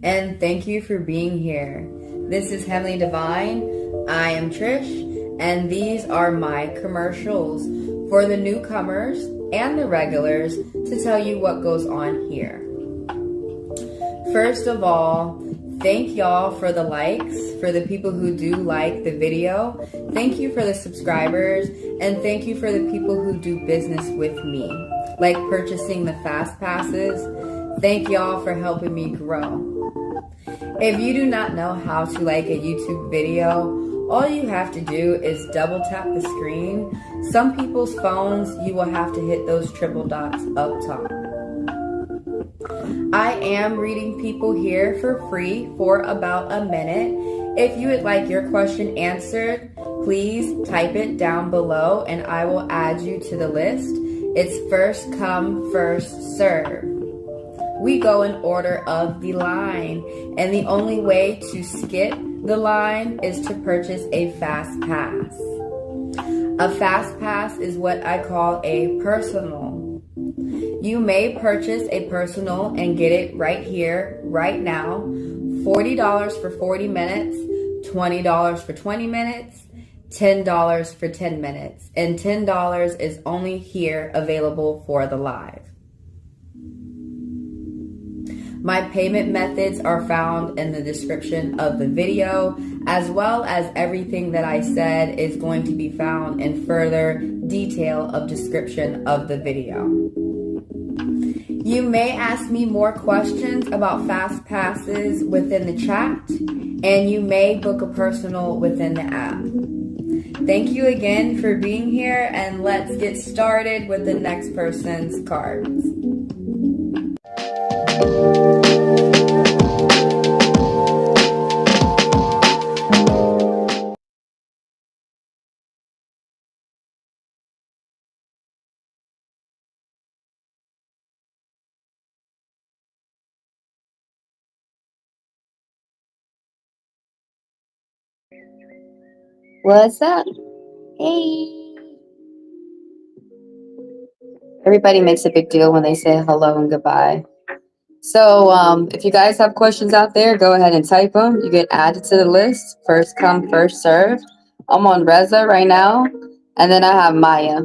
And thank you for being here. This is Heavenly Divine. I am Trish, and these are my commercials for the newcomers and the regulars to tell you what goes on here. First of all, thank y'all for the likes, for the people who do like the video. Thank you for the subscribers, and thank you for the people who do business with me, like purchasing the fast passes. Thank y'all for helping me grow. If you do not know how to like a YouTube video, all you have to do is double tap the screen. Some people's phones, you will have to hit those triple dots up top. I am reading people here for free for about a minute. If you would like your question answered, please type it down below and I will add you to the list. It's first come, first serve. We go in order of the line, and the only way to skip the line is to purchase a fast pass. A fast pass is what I call a personal. You may purchase a personal and get it right here, right now. $40 for 40 minutes, $20 for 20 minutes, $10 for 10 minutes, and $10 is only here available for the live. My payment methods are found in the description of the video, as well as everything that I said is going to be found in further detail of description of the video. You may ask me more questions about fast passes within the chat, and you may book a personal within the app. Thank you again for being here, and let's get started with the next person's cards. What's up? Hey. Everybody makes a big deal when they say hello and goodbye. So if you guys have questions out there, go ahead and type them. You get added to the list. First come, first serve. I'm on Reza right now. And then I have Maya.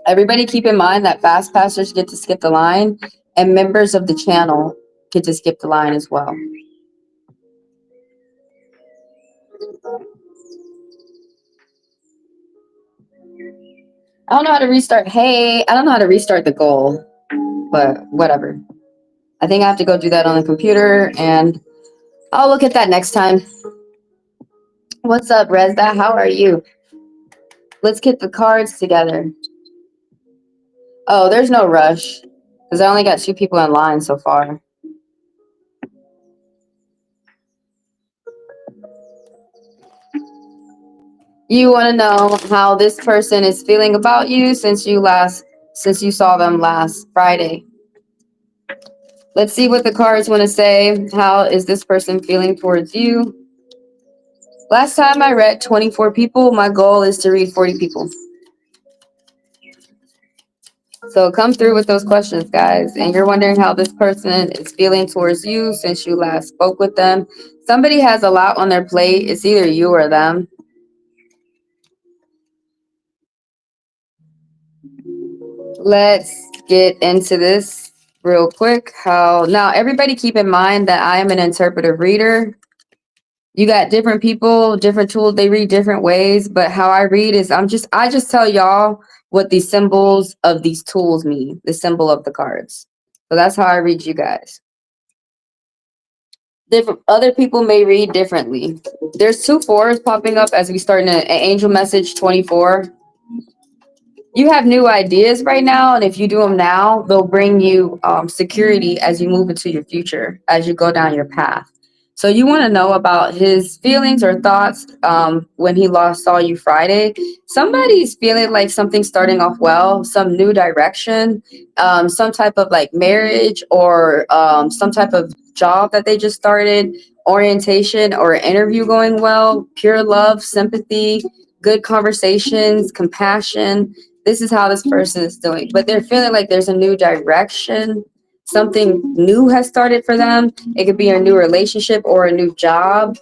Everybody keep in mind that fast passers get to skip the line. And members of the channel get to skip the line as well. I don't know how to restart. Hey, I don't know how to restart the goal. But whatever. I think I have to go do that on the computer. And I'll look at that next time. What's up, Reza? How are you? Let's get the cards together. Oh, there's no rush. Because I only got 2 people in line so far. You want to know how this person is feeling about you since you saw them last Friday. Let's see what the cards want to say. How is this person feeling towards you? Last time I read 24 people. My goal is to read 40 people. So come through with those questions, guys. And you're wondering how this person is feeling towards you since you last spoke with them. Somebody has a lot on their plate. It's either you or them. Let's get into this real quick. Now everybody keep in mind that I am an interpretive reader. You got different people, different tools, they read different ways, but how I read is I just tell y'all what these symbols of these tools mean, the symbol of the cards. So that's how I read you guys. Different other people may read differently. There's 2 4s popping up as we start in an angel message 24. You have new ideas right now, and if you do them now, they'll bring you security as you move into your future, as you go down your path. So you want to know about his feelings or thoughts when he last saw you Friday. Somebody's feeling like something's starting off well, some new direction, some type of like marriage or some type of job that they just started, orientation or interview going well, pure love, sympathy, good conversations, compassion. This is how this person is doing, but they're feeling like there's a new direction. Something new has started for them. It could be a new relationship or a new job.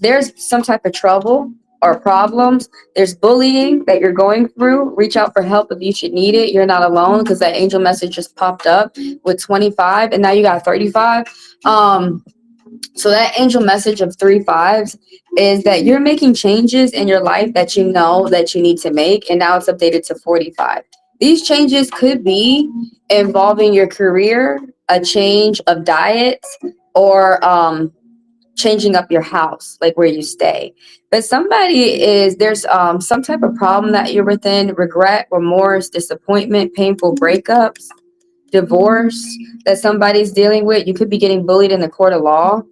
There's some type of trouble or problems. There's bullying that you're going through. Reach out for help if you should need it. You're not alone, because that angel message just popped up with 25 and now you got 35. So that angel message of 3 5s is that you're making changes in your life that you know that you need to make, and now it's updated to 45. These changes could be involving your career, a change of diet, or changing up your house, like where you stay. But there's some type of problem that you're within, regret, remorse, disappointment, painful breakups, divorce that somebody's dealing with. You could be getting bullied in the court of law.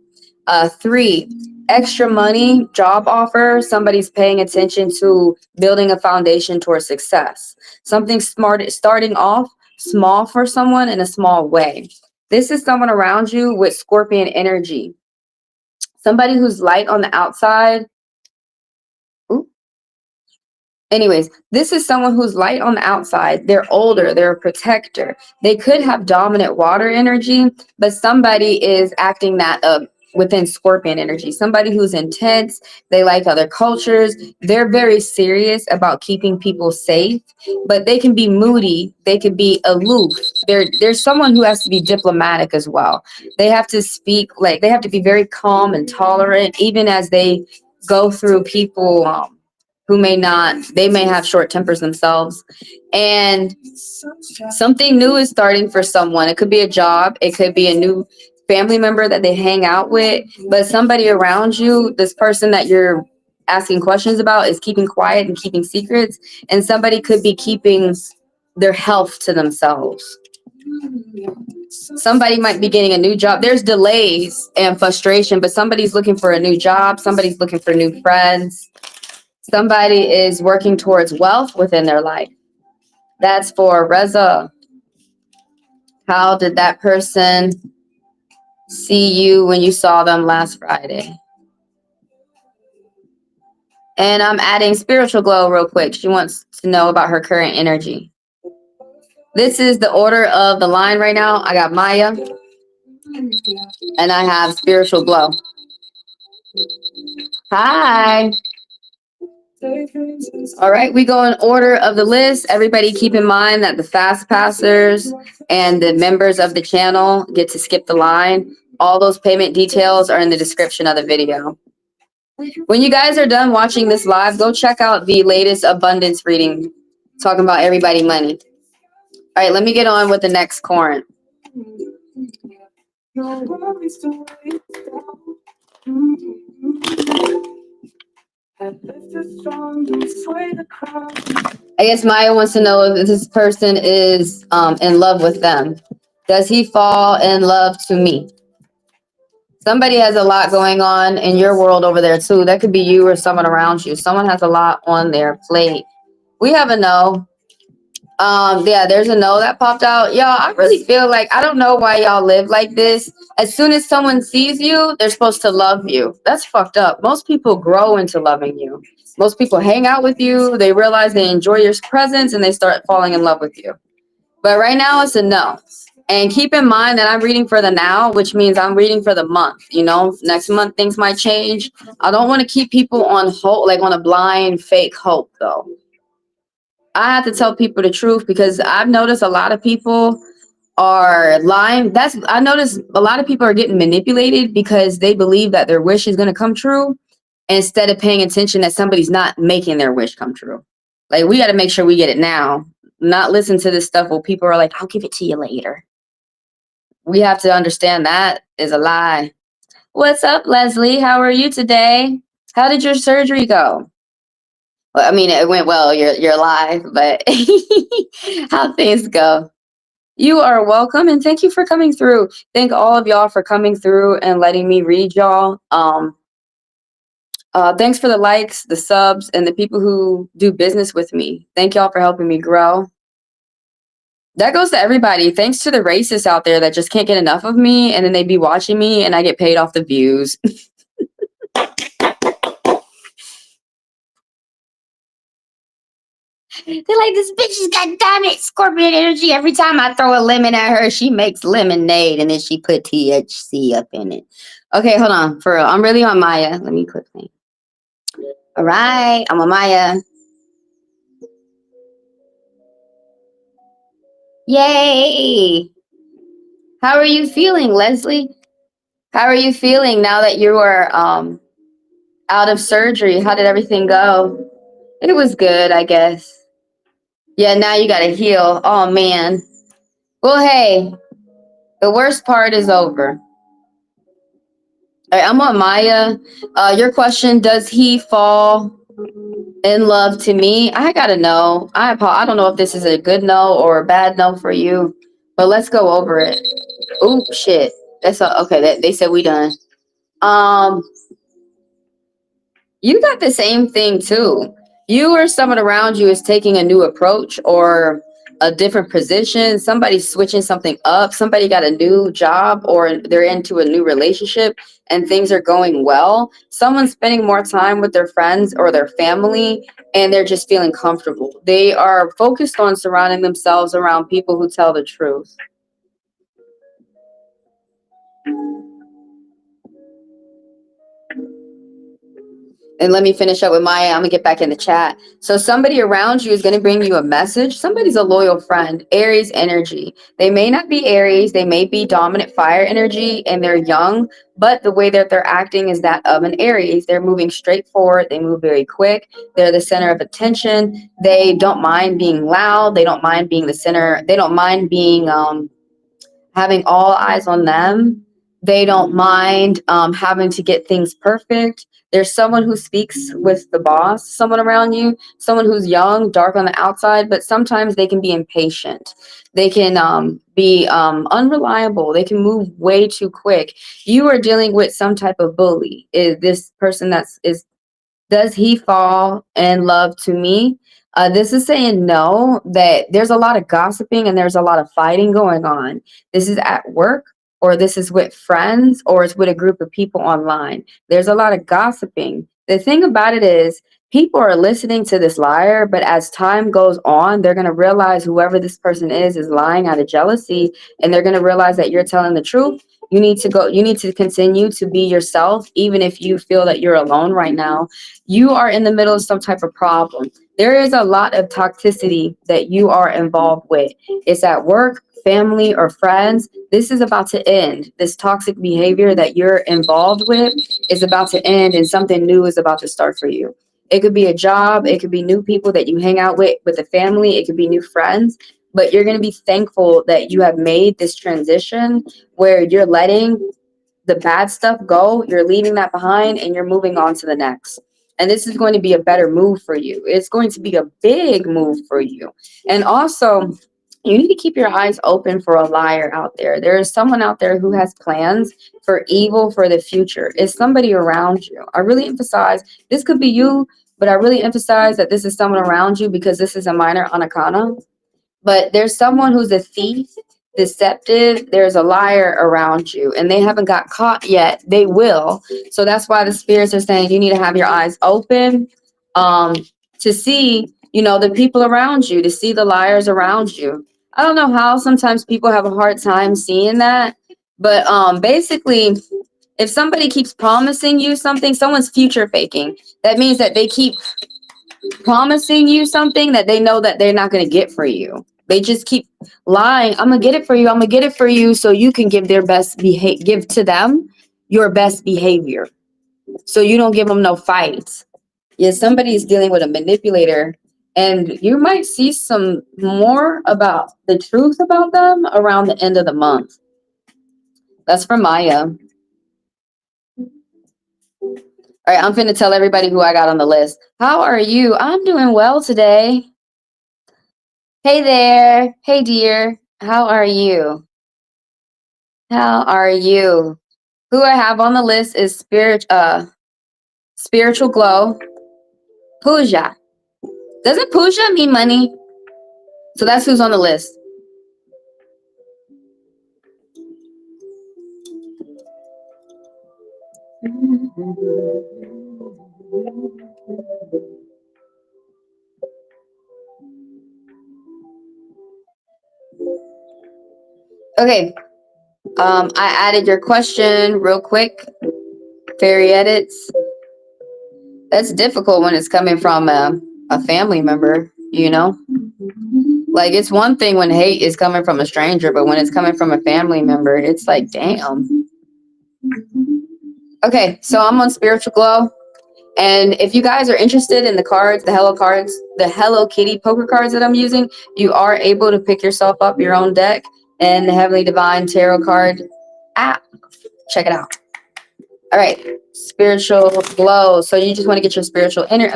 3, extra money, job offer. Somebody's paying attention to building a foundation towards success. Something smart, starting off small for someone in a small way. This is someone around you with Scorpion energy. Somebody who's light on the outside. Ooh. Anyways, this is someone who's light on the outside. They're older. They're a protector. They could have dominant water energy, but somebody is acting that up within Scorpion energy. Somebody who's intense. They like other cultures. They're very serious about keeping people safe, but they can be moody. They could be aloof. There's someone who has to be diplomatic as well. They have to speak, like they have to be very calm and tolerant, even as they go through people who they may have short tempers themselves. And something new is starting for someone. It could be a job. It could be a new family member that they hang out with. But somebody around you, this person that you're asking questions about, is keeping quiet and keeping secrets. And somebody could be keeping their health to themselves. Somebody might be getting a new job. There's delays and frustration, but somebody's looking for a new job. Somebody's looking for new friends. Somebody is working towards wealth within their life. That's for Reza. How did that person see you when you saw them last Friday? And I'm adding spiritual glow real quick. She wants to know about her current energy. This is the order of the line right now. I got Maya and I have spiritual glow. Hi. All right, we go in order of the list. Everybody keep in mind that the fast passers and the members of the channel get to skip the line. All those payment details are in the description of the video. When you guys are done watching this live, go check out the latest abundance reading talking about everybody money. All right, let me get on with the next Corinth. I guess Maya wants to know if this person is in love with them. Does he fall in love to me? Somebody has a lot going on in your world over there too. That could be you or someone around you. Someone has a lot on their plate. We have a no. Yeah, there's a no that popped out. Y'all, I really feel like I don't know why y'all live like this. As soon as someone sees you, they're supposed to love you. That's fucked up. Most people grow into loving you. Most people hang out with you. They realize they enjoy your presence and they start falling in love with you. But right now it's a no. And keep in mind that I'm reading for the now, which means I'm reading for the month. You know, next month things might change. I don't want to keep people on hope, like on a blind fake hope though. I have to tell people the truth because I've noticed a lot of people are lying. I noticed a lot of people are getting manipulated because they believe that their wish is going to come true instead of paying attention that somebody's not making their wish come true. Like, we got to make sure we get it now, not listen to this stuff where people are like, I'll give it to you later. We have to understand that is a lie. What's up, Leslie? How are you today? How did your surgery go? Well, I mean, it went well. You're alive, but how things go? You are welcome, and thank you for coming through. Thank all of y'all for coming through and letting me read y'all. Thanks for the likes, the subs, and the people who do business with me. Thank y'all for helping me grow. That goes to everybody. Thanks to the racists out there that just can't get enough of me, and then they be watching me, and I get paid off the views. They're like, this bitch has got diamond scorpion energy. Every time I throw a lemon at her, she makes lemonade, and then she put THC up in it. Okay, hold on. For real, I'm really on Maya. Let me quickly. All right, I'm on Maya. Yay! How are you feeling, Leslie? How are you feeling now that you are out of surgery? How did everything go? It was good, I guess. Yeah, now you gotta heal. Oh man. Well, hey, the worst part is over. All right, I'm on Maya. Your question: does he fall in love to me? I gotta know. I don't know if this is a good no or a bad no for you, but let's go over it. Oop, shit. Okay. They said we done. You got the same thing too. You or someone around you is taking a new approach or a different position. Somebody's switching something up. Somebody got a new job or they're into a new relationship and things are going well. Someone's spending more time with their friends or their family and they're just feeling comfortable. They are focused on surrounding themselves around people who tell the truth. And let me finish up with Maya. I'm gonna get back in the chat. So somebody around you is gonna bring you a message. Somebody's a loyal friend. Aries energy. They may not be Aries. They may be dominant fire energy and they're young, but the way that they're acting is that of an Aries. They're moving straight forward. They move very quick. They're the center of attention. They don't mind being loud. They don't mind being the center. They don't mind being having all eyes on them. They don't mind having to get things perfect. There's someone who speaks with the boss, someone around you, someone who's young, dark on the outside, but sometimes they can be impatient. They can be unreliable. They can move way too quick. You are dealing with some type of bully. Is this person does he fall in love to me? This is saying no, that there's a lot of gossiping and there's a lot of fighting going on. This is at work or this is with friends or it's with a group of people online. There's a lot of gossiping. The thing about it is, people are listening to this liar, but as time goes on, they're going to realize whoever this person is lying out of jealousy, and they're going to realize that you're telling the truth. You need to continue to be yourself, even if you feel that you're alone right now. You are in the middle of some type of problem. There is a lot of toxicity that you are involved with. It's at work, family, or friends. This is about to end. This toxic behavior that you're involved with is about to end, and something new is about to start for you. It could be a job. It could be new people that you hang out with the family. It could be new friends. But you're going to be thankful that you have made this transition where you're letting the bad stuff go. You're leaving that behind and you're moving on to the next. And this is going to be a better move for you. It's going to be a big move for you. And also, you need to keep your eyes open for a liar out there. There is someone out there who has plans for evil for the future. It's somebody around you. I really emphasize, this could be you, but I really emphasize that this is someone around you because this is a minor anakana. But there's someone who's a thief, deceptive. There's a liar around you, and they haven't got caught yet. They will. So that's why the spirits are saying you need to have your eyes open, to see, the people around you, to see the liars around you. I don't know how sometimes people have a hard time seeing that, but basically, if somebody keeps promising you something, someone's future faking. That means that they keep promising you something that they know that they're not going to get for you. They just keep lying. I'm going to get it for you. I'm going to get it for you so you can give give to them your best behavior. So you don't give them no fights. Yeah, somebody's dealing with a manipulator, and you might see some more about the truth about them around the end of the month. That's from Maya. All right, I'm finna tell everybody who I got on the list. How are you? I'm doing well today. Hey there. Hey, dear. How are you? How are you? Who I have on the list is Spiritual Glow. Puja. Doesn't Puja mean money? So that's who's on the list. Okay. I added your question real quick. Fairy edits. That's difficult when it's coming from a family member, Like, it's one thing when hate is coming from a stranger, but when it's coming from a family member, it's like, damn. Okay, so I'm on Spiritual Glow. And if you guys are interested in the cards, the Hello Kitty poker cards that I'm using, you are able to pick yourself up your own deck and the Heavenly Divine Tarot card app. Check it out. All right, Spiritual Glow. So you just want to get your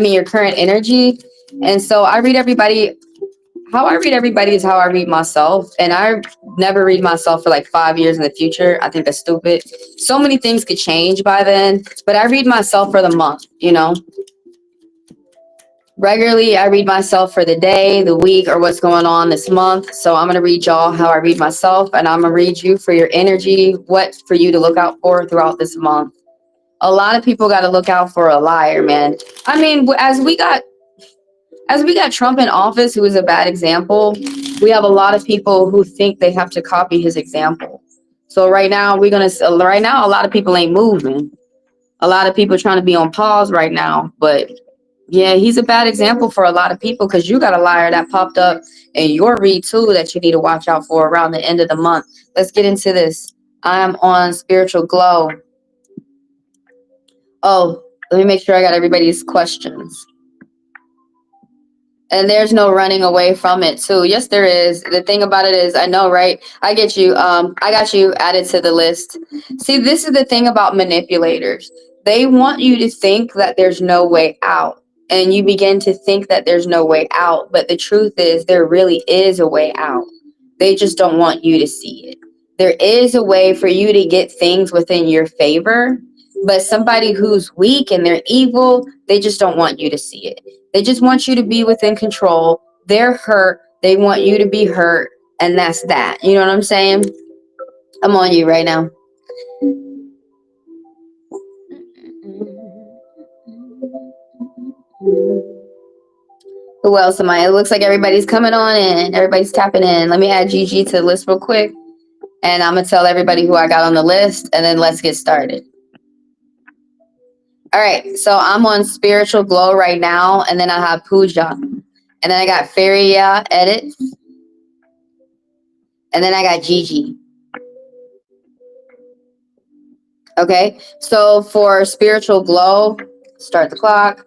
your current energy. And so I read everybody. How I read everybody is how I read myself. And I never read myself for like 5 years in the future. I think that's stupid. So many things could change by then. But I read myself for the month, Regularly, I read myself for the day, the week, or what's going on this month. So I'm going to read y'all how I read myself. And I'm going to read you for your energy, what for you to look out for throughout this month. A lot of people got to look out for a liar, man. I mean, as we got Trump in office, who is a bad example, we have a lot of people who think they have to copy his example. So right now, a lot of people ain't moving. A lot of people trying to be on pause right now. But yeah, he's a bad example for a lot of people because you got a liar that popped up in your read too that you need to watch out for around the end of the month. Let's get into this. I'm on Spiritual Glow. Oh, let me make sure I got everybody's questions. And there's no running away from it too. Yes, there is. The thing about it is, I know, right? I get you. I got you added to the list. See, this is the thing about manipulators. They want you to think that there's no way out. And you begin to think that there's no way out. But the truth is, there really is a way out. They just don't want you to see it. There is a way for you to get things within your favor. But somebody who's weak and they're evil, they just don't want you to see it. They just want you to be within control. They're hurt. They want you to be hurt. And that's that. You know what I'm saying? I'm on you right now. Who else am I? It looks like everybody's coming on in. Everybody's tapping in. Let me add Gigi to the list real quick. And I'm going to tell everybody who I got on the list. And then let's get started. All right. So I'm on Spiritual Glow right now. And then I have Puja. And then I got Feria Edits. And then I got Gigi. Okay. So for Spiritual Glow, start the clock.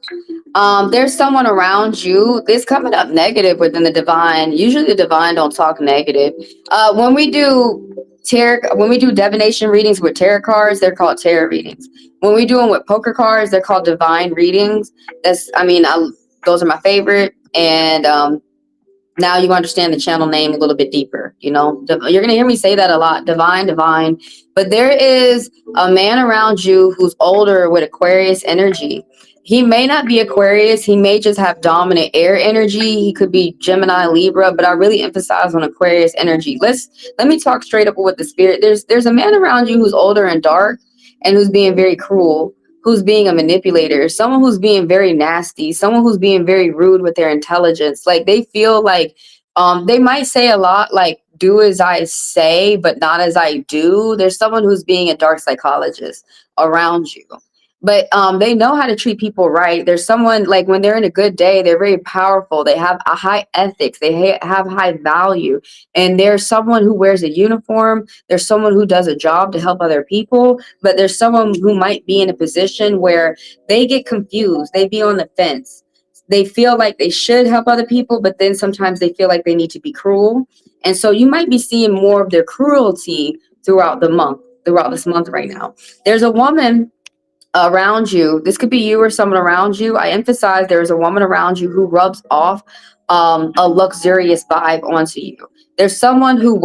There's someone around you. It's coming up negative within the divine. Usually the divine don't talk negative. When we do divination readings with tarot cards, they're called tarot readings. When we do them with poker cards, they're called divine readings. Those are my favorite. And now you understand the channel name a little bit deeper. You know, you're going to hear me say that a lot, divine. But there is a man around you who's older with Aquarius energy. He may not be Aquarius. He may just have dominant air energy. He could be Gemini, Libra, but I really emphasize on Aquarius energy. Let me talk straight up with the spirit. There's a man around you who's older and dark and who's being very cruel, who's being a manipulator, someone who's being very nasty, someone who's being very rude with their intelligence. Like they feel like they might say a lot like do as I say, but not as I do. There's someone who's being a dark psychologist around you. But they know how to treat people right. There's someone like when they're in a good day, they're very powerful. They have a high ethics. They have high value. And there's someone who wears a uniform. There's someone who does a job to help other people. But there's someone who might be in a position where they get confused. They be on the fence. They feel like they should help other people, but then sometimes they feel like they need to be cruel. And so you might be seeing more of their cruelty throughout this month right now. There's a woman around you. This could be you or someone around you. I emphasize there is a woman around you who rubs off a luxurious vibe onto you. There's someone who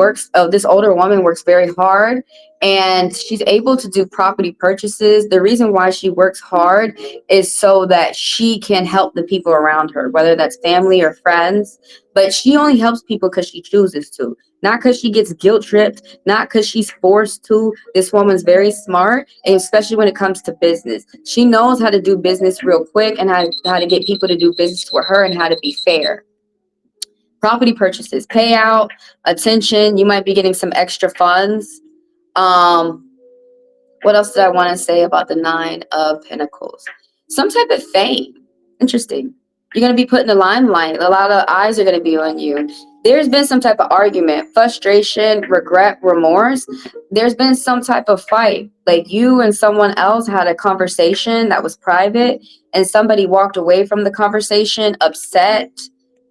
this older woman works very hard and she's able to do property purchases. The reason why she works hard is so that she can help the people around her, whether that's family or friends. But she only helps people because she chooses to, not because she gets guilt tripped, not because she's forced to. This woman's very smart, and especially when it comes to business. She knows how to do business real quick and how to get people to do business with her and how to be fair. Property purchases, payout, attention. You might be getting some extra funds. What else did I want to say about the 9 of Pentacles? Some type of fame. Interesting. You're going to be put in the limelight. A lot of eyes are going to be on you. There's been some type of argument, frustration, regret, remorse. There's been some type of fight. Like you and someone else had a conversation that was private and somebody walked away from the conversation upset,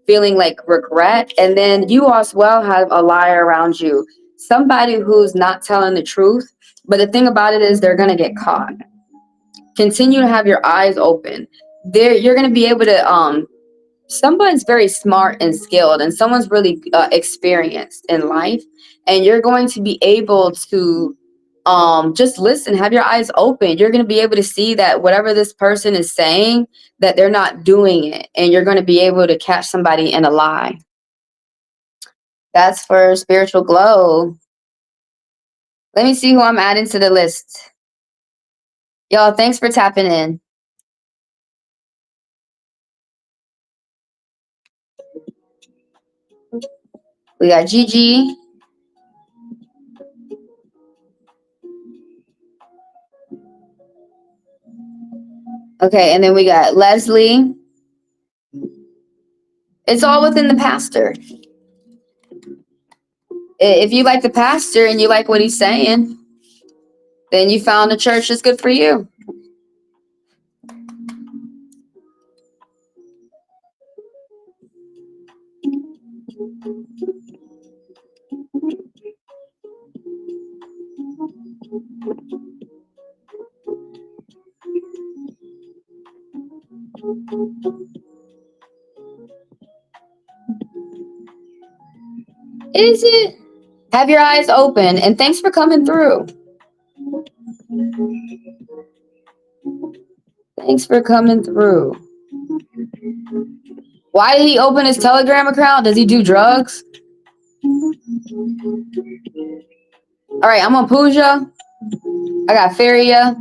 feeling like regret. And then you as well have a liar around you. Somebody who's not telling the truth. But the thing about it is they're going to get caught. Continue to have your eyes open. You're going to be able to, someone's very smart and skilled and someone's really experienced in life. And you're going to be able to just listen, have your eyes open. You're going to be able to see that whatever this person is saying, that they're not doing it. And you're going to be able to catch somebody in a lie. That's for Spiritual Glow. Let me see who I'm adding to the list. Y'all, thanks for tapping in. We got Gigi. Okay, and then we got Leslie. It's all within the pastor. If you like the pastor and you like what he's saying, then you found a church that's good for you. Is it? Have your eyes open, and thanks for coming through. Thanks for coming through. Why did he open his Telegram account? Does he do drugs? All right, I'm on Puja. I got Feria.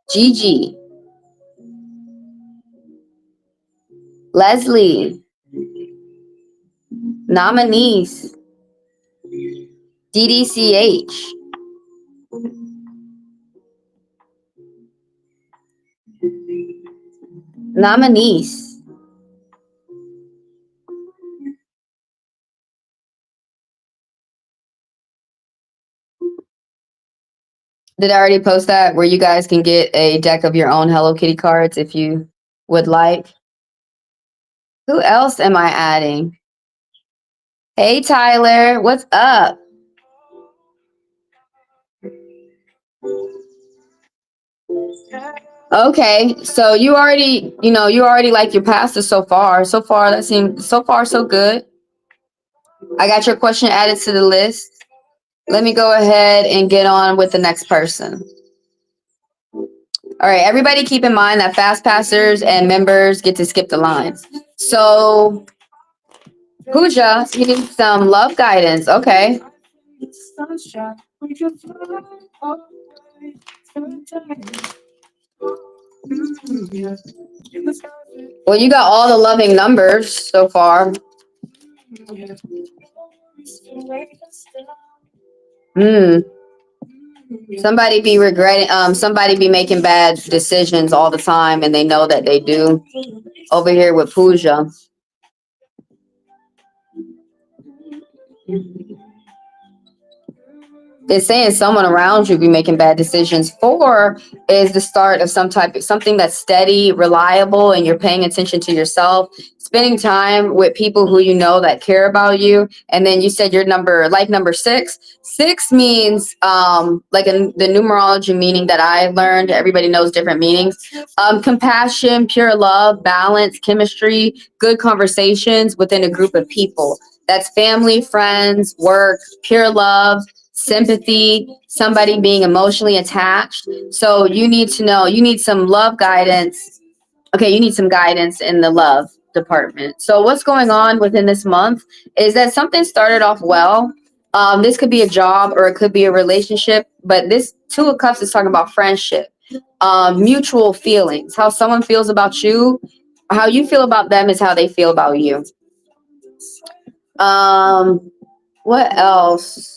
Gigi, Leslie, Nominees, DDCH, Nominees. Did I already post that where you guys can get a deck of your own Hello Kitty cards if you would like? Who else am I adding? Hey, Tyler, what's up? Okay, so you already, you already like your pastor so far. So far, that seems so far so good. I got your question added to the list. Let me go ahead and get on with the next person. All right, everybody keep in mind that fast passers and members get to skip the lines. So, Pooja, you need some love guidance. Okay. Well, you got all the loving numbers so far. Hmm. Somebody be regretting, somebody be making bad decisions all the time and they know that they do. Over here with Pooja. It's saying someone around you be making bad decisions. 4 is the start of something that's steady, reliable, and you're paying attention to yourself, spending time with people who you know that care about you. And then you said your number 6. 6 means like in the numerology meaning that I learned. Everybody knows different meanings. Compassion, pure love, balance, chemistry, good conversations within a group of people. That's family, friends, work, pure love, sympathy, somebody being emotionally attached. So you need to know, you need some love guidance. Okay, you need some guidance in the love department. So what's going on within this month is that something started off well. This could be a job or it could be a relationship, but this 2 of Cups is talking about friendship, mutual feelings, how someone feels about you, how you feel about them is how they feel about you. What else?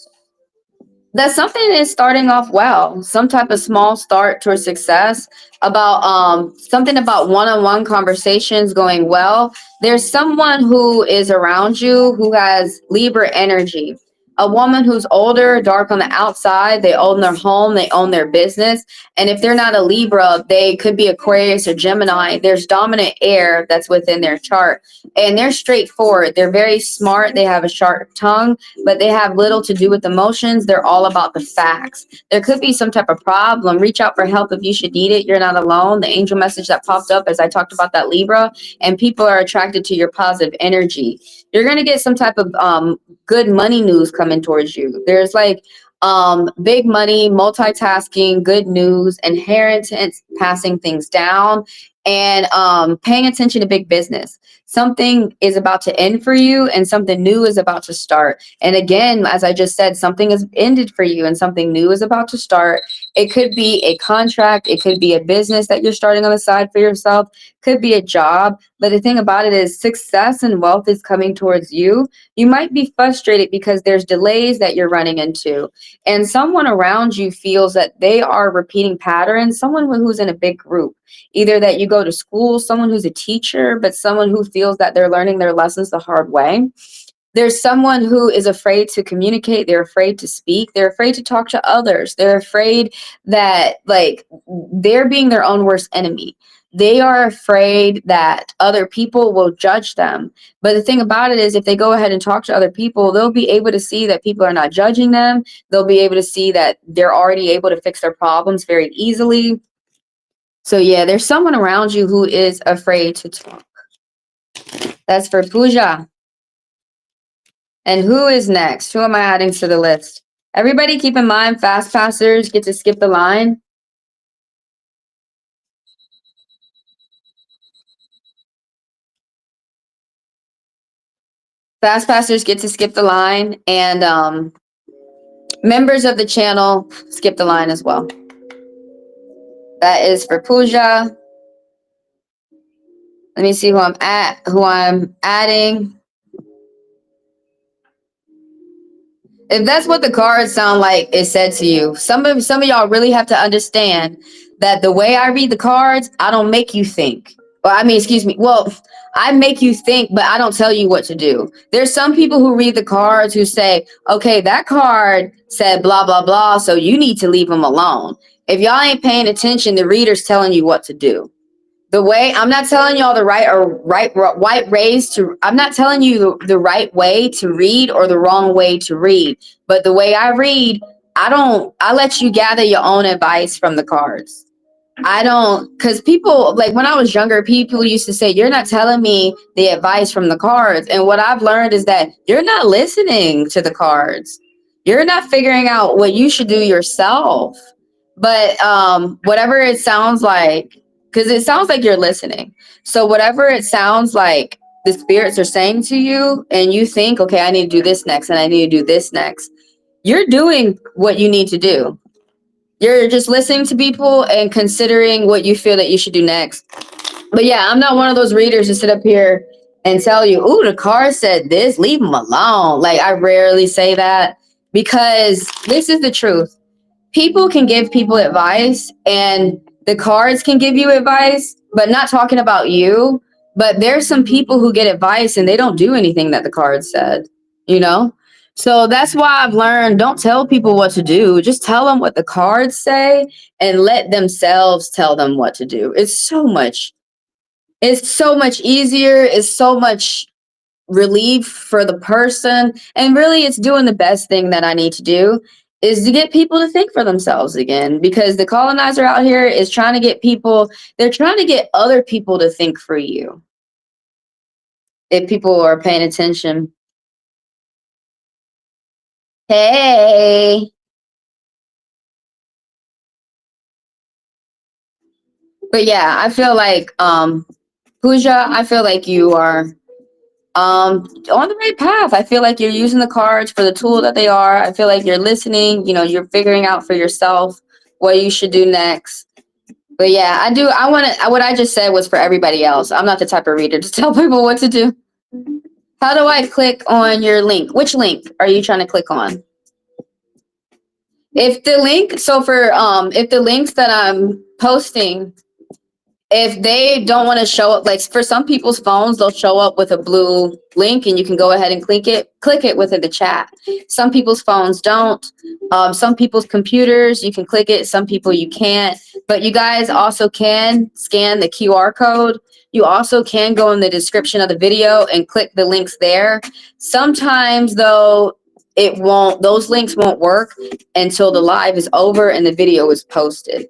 That something is starting off well, some type of small start towards success, about something about one-on-one conversations going well. There's someone who is around you who has Libra energy, a woman who's older, dark on the outside. They own their home, they own their business, and if they're not a Libra, they could be Aquarius or Gemini. There's dominant air that's within their chart, and they're straightforward, they're very smart, they have a sharp tongue, but they have little to do with emotions. They're all about the facts. There could be some type of problem. Reach out for help if you should need it. You're not alone. The angel message that popped up as I talked about that Libra, and people are attracted to your positive energy. You're going to get some type of good money news coming towards you. There's like big money, multitasking, good news, inheritance, passing things down, and paying attention to big business. Something is about to end for you and something new is about to start. And again, as I just said, something has ended for you and something new is about to start. It could be a contract. It could be a business that you're starting on the side for yourself. Could be a job. But the thing about it is success and wealth is coming towards you. You might be frustrated because there's delays that you're running into. And someone around you feels that they are repeating patterns. Someone who's in a big group. Either that you go to school, someone who's a teacher, but someone who feels that they're learning their lessons the hard way. There's someone who is afraid to communicate. They're afraid to speak. They're afraid to talk to others. They're afraid that like they're being their own worst enemy. They are afraid that other people will judge them. But the thing about it is if they go ahead and talk to other people, they'll be able to see that people are not judging them. They'll be able to see that they're already able to fix their problems very easily. So yeah, there's someone around you who is afraid to talk. That's for Pooja. And who is next? Who am I adding to the list? Everybody keep in mind, fast passers get to skip the line. Fast passers get to skip the line, and members of the channel skip the line as well. That is for Pooja. Let me see who I'm adding. If that's what the cards sound like it said to you, some of y'all really have to understand that the way I read the cards, I don't make you think. Well, I mean, excuse me. Well, I make you think, but I don't tell you what to do. There's some people who read the cards who say, okay, that card said blah, blah, blah, so you need to leave them alone. If y'all ain't paying attention, the reader's telling you what to do. The way I'm not telling y'all the right ways to, I'm not telling you the right way to read or the wrong way to read, but the way I read, I let you gather your own advice from the cards. I don't, because people, like when I was younger, people used to say, you're not telling me the advice from the cards. And what I've learned is that you're not listening to the cards. You're not figuring out what you should do yourself. But whatever it sounds like, because it sounds like you're listening. So whatever it sounds like the spirits are saying to you, and you think, okay, I need to do this next, and I need to do this next. You're doing what you need to do. You're just listening to people and considering what you feel that you should do next. But yeah, I'm not one of those readers to sit up here and tell you, ooh, the card said this, leave them alone. Like, I rarely say that, because this is the truth. People can give people advice, and the cards can give you advice, but not talking about you. But there's some people who get advice and they don't do anything that the cards said, you know? So that's why I've learned, don't tell people what to do. Just tell them what the cards say and let themselves tell them what to do. It's so much easier. It's so much relief for the person. And really, it's doing the best thing that I need to do, is to get people to think for themselves again, because the colonizer out here is trying to get people, they're trying to get other people to think for you. If people are paying attention. Hey. But yeah, I feel like, Pooja, I feel like you are on the right path. I feel like you're using the cards for the tool that they are. I feel like you're listening, you're figuring out for yourself what you should do next. But yeah, what I just said was for everybody else. I'm not the type of reader to tell people what to do. How do I click on your link? Which link are you trying to click on? If the links that I'm posting, if they don't want to show up, like for some people's phones, they'll show up with a blue link and you can go ahead and click it within the chat. Some people's phones don't. Some people's computers, you can click it. Some people you can't. But you guys also can scan the QR code. You also can go in the description of the video and click the links there. Sometimes though, those links won't work until the live is over and the video is posted.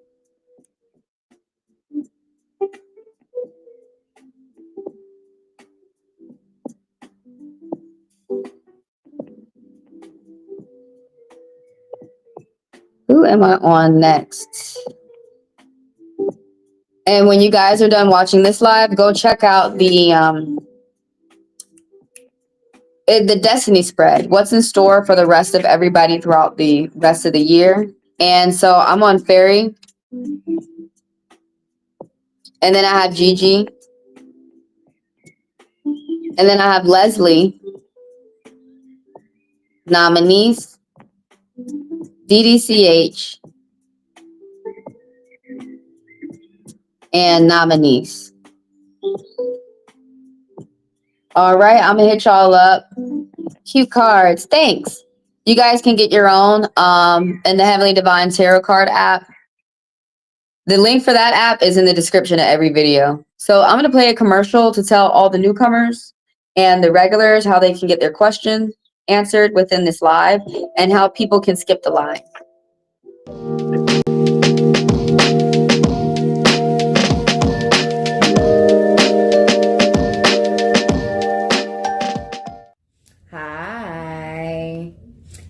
Who am I on next? And when you guys are done watching this live, go check out the Destiny spread. What's in store for the rest of everybody throughout the rest of the year. And so I'm on Fairy. And then I have Gigi. And then I have Leslie. Nominees. DDCH. And nominees. All right, I'm gonna hit y'all up. Cute cards, thanks. You guys can get your own in the Heavenly Divine Tarot card app. The link for that app is in the description of every video. So I'm gonna play a commercial to tell all the newcomers and the regulars how they can get their questions answered within this live and how people can skip the line. Hi,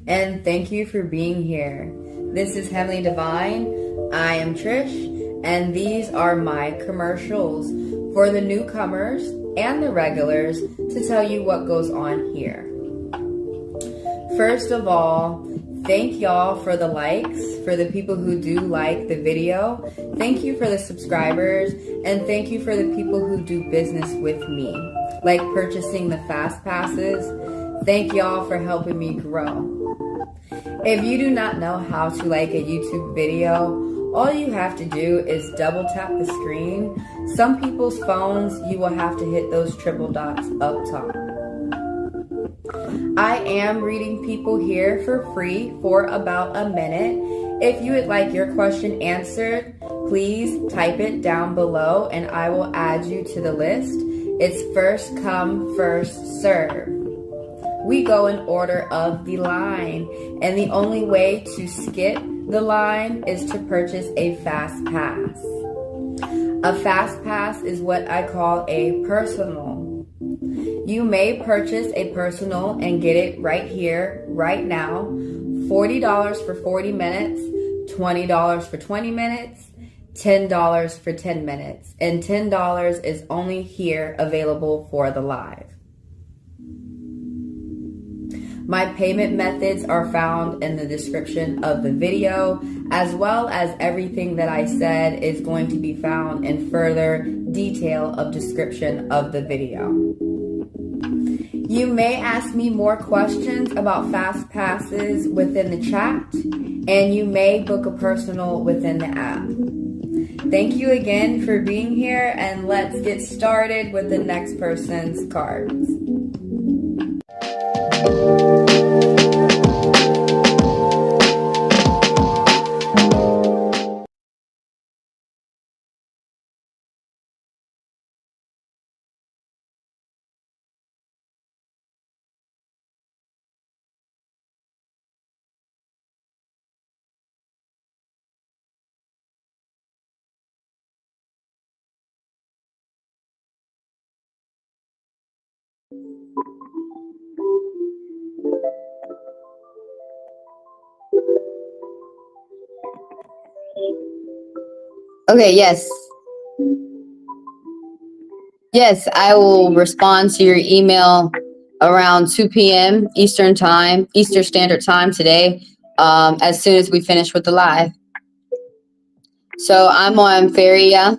and thank you for being here. This is Heavenly Divine. I am Trish, and these are my commercials for the newcomers and the regulars to tell you what goes on here. First of all, Thank y'all for the likes, for the people who do like the video. Thank you for the subscribers, and thank you for the people who do business with me, like purchasing the fast passes. Thank y'all for helping me grow. If you do not know how to like a YouTube video, all you have to do is double tap the screen. Some people's phones, you will have to hit those triple dots up top. I am reading people here for free for about a minute. If you would like your question answered, please type it down below and I will add you to the list. It's first come, first serve. We go in order of the line, and the only way to skip the line is to purchase a fast pass. A fast pass is what I call a personal. You may purchase a personal and get it right here, right now. $40 for 40 minutes, $20 for 20 minutes, $10 for 10 minutes, and $10 is only here available for the live. My payment methods are found in the description of the video, as well as everything that I said is going to be found in further detail of description of the video. You may ask me more questions about fast passes within the chat, and you may book a personal within the app. Thank you again for being here, and let's get started with the next person's cards. Okay, yes. Yes, I will respond to your email around 2 p.m. Eastern Standard Time today, as soon as we finish with the live. So I'm on Feria,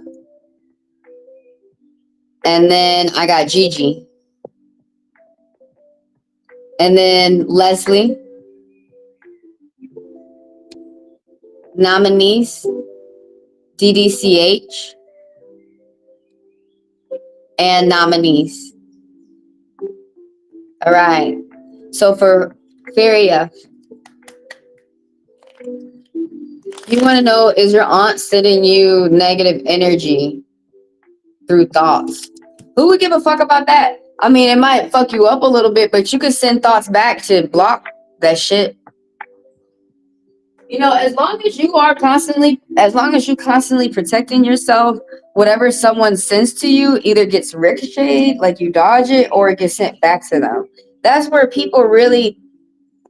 and then I got Gigi, and then Leslie, nominees, DDCH, and nominees. All right. So for Feria, you want to know, is your aunt sending you negative energy through thoughts? Who would give a fuck about that? I mean, it might fuck you up a little bit, but you could send thoughts back to block that shit. You know, as long as you constantly protecting yourself, whatever someone sends to you either gets ricocheted, like you dodge it, or it gets sent back to them. That's where people really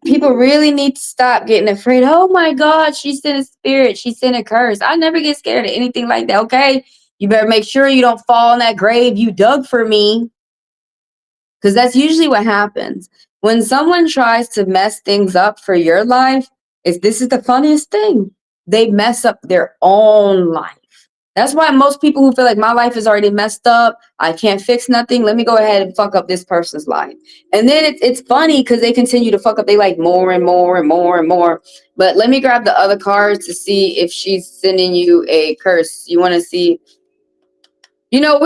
need to stop getting afraid. Oh my God, she sent a spirit, she sent a curse. I never get scared of anything like that, okay? You better make sure you don't fall in that grave you dug for me. Because that's usually what happens. When someone tries to mess things up for your life, this is the funniest thing. They mess up their own life. That's why most people who feel like my life is already messed up, I can't fix nothing, let me go ahead and fuck up this person's life. And then it's funny because they continue to fuck up their life more and more and more and more. But let me grab the other cards to see if she's sending you a curse. You want to see? You know,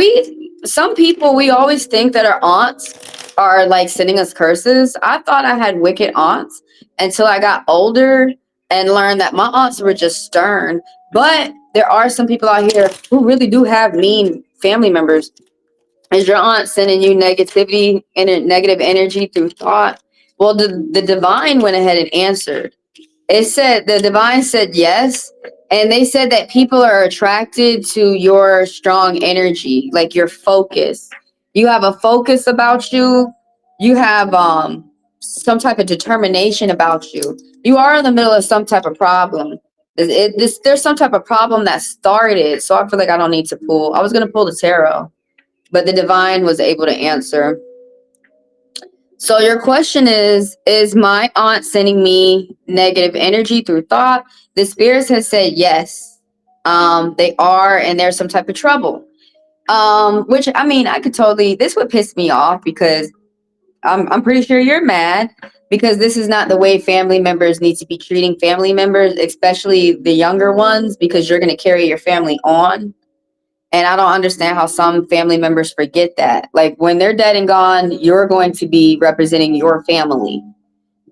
some people, we always think that our aunts are like sending us curses. I thought I had wicked aunts until I got older and learned that my aunts were just stern. But there are some people out here who really do have mean family members. Is your aunt sending you negativity and negative energy through thought? Well, the divine went ahead and answered. It said, the divine said yes. And they said that people are attracted to your strong energy, like your focus. You have a focus about you. You have some type of determination about you. You are in the middle of some type of problem. There's some type of problem that started. So I feel like I don't need to pull. I was going to pull the tarot, but the divine was able to answer. So your question is my aunt sending me negative energy through thought? The spirits has said yes. They are, and there's some type of trouble. Which I mean, I could totally, this would piss me off because I'm pretty sure you're mad because this is not the way family members need to be treating family members, especially the younger ones, because you're going to carry your family on. And I don't understand how some family members forget that. Like when they're dead and gone, you're going to be representing your family.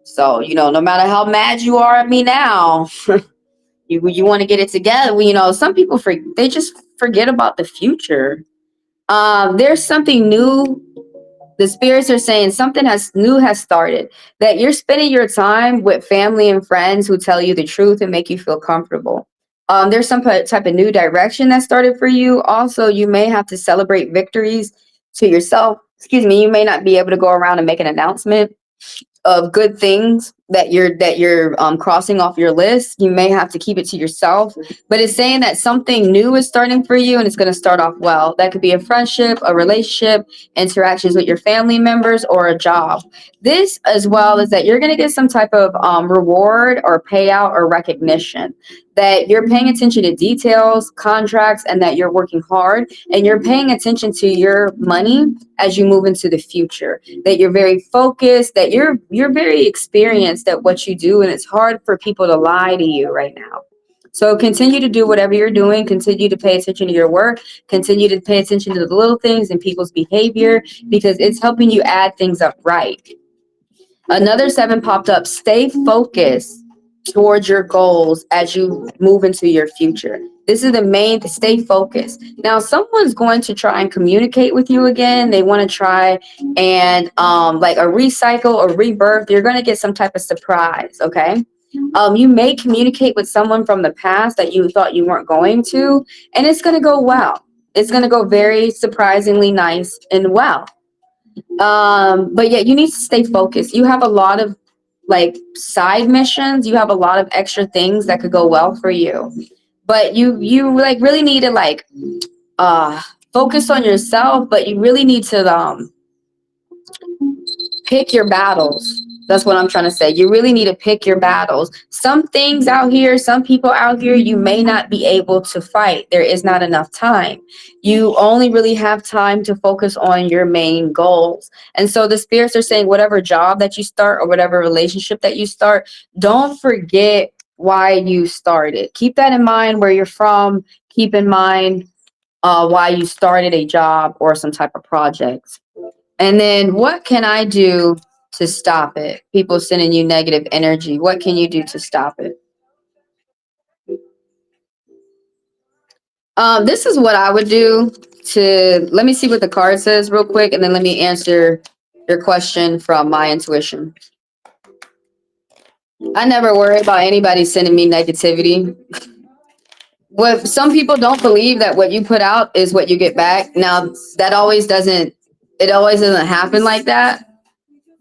So, no matter how mad you are at me now, you want to get it together. Some people they just forget about the future. There's something new. The spirits are saying something has started, that you're spending your time with family and friends who tell you the truth and make you feel comfortable. There's some type of new direction that started for you. Also, you may have to celebrate victories to yourself. Excuse me. You may not be able to go around and make an announcement of good things that you're crossing off your list. You may have to keep it to yourself, but it's saying that something new is starting for you and it's going to start off well. That could be a friendship, a relationship, interactions with your family members, or a job. This as well is that you're going to get some type of reward or payout or recognition, that you're paying attention to details, contracts, and that you're working hard and you're paying attention to your money as you move into the future, that you're very focused, that you're very experienced at what you do, and it's hard for people to lie to you right now. So continue to do whatever you're doing, continue to pay attention to your work, continue to pay attention to the little things and people's behavior, because it's helping you add things up right. Another 7 popped up. Stay focused towards your goals as you move into your future. This is the main, to stay focused. Now, someone's going to try and communicate with you again. They want to try and like a recycle or rebirth. You're going to get some type of surprise, okay? You may communicate with someone from the past that you thought you weren't going to, and it's going to go well. It's going to go very surprisingly nice and well. But yeah, you need to stay focused. You have a lot of like side missions. You have a lot of extra things that could go well for you. But you like really need to like focus on yourself, but you really need to pick your battles. That's what I'm trying to say. You really need to pick your battles. Some things out here, some people out here, you may not be able to fight. There is not enough time. You only really have time to focus on your main goals. And so the spirits are saying whatever job that you start or whatever relationship that you start, don't forget why you started. Keep that in mind, where you're from. Keep in mind why you started a job or some type of project. And then what can I do to stop it? People sending you negative energy. What can you do to stop it? This is what I would do to, let me see what the card says real quick, and then let me answer your question from my intuition. I never worry about anybody sending me negativity. What some people don't believe that what you put out is what you get back. Now that always doesn't, it always doesn't happen like that.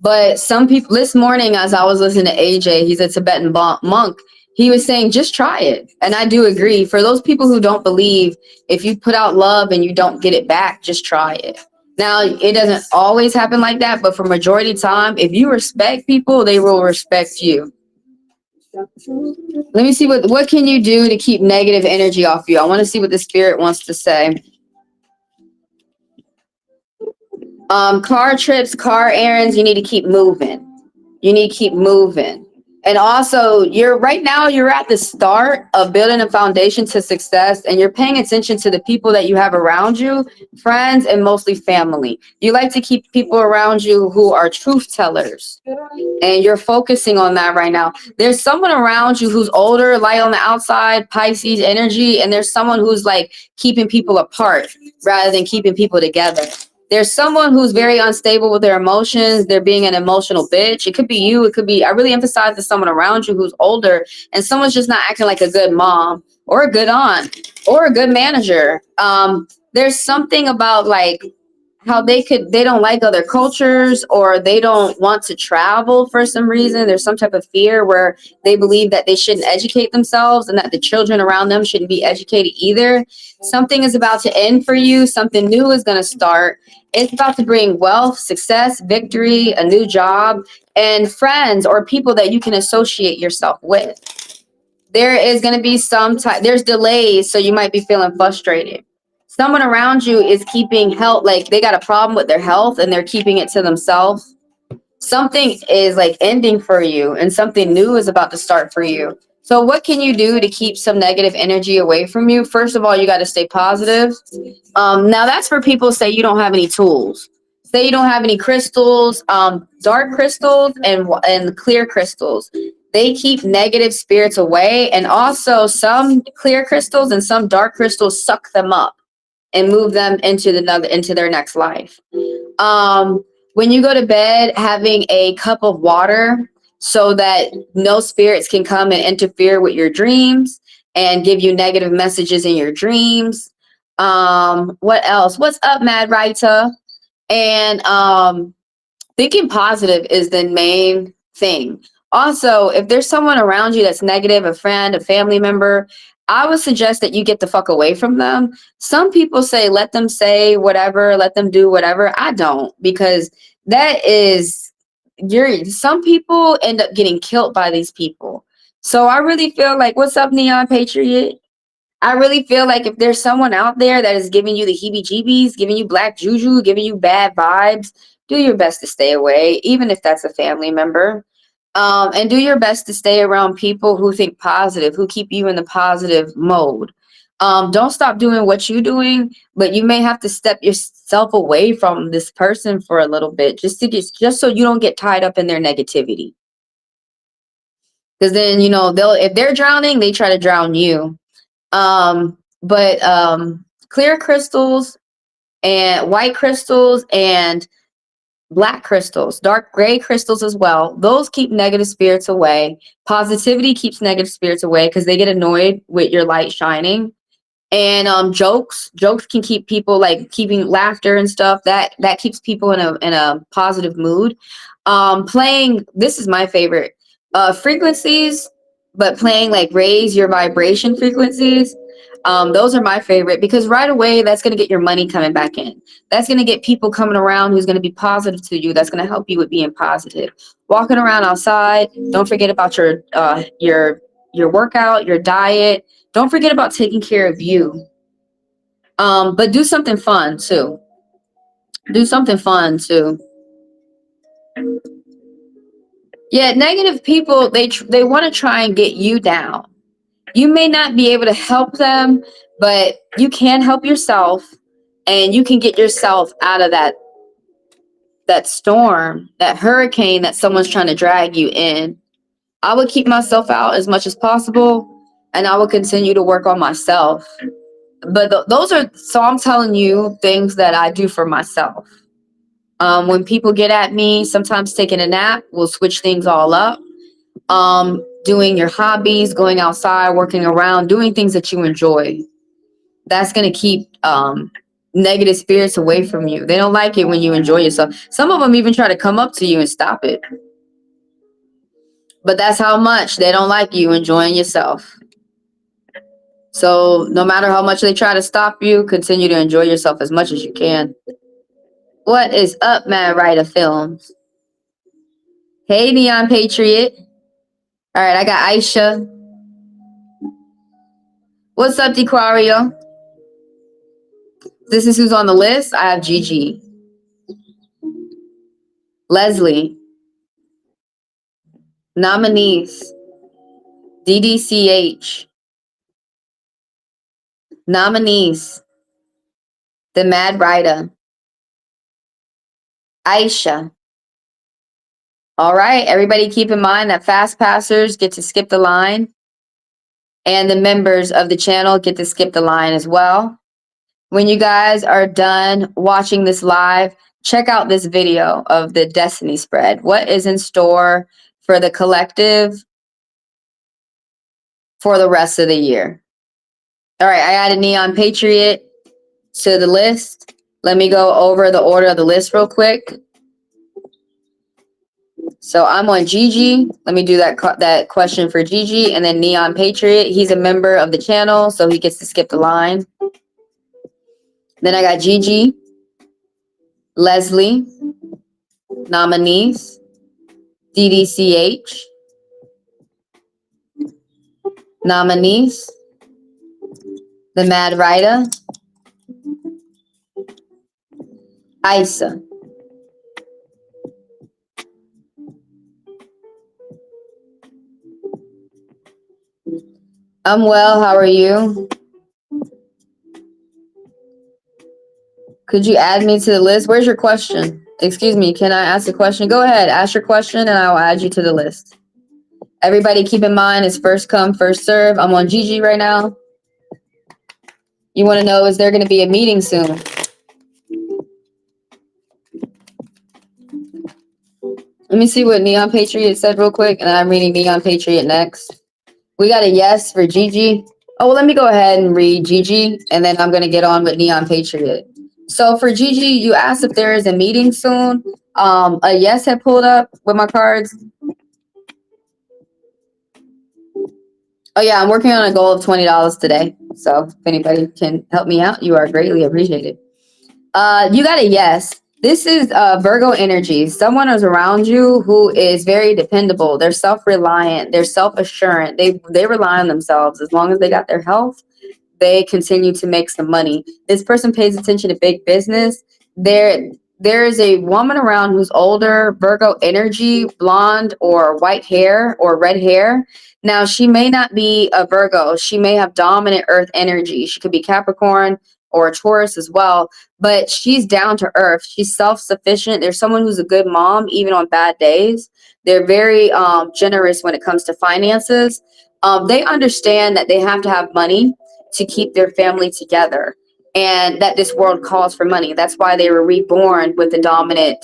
But some people, this morning, as I was listening to AJ, he's a Tibetan monk. He was saying, just try it. And I do agree. For those people who don't believe, if you put out love and you don't get it back, just try it. Now, it doesn't always happen like that, but for majority time, if you respect people, they will respect you. Let me see what can you do to keep negative energy off you. I want to see what the spirit wants to say. Car trips, car errands, you need to keep moving. You need to keep moving. And also, you're at the start of building a foundation to success, and you're paying attention to the people that you have around you, friends, and mostly family. You like to keep people around you who are truth tellers, and you're focusing on that right now. There's someone around you who's older, light on the outside, Pisces energy, and there's someone who's like keeping people apart rather than keeping people together. There's someone who's very unstable with their emotions. They're being an emotional bitch. It could be you. It could be, I really emphasize to someone around you who's older, and someone's just not acting like a good mom or a good aunt or a good manager. There's something about like how they don't like other cultures, or they don't want to travel for some reason. There's some type of fear where they believe that they shouldn't educate themselves and that the children around them shouldn't be educated either. Something is about to end for you. Something new is going to start. It's about to bring wealth, success, victory, a new job, and friends or people that you can associate yourself with. There is going to be there's delays, so you might be feeling frustrated. Someone around you is keeping health, like they got a problem with their health and they're keeping it to themselves. Something is like ending for you and something new is about to start for you. So what can you do to keep some negative energy away from you? First of all, you got to stay positive. Now that's for people say you don't have any tools. Say you don't have any crystals, dark crystals and clear crystals. They keep negative spirits away, and also some clear crystals and some dark crystals suck them up and move them into their next life. When you go to bed, having a cup of water so that no spirits can come and interfere with your dreams and give you negative messages in your dreams. What else? What's up, Mad Writer? And thinking positive is the main thing. Also, if there's someone around you that's negative, a friend, a family member, I would suggest that you get the fuck away from them. Some people say, let them say whatever, let them do whatever. I don't, because some people end up getting killed by these people. So I really feel like, what's up, Neon Patriot? I really feel like if there's someone out there that is giving you the heebie-jeebies, giving you black juju, giving you bad vibes, do your best to stay away, even if that's a family member. And do your best to stay around people who think positive, who keep you in the positive mode. Don't stop doing what you're doing, but you may have to step yourself away from this person for a little bit, just so you don't get tied up in their negativity. Because then, if they're drowning, they try to drown you. But clear crystals and white crystals and black crystals, dark gray crystals as well, those keep negative spirits away. Positivity keeps negative spirits away because they get annoyed with your light shining. And jokes can keep people, like keeping laughter and stuff, that keeps people in a positive mood. Playing, this is my favorite, frequencies, but playing like raise your vibration frequencies. Those are my favorite, because right away that's going to get your money coming back in. That's going to get people coming around who's going to be positive to you. That's going to help you with being positive. Walking around outside, don't forget about your workout, your diet. Don't forget about taking care of you. But do something fun too. Do something fun too. Yeah, negative people, they want to try and get you down. You may not be able to help them, but you can help yourself, and you can get yourself out of that storm, that hurricane that someone's trying to drag you in. I would keep myself out as much as possible, and I will continue to work on myself. But so I'm telling you things that I do for myself. When people get at me, sometimes taking a nap will switch things all up. Doing your hobbies, going outside, working around, doing things that you enjoy. That's going to keep negative spirits away from you. They don't like it when you enjoy yourself. Some of them even try to come up to you and stop it. But that's how much they don't like you enjoying yourself. So no matter how much they try to stop you, continue to enjoy yourself as much as you can. What is up, Mad Writer Films? Hey, Neon Patriot. All right, I got Aisha. What's up, DeQuario? This is who's on the list. I have Gigi, Leslie, nominees, DDCH, nominees, the Mad Writer, Aisha. All right, everybody keep in mind that fast passers get to skip the line, and the members of the channel get to skip the line as well. When you guys are done watching this live, check out this video of the Destiny Spread. What is in store for the collective for the rest of the year? All right, I added Neon Patriot to the list. Let me go over the order of the list real quick. So I'm on Gigi. Let me do that question for Gigi, and then Neon Patriot. He's a member of the channel, so he gets to skip the line. Then I got Gigi, Leslie, nominees, DDCH, nominees, the Mad Writer, Isa. I'm well. How are you? Could you add me to the list? Where's your question? Excuse me. Can I ask a question? Go ahead. Ask your question and I will add you to the list. Everybody keep in mind it's first come, first serve. I'm on Gigi right now. You want to know, is there going to be a meeting soon? Let me see what Neon Patriot said real quick, and I'm reading Neon Patriot next. We got a yes for Gigi. Oh, well, let me go ahead and read Gigi, and then I'm going to get on with Neon Patriot. So for Gigi, you asked if there is a meeting soon. A yes had pulled up with my cards. Oh, yeah, I'm working on a goal of $20 today. So if anybody can help me out, you are greatly appreciated. You got a yes. This is Virgo energy. Someone is around you who is very dependable. They're self-reliant. They're self-assurant. They rely on themselves. As long as they got their health, they continue to make some money. This person pays attention to big business. There is a woman around who's older, Virgo energy, blonde or white hair or red hair. Now, she may not be a Virgo. She may have dominant earth energy. She could be Capricorn or a Taurus as well, but she's down to earth. She's self-sufficient. There's someone who's a good mom, even on bad days. They're very generous when it comes to finances. They understand that they have to have money to keep their family together, and that this world calls for money. That's why they were reborn with the dominant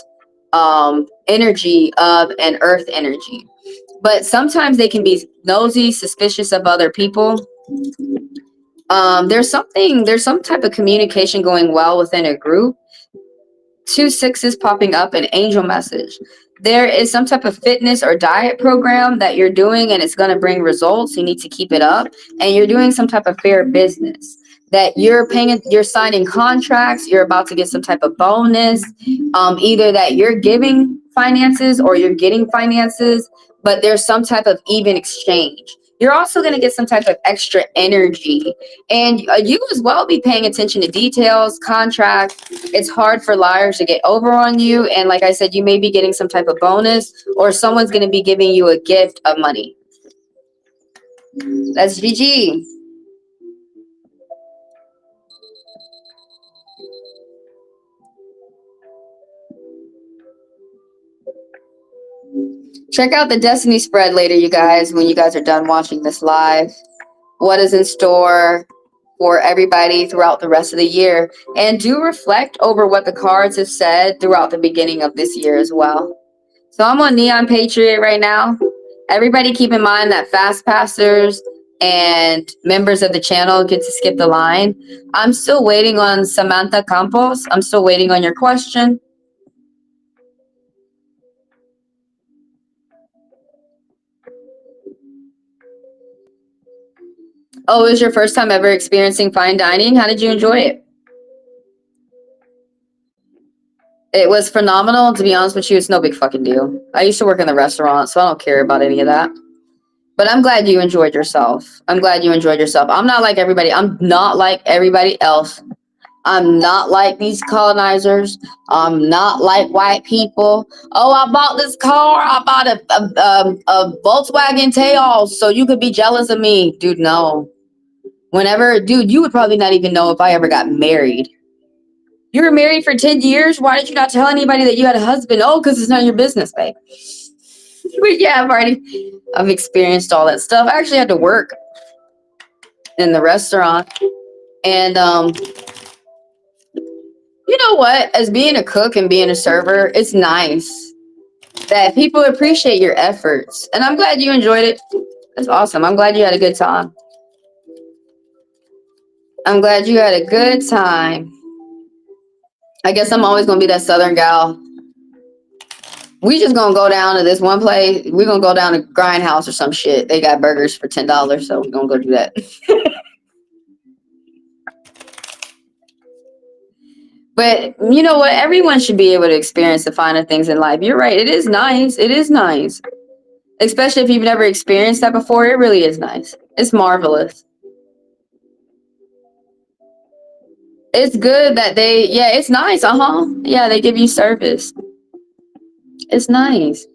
energy of an earth energy. But sometimes they can be nosy, suspicious of other people. There's some type of communication going well within a group. 2 6s popping up, an angel message. There is some type of fitness or diet program that you're doing, and it's going to bring results. You need to keep it up, and you're doing some type of fair business that you're signing contracts. You're about to get some type of bonus, either that you're giving finances or you're getting finances, but there's some type of even exchange. You're also going to get some type of extra energy, and you as well be paying attention to details, contracts. It's hard for liars to get over on you, and like I said, you may be getting some type of bonus, or someone's going to be giving you a gift of money. That's GG. Check out the Destiny spread later, you guys, when you guys are done watching this live. What is in store for everybody throughout the rest of the year? And do reflect over what the cards have said throughout the beginning of this year as well. So I'm on Neon Patriot right now. Everybody keep in mind that fast passers and members of the channel get to skip the line. I'm still waiting on Samantha Campos. I'm still waiting on your question. Oh, it was your first time ever experiencing fine dining? How did you enjoy it? It was phenomenal. To be honest with you, it's no big fucking deal. I used to work in the restaurant, so I don't care about any of that. But I'm glad you enjoyed yourself. I'm glad you enjoyed yourself. I'm not like everybody. I'm not like everybody else. I'm not like these colonizers. I'm not like white people. Oh, I bought this car. I bought a Volkswagen Taos so you could be jealous of me. Dude, no. Dude, you would probably not even know if I ever got married. You were married for 10 years? Why did you not tell anybody that you had a husband? Oh, because it's none of your business, babe. But yeah, I've experienced all that stuff. I actually had to work in the restaurant. And you know what? As being a cook and being a server, it's nice that people appreciate your efforts. And I'm glad you enjoyed it. That's awesome. I'm glad you had a good time. I'm glad you had a good time. I guess I'm always gonna be that Southern gal. We just gonna go down to this one place. We're gonna go down to Grindhouse or some shit. They got burgers for $10, so we're gonna go do that. But you know what? Everyone should be able to experience the finer things in life. You're right. It is nice. It is nice. Especially if you've never experienced that before. It really is nice. It's marvelous. It's good that yeah, it's nice. Yeah, they give you service. It's nice.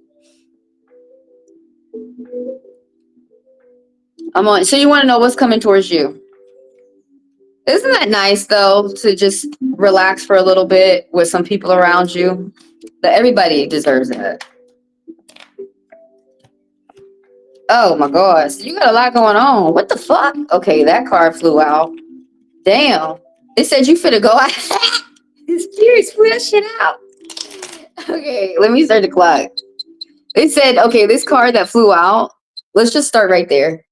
So you want to know what's coming towards you? Isn't that nice though, to just relax for a little bit with some people around you? That everybody deserves that. Oh my gosh, you got a lot going on. What the fuck? Okay, that card flew out. Damn. It said you finna go out. It's curious, flew that shit out. Okay, let me start the clock. It said, okay, this card that flew out, let's just start right there.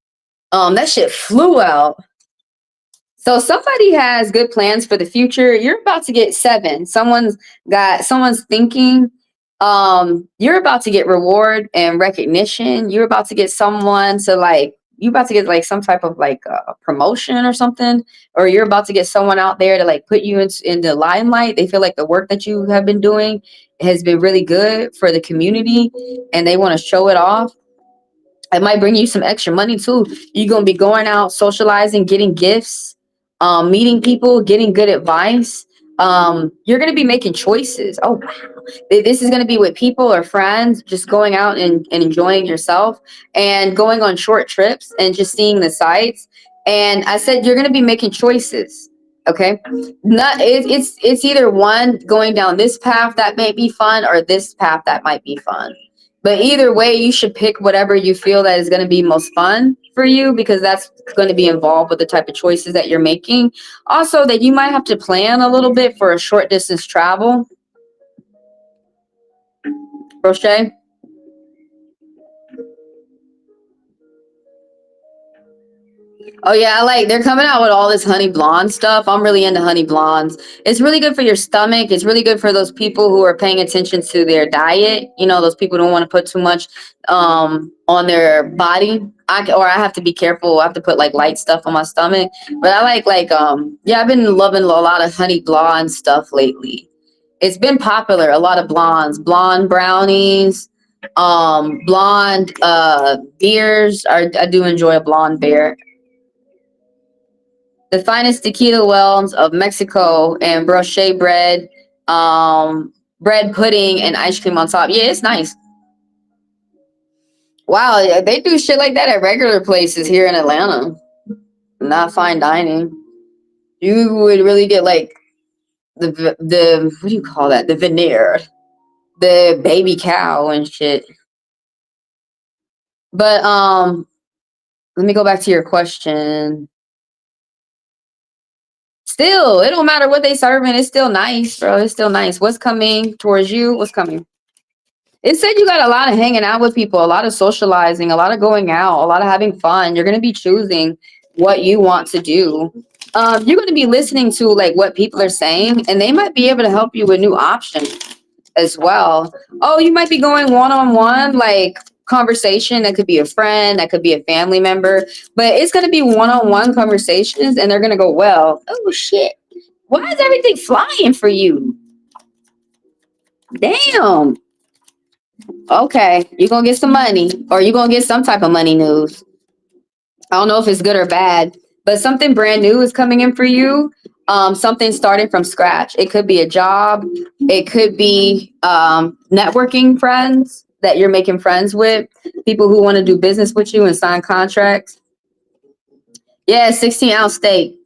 That shit flew out. So somebody has good plans for the future. You're about to get 7. Someone's thinking. You're about to get reward and recognition. You're about to get someone to you're about to get like some type of like promotion or something, or you're about to get someone out there to like put you in the limelight. They feel like the work that you have been doing has been really good for the community and they want to show it off. It might bring you some extra money too. You're going to be going out, socializing, getting gifts, meeting people, getting good advice. You're going to be making choices. Oh, wow. This is going to be with people or friends, just going out and enjoying yourself and going on short trips and just seeing the sights. And I said, you're going to be making choices. Okay. It's either one going down this path that may be fun or this path that might be fun. But either way, you should pick whatever you feel that is going to be most fun for you, because that's going to be involved with the type of choices that you're making. Also, that you might have to plan a little bit for a short distance travel. Roche? Oh yeah, they're coming out with all this honey blonde stuff. I'm really into honey blondes. It's really good for your stomach. It's really good for those people who are paying attention to their diet. You know, those people who don't want to put too much on their body. I have to be careful. I have to put like light stuff on my stomach. But I I've been loving a lot of honey blonde stuff lately. It's been popular. A lot of blonde brownies, blonde beers. I do enjoy a blonde beer. The finest tequila wells of Mexico and brioche bread, bread pudding, and ice cream on top. Yeah, it's nice. Wow, they do shit like that at regular places here in Atlanta. Not fine dining. You would really get like the what do you call that? The veneer, the baby cow and shit. But let me go back to your question. Still, it don't matter what they serving. It's still nice, bro. It's still nice. What's coming towards you? What's coming? It said you got a lot of hanging out with people, a lot of socializing, a lot of going out, a lot of having fun. You're going to be choosing what you want to do. You're going to be listening to like what people are saying, and they might be able to help you with new options as well. Oh, you might be going one-on-one, like conversation. That could be a friend, that could be a family member, but it's going to be one-on-one conversations, and they're going to go well. Oh shit, why is everything flying for you? Damn. Okay, you're gonna get some money, or you're gonna get some type of money news. I don't know if it's good or bad, but something brand new is coming in for you. Something starting from scratch. It could be a job. It could be networking friends that you're making friends with, people who want to do business with you and sign contracts. Yeah, 16-ounce steak.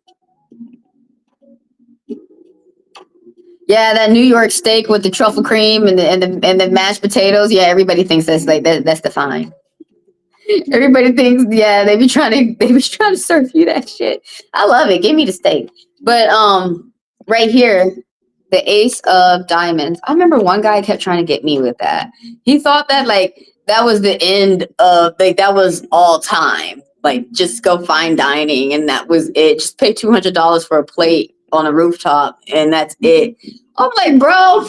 Yeah, that New York steak with the truffle cream and the mashed potatoes. Yeah, everybody thinks that's that's the fine. Everybody thinks, yeah, they be trying to serve you that shit. I love it. Give me the steak. But right here, the Ace of Diamonds. I remember one guy kept trying to get me with that. He thought that that was the end of that was all time. Like just go fine dining and that was it. Just pay $200 for a plate on a rooftop, and that's it. I'm like, bro,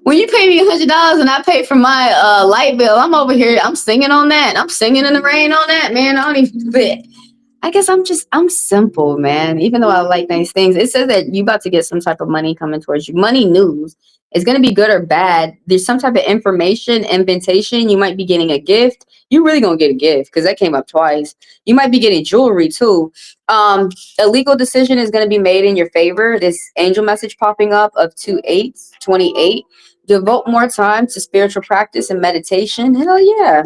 when you pay me $100 and I pay for my light bill, I'm over here, I'm singing on that. I'm singing in the rain on that, man. I don't even fit. I guess I'm simple, man. Even though I like nice things, it says that you about to get some type of money coming towards you. Money news. It's going to be good or bad. There's some type of information, invitation. You might be getting a gift. You're really going to get a gift because that came up twice. You might be getting jewelry too. A legal decision is going to be made in your favor. This angel message popping up of 2/8, 28. Devote more time to spiritual practice and meditation. Hell yeah.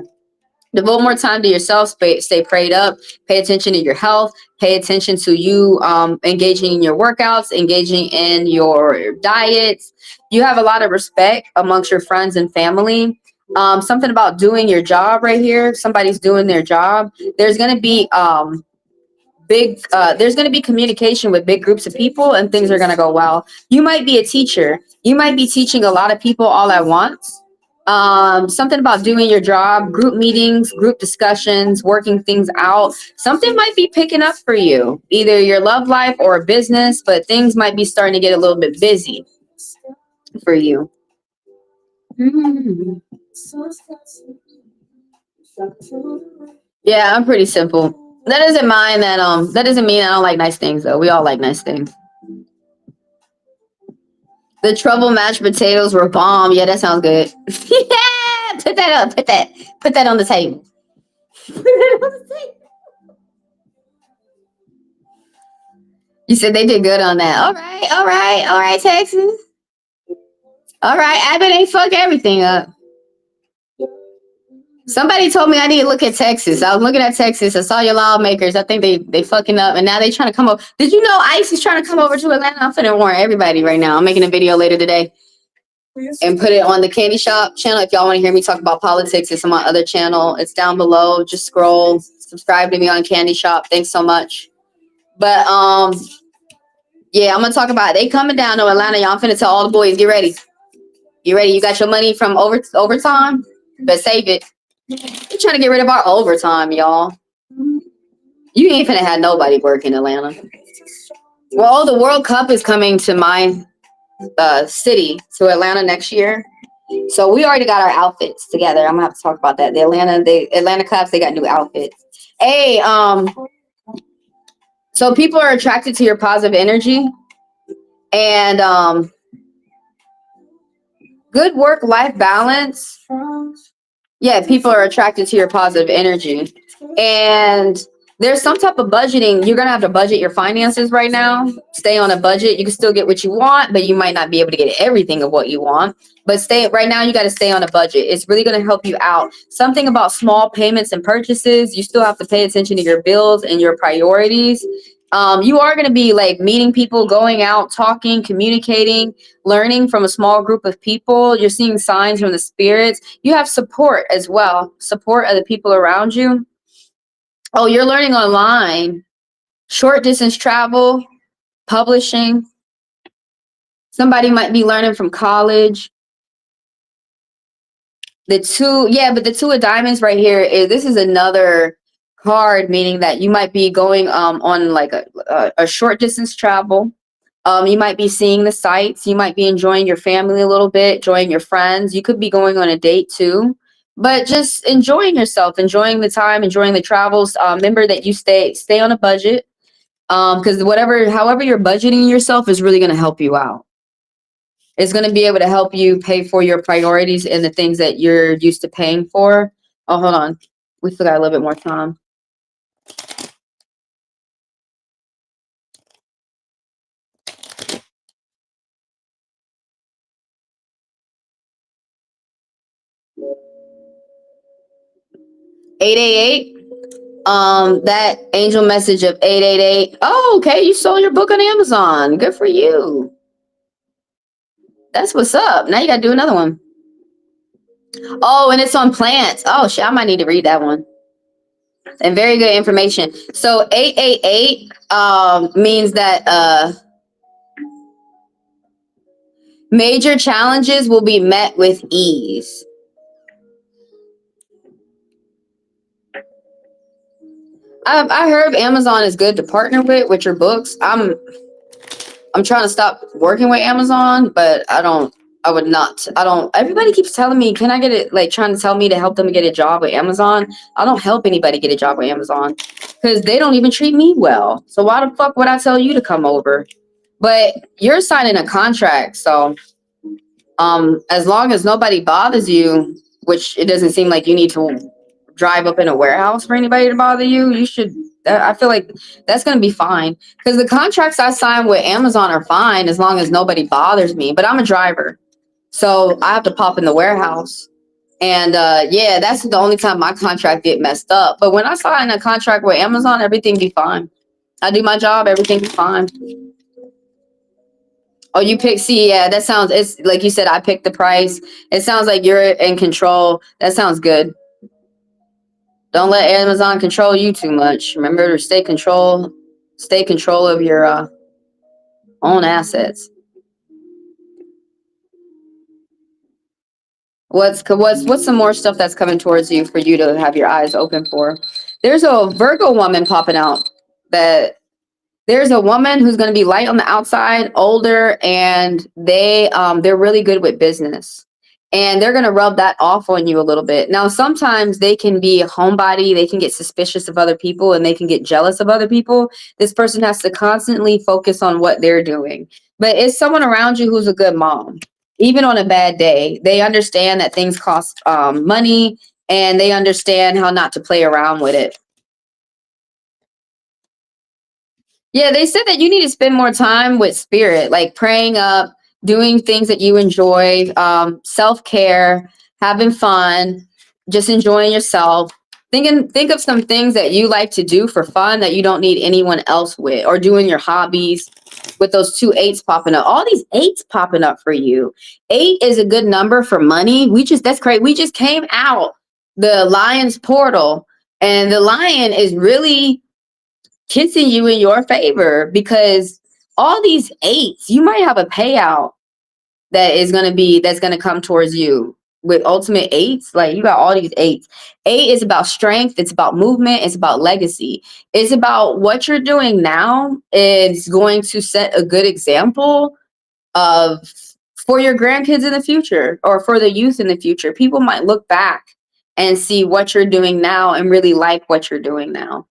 Devote more time to yourself. Stay prayed up. Pay attention to your health. Pay attention to you engaging in your workouts, engaging in your diets. You have a lot of respect amongst your friends and family. Something about doing your job right here. Somebody's doing their job. There's going to be there's going to be communication with big groups of people, and things are going to go well. You might be a teacher. You might be teaching a lot of people all at once. Something about doing your job, group meetings, group discussions, working things out. Something might be picking up for you, either your love life or a business, but things might be starting to get a little bit busy for you. Yeah, I'm pretty simple. That doesn't mind that that doesn't mean I don't like nice things though. We all like nice things. The trouble mashed potatoes were bomb. Yeah, that sounds good. Yeah, put that up. Put that on the table. You said they did good on that. All right, Texas. All right, Abbott ain't fuck everything up. Somebody told me I need to look at Texas. I was looking at Texas. I saw your lawmakers. I think they fucking up, and now they trying to come over. Did you know ICE is trying to come over to Atlanta? I'm finna warn everybody right now. I'm making a video later today and put it on the Candy Shop channel. If y'all want to hear me talk about politics, it's on my other channel. It's down below. Just scroll. Subscribe to me on Candy Shop. Thanks so much. But yeah, I'm gonna talk about it. They coming down to Atlanta. Y'all, I'm finna tell all the boys, get ready. You ready? You got your money from overtime? But save it. You're trying to get rid of our overtime, y'all. You ain't finna have nobody work in Atlanta. Well, the World Cup is coming to my city, to Atlanta next year. So we already got our outfits together. I'm gonna have to talk about that. The Atlanta Cubs, they got new outfits. Hey, so people are attracted to your positive energy, and good work-life balance. Yeah, people are attracted to your positive energy. And there's some type of budgeting. You're going to have to budget your finances right now. Stay on a budget. You can still get what you want, but you might not be able to get everything of what you want. But right now, you got to stay on a budget. It's really going to help you out. Something about small payments and purchases. You still have to pay attention to your bills and your priorities. You are going to be like meeting people, going out, talking, communicating, learning from a small group of people. You're seeing signs from the spirits. You have support as well. Support of the people around you. Oh, you're learning online. Short distance travel, publishing. Somebody might be learning from college. But the two of diamonds right here this is another card, meaning that you might be going on like a short distance travel. You might be seeing the sights. You might be enjoying your family a little bit, enjoying your friends. You could be going on a date too, but just enjoying yourself, enjoying the time, enjoying the travels. Remember that you stay on a budget, because however you're budgeting yourself is really going to help you out. It's going to be able to help you pay for your priorities and the things that you're used to paying for. Oh, hold on. We still got a little bit more time. $888. That angel message of 888. Oh, okay. You sold your book on Amazon. Good for you. That's what's up. Now you got to do another one. Oh, and it's on plants. Oh, shit. I might need to read that one. And very good information. So 888 means that major challenges will be met with ease. I heard Amazon is good to partner with your books. I'm trying to stop working with Amazon, but I would not. I don't. Everybody keeps telling me, can I get it? Like trying to tell me to help them get a job with Amazon. I don't help anybody get a job with Amazon because they don't even treat me well. So why the fuck would I tell you to come over? But you're signing a contract, so as long as nobody bothers you, which it doesn't seem like you need to drive up in a warehouse for anybody to bother you, you should. I feel like that's going to be fine because the contracts I sign with Amazon are fine as long as nobody bothers me. But I'm a driver, so I have to pop in the warehouse. And yeah, that's the only time my contract get messed up. But when I sign a contract with Amazon, everything be fine. I do my job, everything be fine. Oh, you pick, see, yeah, that sounds, it's like you said, I picked the price. It sounds like you're in control. That sounds good. Don't let Amazon control you too much. Remember to stay control of your own assets. What's some more stuff that's coming towards you for you to have your eyes open for? There's a Virgo woman popping out that there's a woman who's going to be light on the outside, older, and they're really good with business. And they're going to rub that off on you a little bit. Now, sometimes they can be a homebody. They can get suspicious of other people and they can get jealous of other people. This person has to constantly focus on what they're doing. But it's someone around you who's a good mom. Even on a bad day, they understand that things cost money and they understand how not to play around with it. Yeah, they said that you need to spend more time with spirit, like praying up, doing things that you enjoy, self-care, having fun, just enjoying yourself. Think of some things that you like to do for fun that you don't need anyone else with, or doing your hobbies with those 2 8s popping up. All these 8s popping up for you. 8 is a good number for money. That's great. We just came out the lion's portal, and the lion is really kissing you in your favor because all these 8s, you might have a payout that's going to come towards you with ultimate 8s. Like you got all these 8s. 8 is about strength. It's about movement. It's about legacy. It's about what you're doing now is going to set a good example of for your grandkids in the future or for the youth in the future. People might look back and see what you're doing now and really like what you're doing now.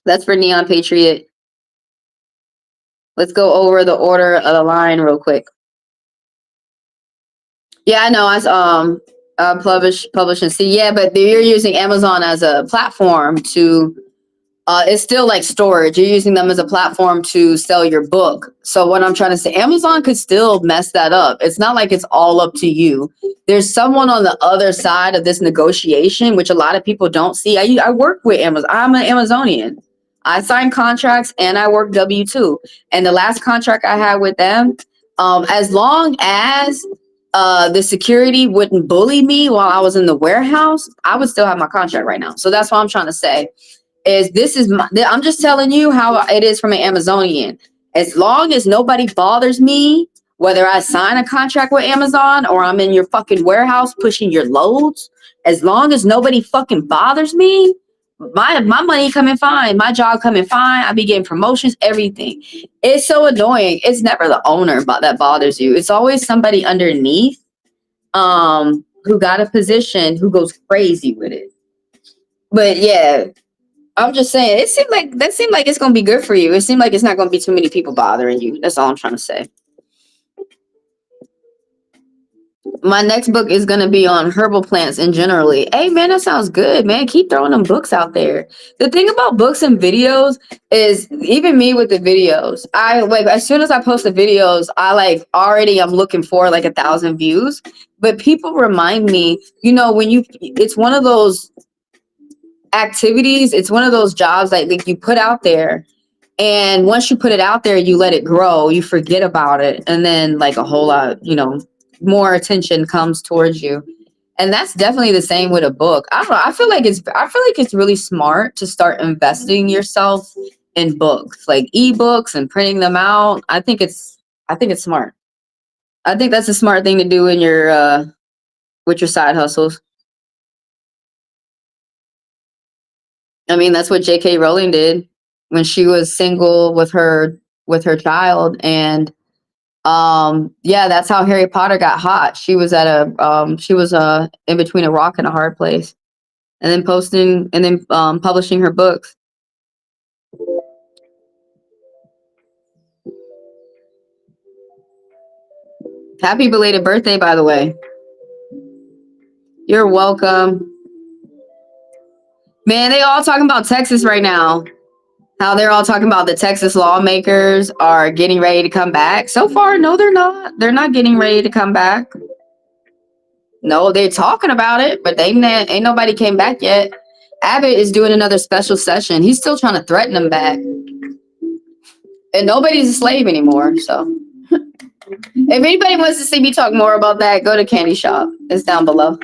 That's for Neon Patriot. Let's go over the order of the line real quick. Yeah, I know. I publish and see. Yeah, but you're using Amazon as a platform to. It's still like storage. You're using them as a platform to sell your book. So what I'm trying to say, Amazon could still mess that up. It's not like it's all up to you. There's someone on the other side of this negotiation, which a lot of people don't see. I work with Amazon. I'm an Amazonian. I sign contracts and I work W-2. And the last contract I had with them, as long as the security wouldn't bully me while I was in the warehouse, I would still have my contract right now. So that's what I'm trying to say. I'm just telling you how it is from an Amazonian. As long as nobody bothers me, whether I sign a contract with Amazon or I'm in your fucking warehouse pushing your loads, as long as nobody fucking bothers me, my money coming fine, my job coming fine. I be getting promotions, everything. It's so annoying. It's never the owner that bothers you. It's always somebody underneath who got a position who goes crazy with it. But yeah, I'm just saying, it seemed like it's gonna be good for you. It seemed like it's not gonna be too many people bothering you. That's all I'm trying to say. My next book is gonna be on herbal plants and generally. Hey man, that sounds good, man. Keep throwing them books out there. The thing about books and videos is even me with the videos. I like as soon as I post the videos, I like already I'm looking for like 1,000 views. But people remind me, it's one of those activities, it's one of those jobs like you put out there. And once you put it out there, you let it grow, you forget about it. And then like a whole lot, more attention comes towards you. And that's definitely the same with a book. I don't know. I feel like it's really smart to start investing yourself in books, like ebooks and printing them out. I think it's smart. I think that's a smart thing to do in your with your side hustles. I mean, that's what J.K. Rowling did when she was single with her child, and yeah, that's how Harry Potter got hot. She was at a in between a rock and a hard place, and then publishing her books. Happy belated birthday, by the way. You're welcome. Man, they all talking about Texas right now. How they're all talking about the Texas lawmakers are getting ready to come back. So far, no, they're not. They're not getting ready to come back. No, they're talking about it, but ain't nobody came back yet. Abbott is doing another special session. He's still trying to threaten them back. And nobody's a slave anymore, so. If anybody wants to see me talk more about that, go to Candy Shop. It's down below.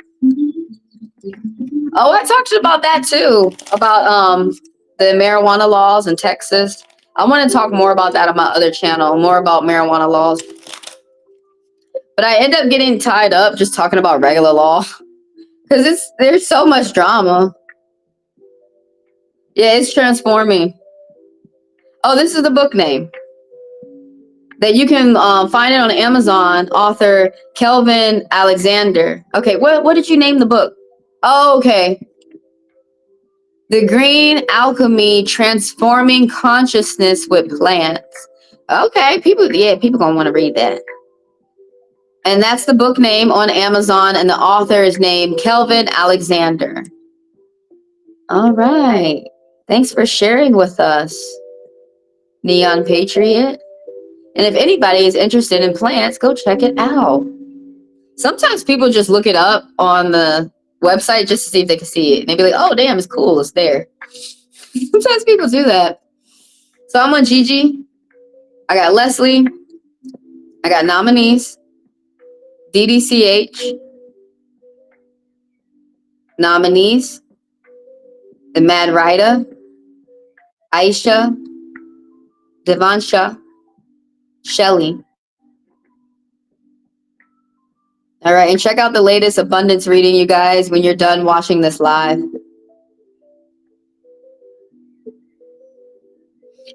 Oh, I talked about that too, about the marijuana laws in Texas. I want to talk more about that on my other channel, more about marijuana laws. But I end up getting tied up just talking about regular law because there's so much drama. Yeah, it's transforming. Oh, this is the book name that you can find it on Amazon. Author Kelvin Alexander. Okay, what did you name the book? Oh, okay. The Green Alchemy: Transforming Consciousness with Plants. Okay, people gonna want to read that. And that's the book name on Amazon, and the author is named Kelvin Alexander. All right. Thanks for sharing with us, Neon Patriot. And if anybody is interested in plants, go check it out. Sometimes people just look it up on the website just to see if they can see it. And they be like, oh, damn, it's cool. It's there. Sometimes people do that. So I'm on Gigi. I got Leslie. I got nominees. DDCH. Nominees. The Mad Rider. Aisha. Devansha. Shelly. All right, and check out the latest abundance reading, you guys, when you're done watching this live.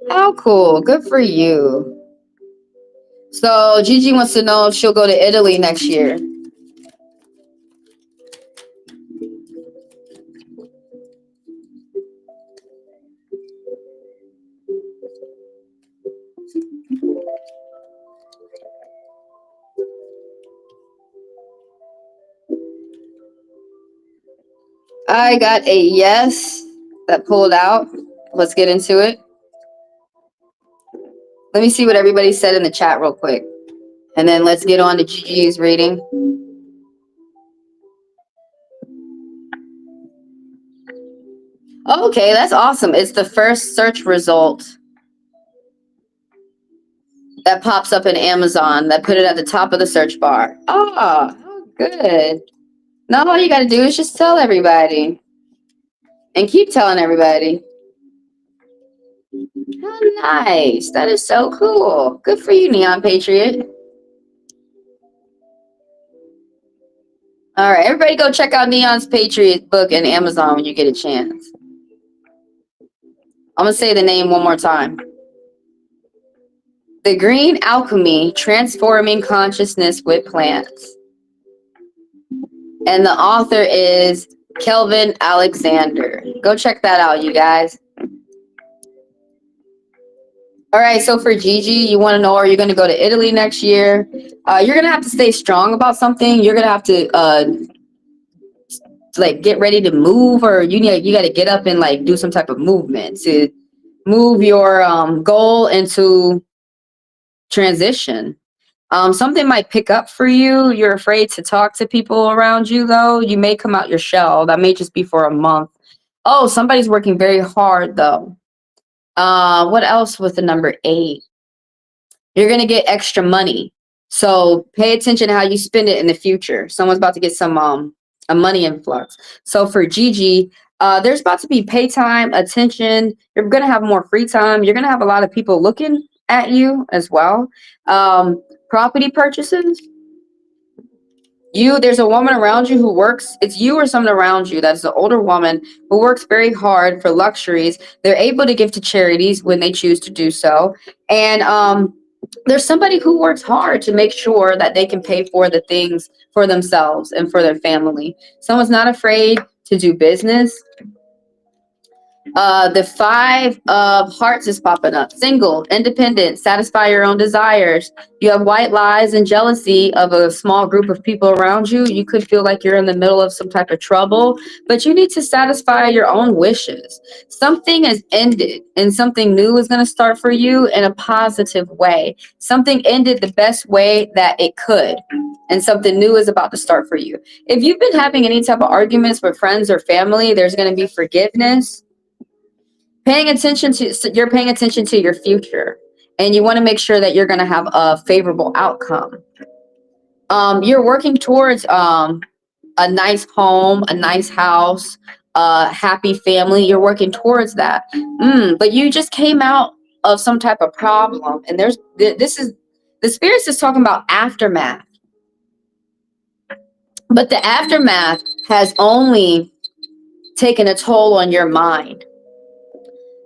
How cool. Good for you. So Gigi wants to know if she'll go to Italy next year. I got a yes that pulled out. Let's get into it. Let me see what everybody said in the chat real quick. And then let's get on to Gigi's reading. Okay, that's awesome. It's the first search result that pops up in Amazon that put it at the top of the search bar. Oh, good. Now all you got to do is just tell everybody. And keep telling everybody. How nice. That is so cool. Good for you, Neon Patriot. All right, everybody go check out Neon's Patriot book in Amazon when you get a chance. I'm going to say the name one more time. The Green Alchemy: Transforming Consciousness with Plants. And the author is Kelvin Alexander. Go check that out, you guys. All right, so for Gigi, you want to know, are you going to go to Italy next year? You're going to have to stay strong about something. You're going to have to like get ready to move, or you got to get up and like do some type of movement to move your goal into transition. Something might pick up for you. You're afraid to talk to people around you, though. You may come out your shell. That may just be for a month. Oh, somebody's working very hard, though. What else with the number 8? You're going to get extra money. So pay attention to how you spend it in the future. Someone's about to get some a money influx. So for Gigi, there's about to be pay time, attention. You're going to have more free time. You're going to have a lot of people looking at you as well. Property purchases. There's a woman around you who works, it's you or someone around you that's an older woman who works very hard for luxuries. They're able to give to charities when they choose to do so. And there's somebody who works hard to make sure that they can pay for the things for themselves and for their family. Someone's not afraid to do business. The 5 of hearts is popping up. Single, independent, satisfy your own desires. You have white lies and jealousy of a small group of people around you. You could feel like you're in the middle of some type of trouble, but you need to satisfy your own wishes. Something has ended and something new is going to start for you in a positive way. Something ended the best way that it could, and something new is about to start for you. If you've been having any type of arguments with friends or family, there's going to be forgiveness. You're paying attention to your future, and you want to make sure that you're going to have a favorable outcome. You're working towards a nice home, a nice house, a happy family. You're working towards that. But you just came out of some type of problem, and the spirits is talking about aftermath. But the aftermath has only taken a toll on your mind.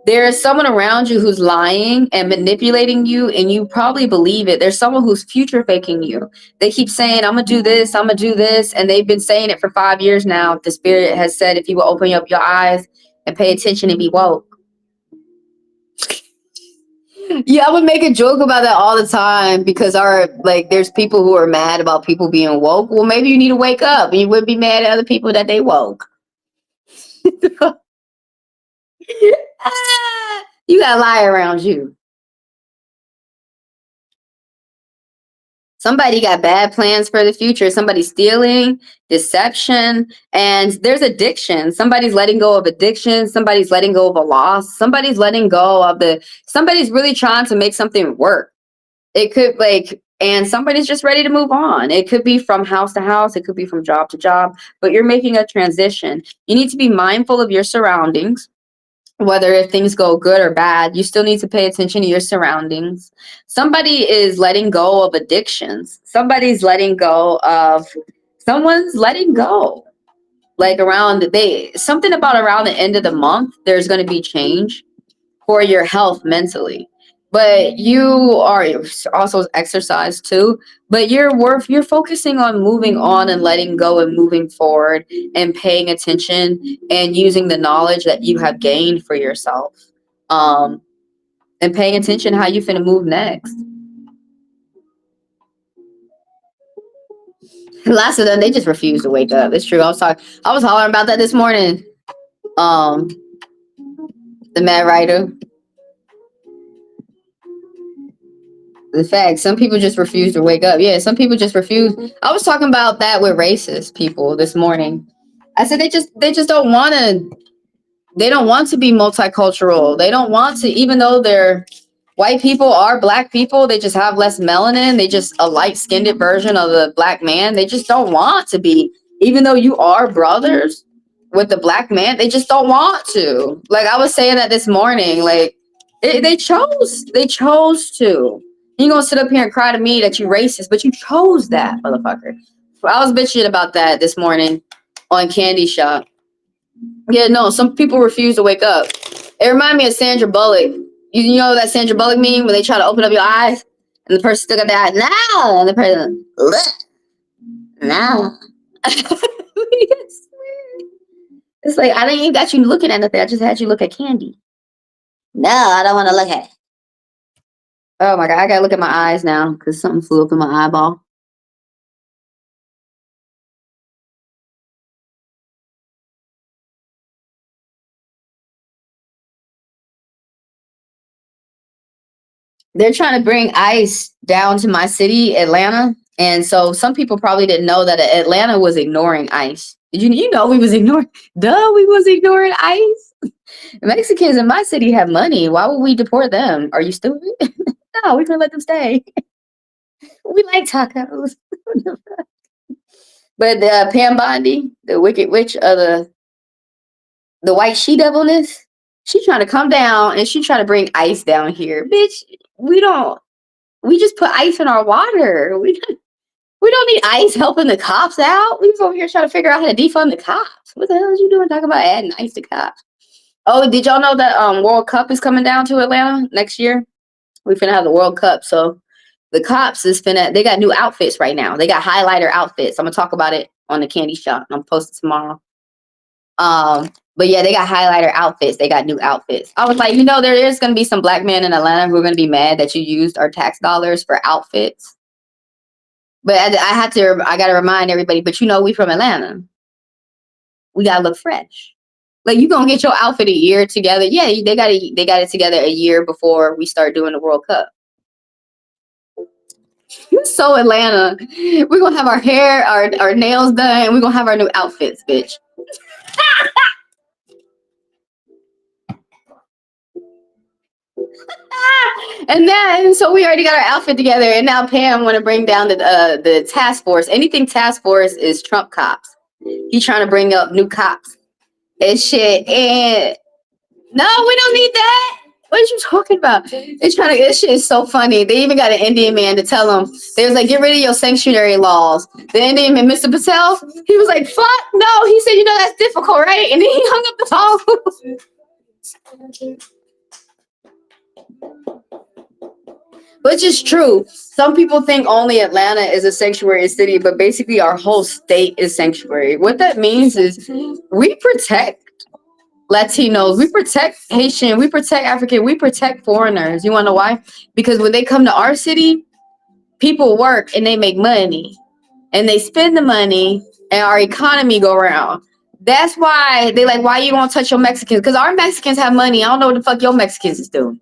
There is someone around you who's lying and manipulating you, and you probably believe it. There's someone who's future faking you. They keep saying, I'm going to do this, I'm going to do this. And they've been saying it for 5 years now. The spirit has said, if you will open up your eyes and pay attention and be woke. Yeah, I would make a joke about that all the time because there's people who are mad about people being woke. Well, maybe you need to wake up. You wouldn't be mad at other people that they woke. You got a lie around you. Somebody got bad plans for the future. Somebody's stealing, deception, and there's addiction. Somebody's letting go of addiction. Somebody's letting go of a loss. Somebody's letting go of somebody's really trying to make something work. It could and somebody's just ready to move on. It could be from house to house. It could be from job to job, but you're making a transition. You need to be mindful of your surroundings. Whether if things go good or bad, you still need to pay attention to your surroundings. Somebody is letting go of addictions. Someone's letting go. Something about around the end of the month, there's going to be change for your health mentally. But you are also exercise too. But you're focusing on moving on and letting go and moving forward and paying attention and using the knowledge that you have gained for yourself. And paying attention how you finna move next. Last of them, they just refuse to wake up. It's true. I was hollering about that this morning. The Mad Writer. The fact, some people just refuse to wake up. Yeah, some people just refuse. I was talking about that with racist people this morning. I said they just don't want to. They don't want to be multicultural. They don't want to, even though they're white people are black people. They just have less melanin. They just a light-skinned version of the black man. They just don't want to be, even though you are brothers with the black man. They just don't want to. Like I was saying that this morning. Like they chose to. You gonna sit up here and cry to me that you racist, but you chose that, motherfucker. I was bitching about that this morning on Candy Shop. Yeah, no, some people refuse to wake up. It reminded me of Sandra Bullock. You know that Sandra Bullock meme where they try to open up your eyes and the person still got their eyes, no, and the person, no. It's like, I didn't even got you looking at nothing. I just had you look at candy. No, I don't want to look at it. Oh my God, I gotta look at my eyes now because something flew up in my eyeball. They're trying to bring ICE down to my city, Atlanta. And so some people probably didn't know that Atlanta was ignoring ICE. Did you know we was ignoring? We was ignoring ICE. Mexicans in my city have money. Why would we deport them? Are you stupid? No, we're gonna let them stay. We like tacos. But Pam Bondi, the wicked witch of the white she-devilness, she's trying to come down and she's trying to bring ICE down here. Bitch, we just put ice in our water. We don't need ICE helping the cops out. We was over here trying to figure out how to defund the cops. What the hell is you doing talking about adding ICE to cops? Oh, did y'all know that World Cup is coming down to Atlanta next year? We finna have the World Cup, so the cops is finna. They got new outfits right now. They got highlighter outfits. I'm gonna talk about it on the candy shop. I'm posting tomorrow. But yeah, they got highlighter outfits. They got new outfits. I was like, there is gonna be some black men in Atlanta who are gonna be mad that you used our tax dollars for outfits. But I gotta remind everybody. But we from Atlanta. We gotta look fresh. Like, you gonna get your outfit a year together. Yeah, they got it together a year before we start doing the World Cup. So Atlanta, we're gonna have our hair, our nails done, and we're gonna have our new outfits, bitch. And then, so we already got our outfit together, and now Pam want to bring down the task force. Anything task force is Trump cops. He's trying to bring up new cops and shit. And no, we don't need that. What are you talking about? This shit is so funny. They even got an Indian man to tell them. They was like, get rid of your sanctuary laws. The Indian man, Mr. Patel, he was like, fuck no. He said, that's difficult, right? And then he hung up the phone. Which is true. Some people think only Atlanta is a sanctuary city, but basically our whole state is sanctuary. What that means is we protect Latinos, we protect Haitian, we protect African, we protect foreigners. You want to know why? Because when they come to our city, people work and they make money and they spend the money and our economy go around. That's why they like, why you won't touch your Mexicans? Because our Mexicans have money. I don't know what the fuck your Mexicans is doing.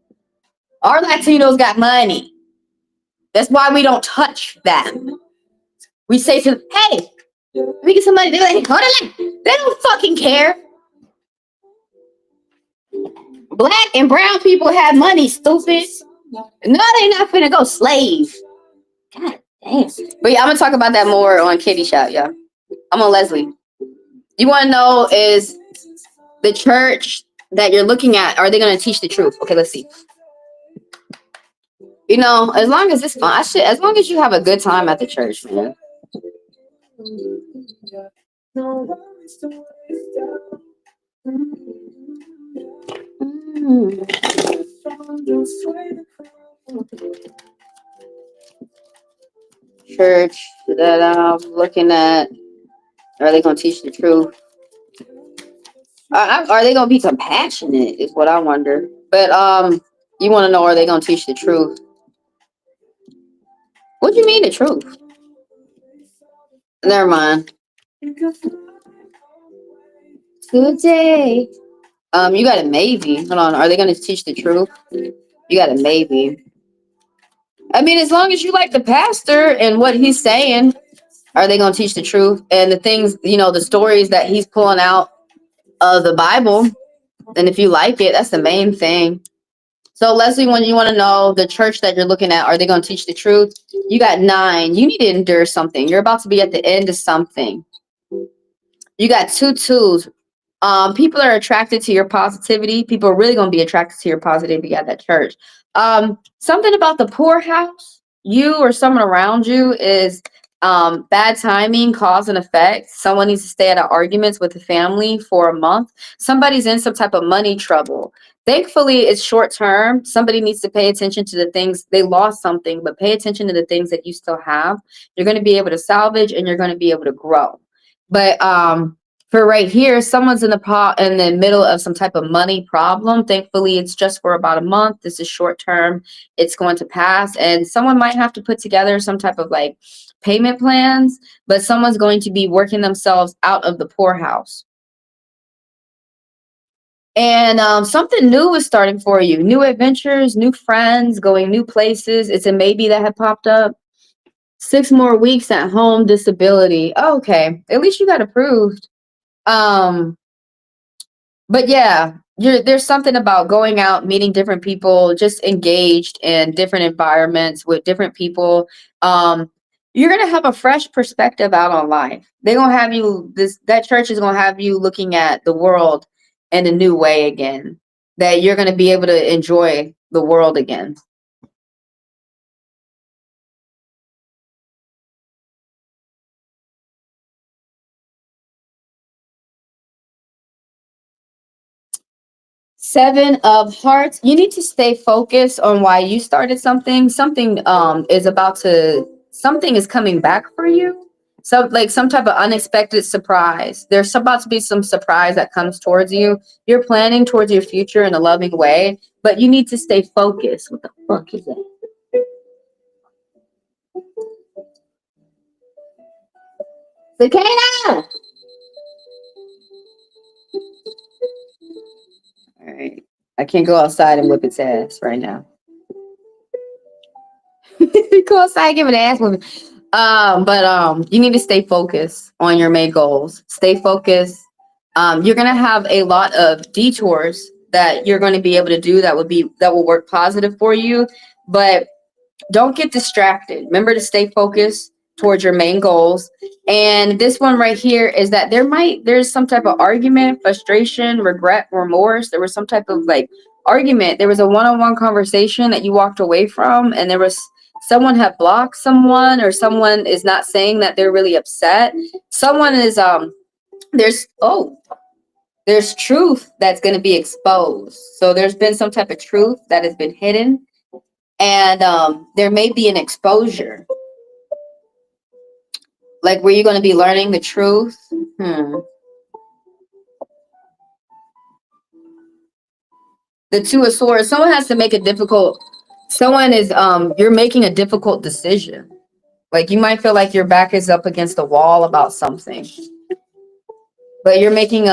Our Latinos got money. That's why we don't touch them. We say to them, hey, let me get some money. They're like, hold on. They don't fucking care. Black and brown people have money, stupid. No, they're not finna go slave. God damn. But yeah, I'm gonna talk about that more on Kitty Shop, y'all. I'm on Leslie. You wanna know, is the church that you're looking at, are they gonna teach the truth? Okay, let's see. As long as it's fun, as long as you have a good time at the church, man. Church that I'm looking at, are they gonna teach the truth? Are they gonna be compassionate? Is what I wonder. But you want to know, are they gonna teach the truth? What do you mean the truth? Never mind. Today. You got a maybe. Hold on. Are they gonna teach the truth? You got a maybe. I mean, as long as you like the pastor and what he's saying, are they gonna teach the truth? And the things, the stories that he's pulling out of the Bible. And if you like it, that's the main thing. So Leslie, when you want to know the church that you're looking at, are they going to teach the truth? You got 9. You need to endure something. You're about to be at the end of something. You got 2 twos. People are attracted to your positivity. People are really going to be attracted to your positivity at that church. Something about the poorhouse, you or someone around you, is bad timing, cause and effect. Someone needs to stay out of arguments with the family for a month. Somebody's in some type of money trouble. Thankfully, it's short term. Somebody needs to pay attention to the things. They lost something, but pay attention to the things that you still have. You're going to be able to salvage and you're going to be able to grow. But for right here, someone's in the middle of some type of money problem. Thankfully, it's just for about a month. This is short term. It's going to pass. And someone might have to put together some type of like payment plans, but someone's going to be working themselves out of the poorhouse. And something new is starting for you. New adventures, new friends, going new places. It's a maybe that had popped up. 6 more weeks at home, disability. Oh, okay. At least you got approved. But yeah, there's something about going out, meeting different people, just engaged in different environments with different people. You're gonna have a fresh perspective out on life. They're gonna have you, that church is gonna have you looking at the world in a new way again. That you're gonna be able to enjoy the world again. Seven of Hearts. You need to stay focused on why you started something. Something something is coming back for you. So like some type of unexpected surprise. There's about to be some surprise that comes towards you. You're planning towards your future in a loving way, but you need to stay focused. What the fuck is that? Cicada! All right. I can't go outside and whip its ass right now. Go outside, give it an ass whipping. You need to stay focused on your main goals. Stay focused. You're gonna have a lot of detours that you're going to be able to do that will work positive for you, but don't get distracted. Remember to stay focused towards your main goals. And this one right here is that there's some type of argument, frustration, regret, remorse. There was some type of like argument. There was a one-on-one conversation that you walked away from, and there was someone had blocked someone, or someone is not saying that they're really upset. Someone is there's truth that's going to be exposed. So there's been some type of truth that has been hidden, and there may be an exposure. Like, were you going to be learning the truth? The Two of Swords. Someone has to make a difficult. Someone is you're making a difficult decision. Like, you might feel like your back is up against the wall about something, but you're making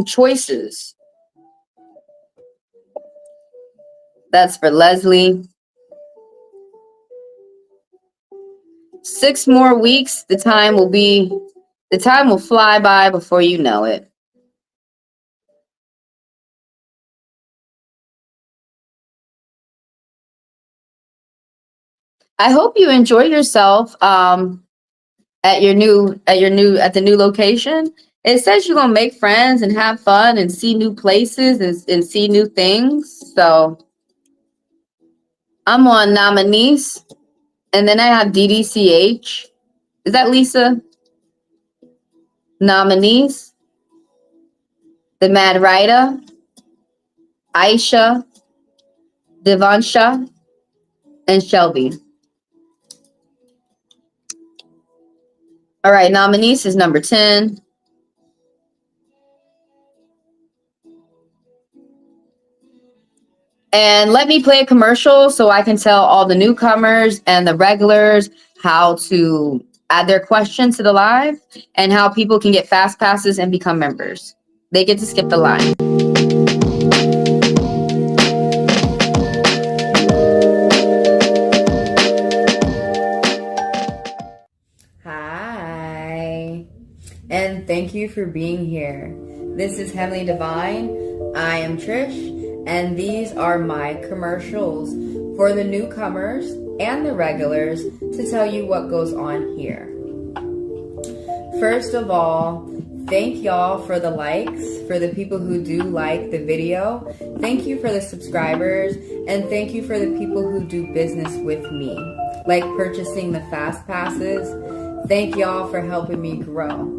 choices. That's for Leslie. 6 more weeks. The time will fly by before you know it. I hope you enjoy yourself at the new location. It says you're gonna make friends and have fun and see new places and see new things. So I'm on nominees, and then I have DDCH. Is that Lisa? Nominees, the Mad Writer, Aisha, Devansha, and Shelby. All right, nominees is number 10. And let me play a commercial so I can tell all the newcomers and the regulars how to add their question to the live and how people can get fast passes and become members. They get to skip the line. Hi, and thank you for being here. This is Heavenly Divine. I am Trish, and these are my commercials for the newcomers and the regulars to tell you what goes on here. First of all, thank y'all for the likes, for the people who do like the video. Thank you for the subscribers, and thank you for the people who do business with me, like purchasing the fast passes. Thank y'all for helping me grow.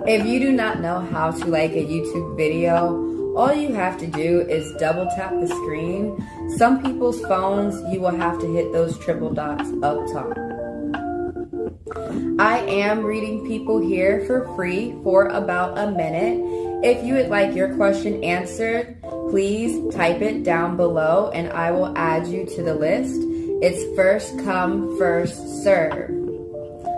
If you do not know how to like a YouTube video, all you have to do is double tap the screen. Some people's phones, you will have to hit those triple dots up top. I am reading people here for free for about a minute. If you would like your question answered, please type it down below and I will add you to the list. It's first come, first serve.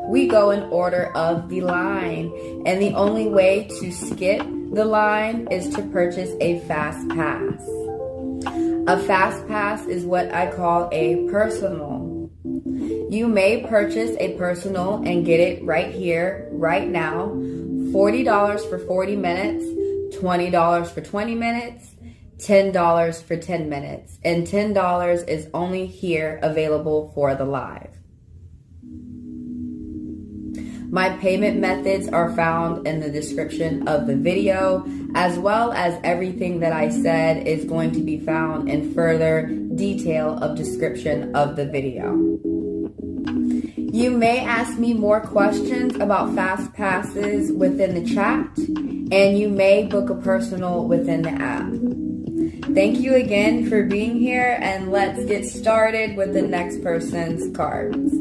We go in order of the line, and the only way to skip the line is to purchase a fast pass. A fast pass is what I call a personal. You may purchase a personal and get it right here, right now. $40 for 40 minutes, $20 for 20 minutes, $10 for 10 minutes, and $10 is only here available for the live. My payment methods are found in the description of the video, as well as everything that I said is going to be found in further detail of description of the video. You may ask me more questions about fast passes within the chat, and you may book a personal within the app. Thank you again for being here, and let's get started with the next person's cards.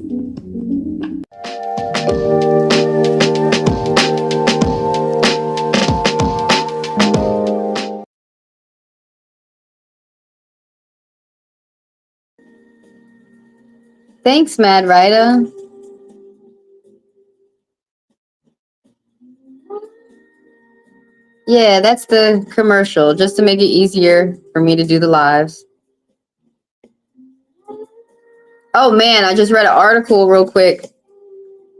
Thanks, Mad Ryder. Yeah, that's the commercial, just to make it easier for me to do the lives. Oh man, I just read an article real quick.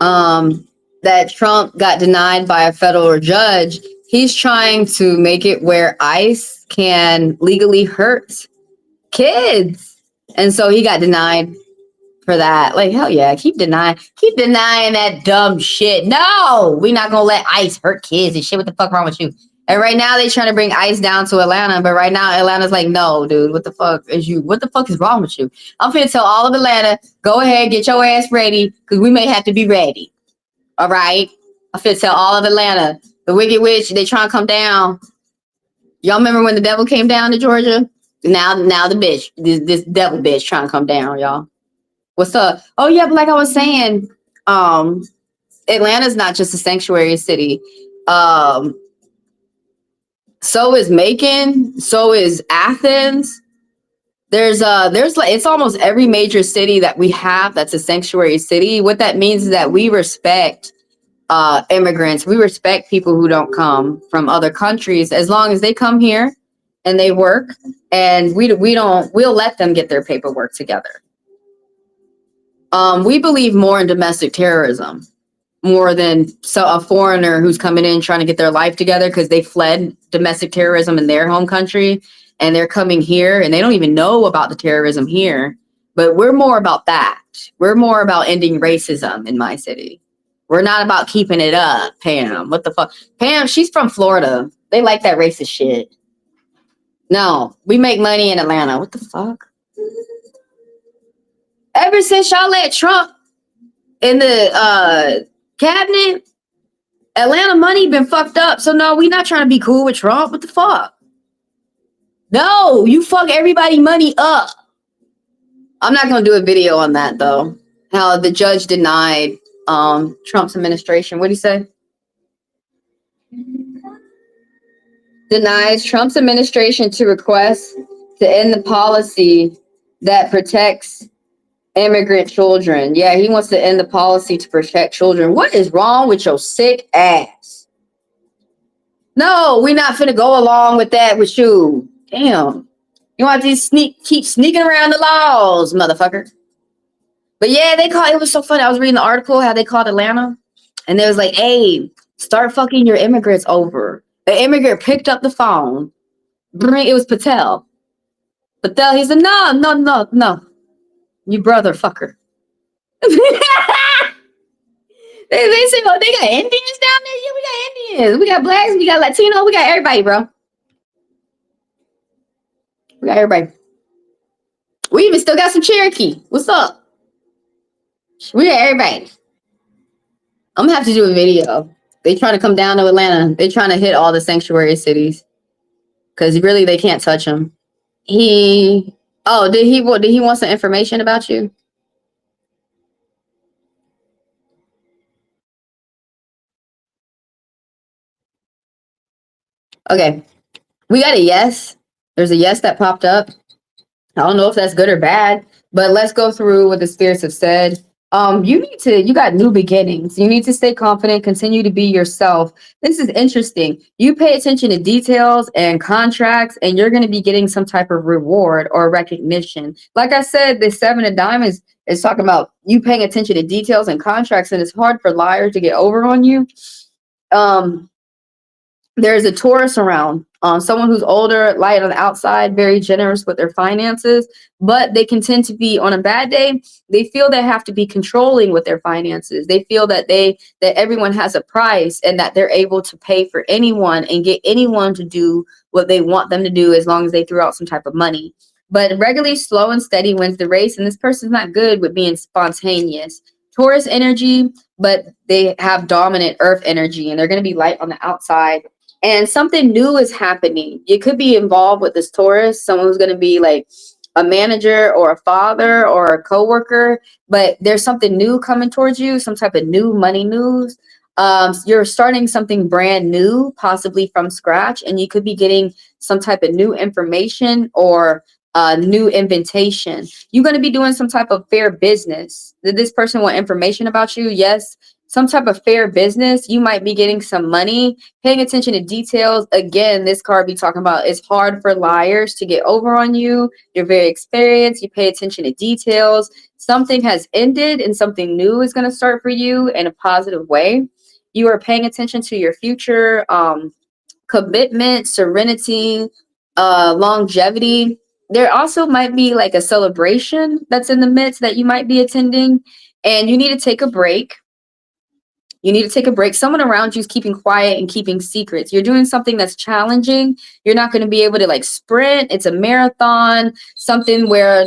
That Trump got denied by a federal judge. He's trying to make it where ICE can legally hurt kids. And so he got denied for that. Like, hell yeah, keep denying that dumb shit. No, we're not gonna let ICE hurt kids and shit. What the fuck wrong with you? And right now they're trying to bring ICE down to Atlanta, but right now Atlanta's like, no, dude, what the fuck is wrong with you? I'm finna tell all of Atlanta, go ahead, get your ass ready, because we may have to be ready. All right? I'm finna tell all of Atlanta, the Wicked Witch, they trying to come down. Y'all remember when the devil came down to Georgia? Now the bitch, this devil bitch trying to come down, y'all. What's up? Oh yeah, but like I was saying, Atlanta's not just a sanctuary city. So is Macon, so is Athens. There's like, it's almost every major city that we have that's a sanctuary city. What that means is that we respect immigrants. We respect people who don't come from other countries as long as they come here and they work, and we'll let them get their paperwork together. We believe more in domestic terrorism more than a foreigner who's coming in trying to get their life together because they fled domestic terrorism in their home country and they're coming here and they don't even know about the terrorism here. But we're more about that. We're more about ending racism in my city. We're not about keeping it up, Pam. What the fuck? Pam, she's from Florida. They like that racist shit. No, we make money in Atlanta. What the fuck? Ever since y'all let Trump in the cabinet, Atlanta money been fucked up. So no, we not trying to be cool with Trump. What the fuck? No, you fuck everybody money up. I'm not gonna do a video on that though. How the judge denied Trump's administration. What'd he say? Denies Trump's administration to request to end the policy that protects immigrant children. Yeah, he wants to end the policy to protect children. What is wrong with your sick ass? No, we're not finna go along with that with you. Damn. You want to keep sneaking around the laws, motherfucker. But yeah, it was so funny. I was reading the article how they called Atlanta, and they was like, hey, start fucking your immigrants over. The immigrant picked up the phone. It was Patel. He said, no. You brother fucker. They say, oh, they got Indians down there? Yeah, we got Indians. We got blacks. We got Latino. We got everybody, bro. We got everybody. We even still got some Cherokee. What's up? We got everybody. I'm going to have to do a video. They trying to come down to Atlanta. They trying to hit all the sanctuary cities. Because really, they can't touch them. Did he want some information about you? Okay. We got a yes. There's a yes that popped up. I don't know if that's good or bad, but let's go through what the spirits have said. You got new beginnings. You need to stay confident, continue to be yourself. This is interesting. You pay attention to details and contracts, and you're going to be getting some type of reward or recognition. Like I said, the 7 of Diamonds is talking about you paying attention to details and contracts, and it's hard for liars to get over on you. There's a Taurus around, someone who's older, light on the outside, very generous with their finances, but they can tend to be, on a bad day, they feel they have to be controlling with their finances. They feel that everyone has a price and that they're able to pay for anyone and get anyone to do what they want them to do as long as they throw out some type of money. But regularly slow and steady wins the race, and this person's not good with being spontaneous. Taurus energy, but they have dominant earth energy, and they're going to be light on the outside. and something new is happening. You could be involved with this Taurus, someone who's going to be like a manager or a father or a coworker, but there's something new coming towards you, some type of new money news. You're starting something brand new, possibly from scratch, and you could be getting some type of new information or new invitation. You're going to be doing some type of fair business. Did this person want information about you? Yes. Some type of fair business. You might be getting some money, paying attention to details. Again, this card be talking about it's hard for liars to get over on you. You're very experienced. You pay attention to details. Something has ended and something new is going to start for you in a positive way. You are paying attention to your future, commitment, serenity, longevity. There also might be like a celebration that's in the midst that you might be attending, and you need to take a break. You need to take a break. Someone around you is keeping quiet and keeping secrets. You're doing something that's challenging. You're not going to be able to like sprint. It's a marathon, something where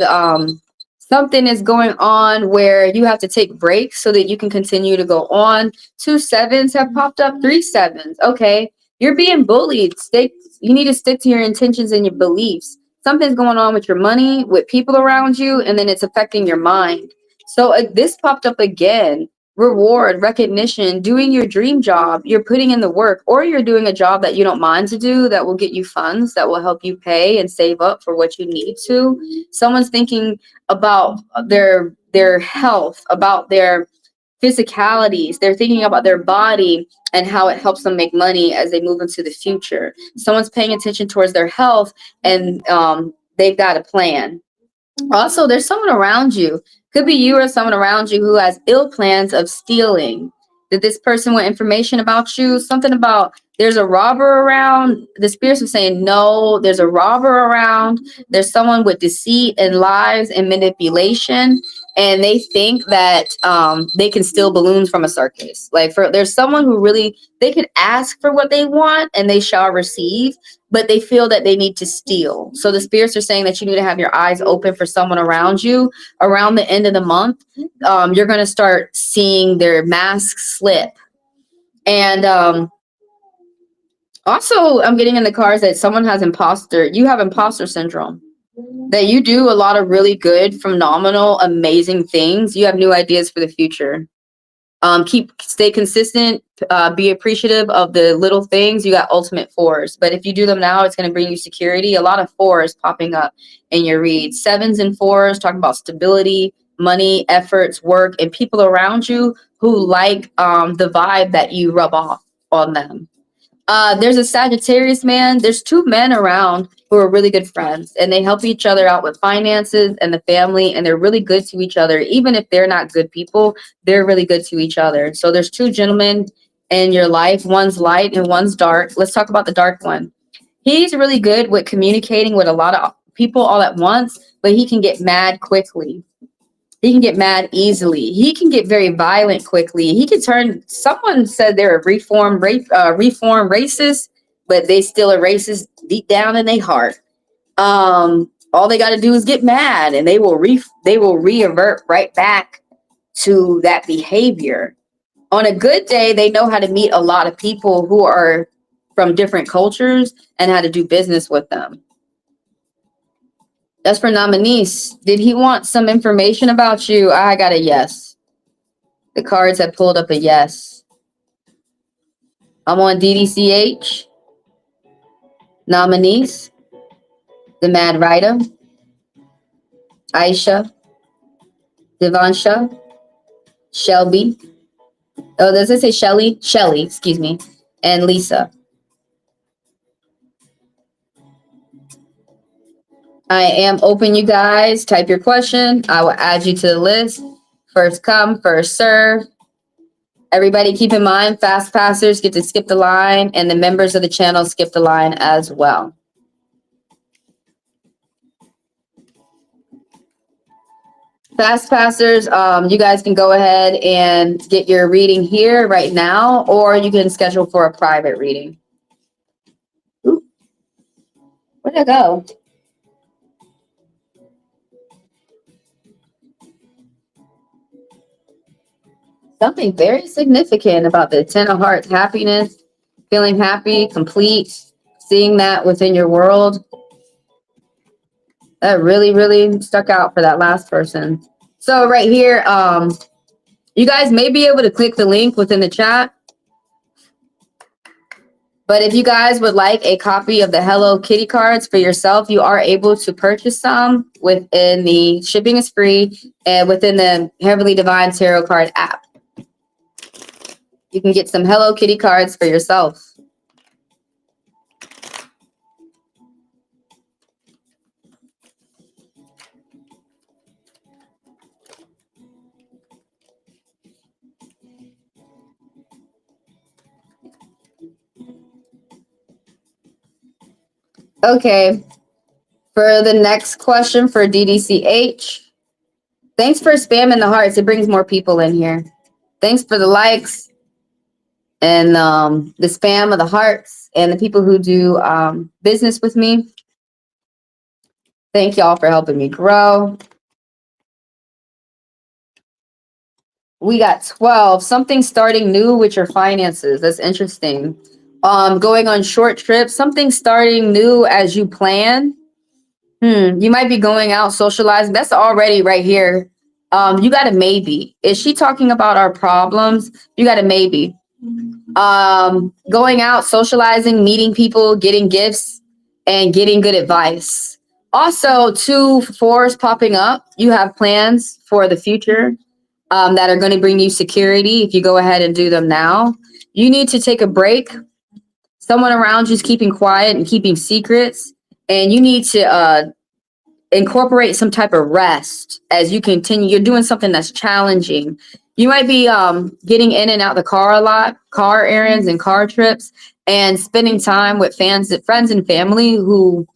something is going on where you have to take breaks so that you can continue to go on. 2 sevens have popped up, 3 sevens. Okay. You're being bullied. You need to stick to your intentions and your beliefs. Something's going on with your money, with people around you, and then it's affecting your mind. So this popped up again. Reward, recognition, doing your dream job. You're putting in the work, or you're doing a job that you don't mind to do that will get you funds, that will help you pay and save up for what you need to. Someone's thinking about their health, about their physicalities. They're thinking about their body and how it helps them make money as they move into the future. Someone's paying attention towards their health, and they've got a plan. Also, there's someone around you. Could be you or someone around you who has ill plans of stealing. Did this person want information about you? Something about there's a robber around. The spirits are saying, no, there's a robber around. There's someone with deceit and lies and manipulation. And they think that they can steal balloons from a circus. There's someone who really, they could ask for what they want and they shall receive, but they feel that they need to steal. So the spirits are saying that you need to have your eyes open for someone around you. Around the end of the month, you're going to start seeing their masks slip. And also, I'm getting in the cards that someone has you have imposter syndrome. That you do a lot of really good, phenomenal, amazing things. You have new ideas for the future. Stay consistent, be appreciative of the little things. You got ultimate 4s, but if you do them now, it's going to bring you security. A lot of 4s popping up in your reads. 7s and 4s talking about stability, money, efforts, work, and people around you who like the vibe that you rub off on them. There's a Sagittarius man. There's 2 men around who are really good friends, and they help each other out with finances and the family, and they're really good to each other. Even if they're not good people, they're really good to each other. So there's 2 gentlemen in your life. One's light and one's dark. Let's talk about the dark one. He's really good with communicating with a lot of people all at once, but he can get mad quickly. He can get mad easily. He can get very violent quickly. He can turn. Someone said they're a reform racist, but they still a racist deep down in their heart. All they got to do is get mad, and they will revert right back to that behavior. On a good day, they know how to meet a lot of people who are from different cultures and how to do business with them. That's for nominees. Did he want some information about you? I got a yes. The cards have pulled up a yes. I'm on DDCH. Nominees. The Mad Writer. Aisha. Devansha. Shelby. Oh, does it say Shelly? Shelly, excuse me. And Lisa. I am open, you guys. Type your question. I will add you to the list. First come, first serve. Everybody keep in mind, fast passers get to skip the line, and the members of the channel skip the line as well. Fast passers, you guys can go ahead and get your reading here right now, or you can schedule for a private reading. Ooh, where'd I go? Something very significant about the Ten of Hearts, happiness, feeling happy, complete, seeing that within your world. That really, really stuck out for that last person. So right here, you guys may be able to click the link within the chat. But if you guys would like a copy of the Hello Kitty cards for yourself, you are able to purchase some within the shipping is free and within the Heavenly Divine Tarot card app. You can get some Hello Kitty cards for yourself. Okay, for the next question for DDCH, thanks for spamming the hearts. It brings more people in here. Thanks for the likes and the spam of the hearts and the people who do business with me. Thank y'all for helping me grow. We got 12. Something starting new with your finances. That's interesting. Going on short trips. Something starting new as you plan. You might be going out socializing. That's already right here. You got a maybe. Is she talking about our problems? You got a maybe. Going out, socializing, meeting people, getting gifts, and getting good advice. Also, 2 4s popping up. You have plans for the future that are going to bring you security if you go ahead and do them now. You need to take a break. Someone around you is keeping quiet and keeping secrets, and you need to incorporate some type of rest as you continue. You're doing something that's challenging. You might be getting in and out the car a lot, car errands and car trips, and spending time with friends and family who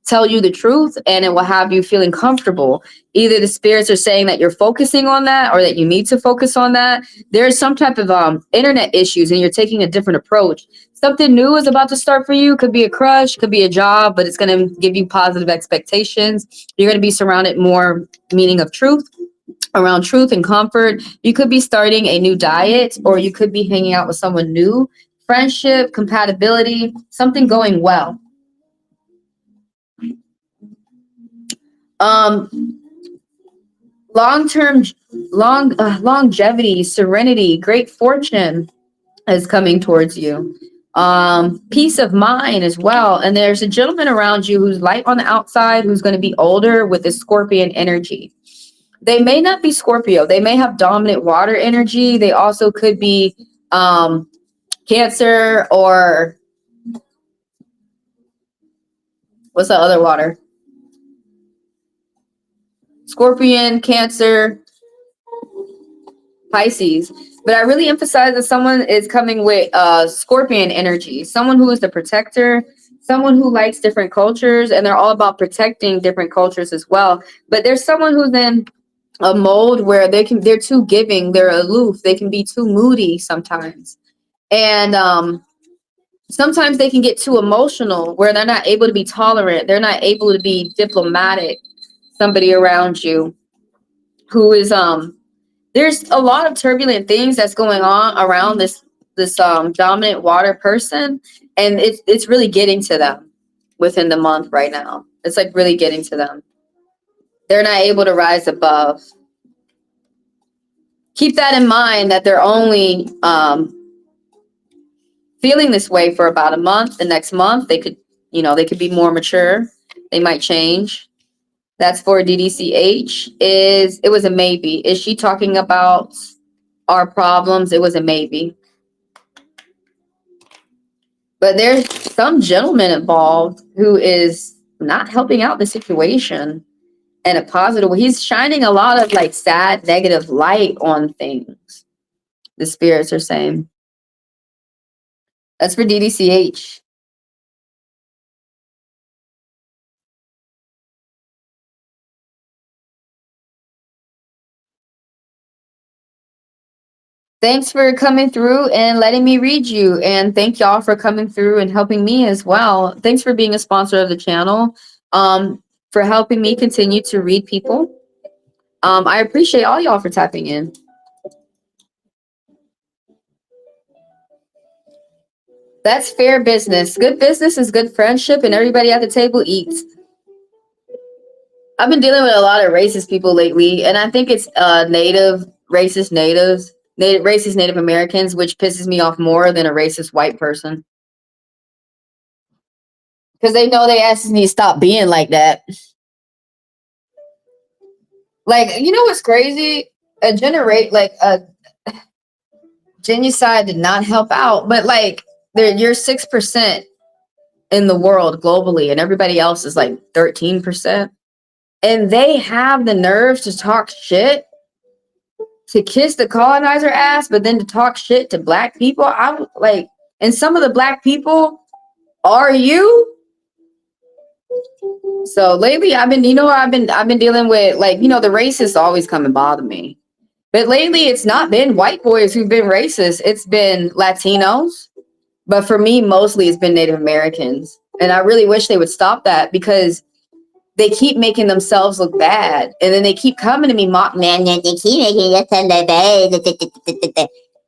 tell you the truth, and it will have you feeling comfortable. Either the spirits are saying that you're focusing on that or that you need to focus on that. There's some type of internet issues and you're taking a different approach. Something new is about to start for you. Could be a crush, could be a job, but it's going to give you positive expectations. You're going to be surrounded more meaning of truth, around truth and comfort. You could be starting a new diet, or you could be hanging out with someone new. Friendship, compatibility, something going well. Long-term, longevity, serenity, great fortune is coming towards you. Peace of mind as well. And there's a gentleman around you who's light on the outside, who's going to be older with this Scorpion energy. They may not be Scorpio. They may have dominant water energy. They also could be Cancer, or what's the other water? Scorpion, Cancer, Pisces. But I really emphasize that someone is coming with Scorpion energy, someone who is the protector, someone who likes different cultures, and they're all about protecting different cultures as well. But there's someone who's in a mold where they're too giving, they're aloof, they can be too moody sometimes. And sometimes they can get too emotional where they're not able to be tolerant, they're not able to be diplomatic. Somebody around you who is there's a lot of turbulent things that's going on around this dominant water person, and it's really getting to them within the month right now. It's like really getting to them. They're not able to rise above. Keep that in mind, that they're only feeling this way for about a month. The next month they could be more mature. They might change. That's for DDCH. It was a maybe. Is she talking about our problems? It was a maybe. But there's some gentleman involved who is not helping out the situation in a positive way. He's shining a lot of like sad, negative light on things. The spirits are saying. That's for DDCH. Thanks for coming through and letting me read you. And thank y'all for coming through and helping me as well. Thanks for being a sponsor of the channel, for helping me continue to read people. I appreciate all y'all for tapping in. That's fair business. Good business is good friendship, and everybody at the table eats. I've been dealing with a lot of racist people lately, and I think it's racist Native Americans, which pisses me off more than a racist white person. Because they know they asses need to stop being like that. Like, you know what's crazy? A genocide did not help out, but like you're 6% in the world globally, and everybody else is like 13%. And they have the nerve to talk shit, to kiss the colonizer ass, but then to talk shit to black people. I'm like, and some of the black people are you. So lately I've been dealing with, like, the racists always come and bother me. But lately it's not been white boys who've been racist. It's been Latinos. But for me, mostly it's been Native Americans. And I really wish they would stop that, because they keep making themselves look bad. And then they keep coming to me, man, they keep making us sound bad.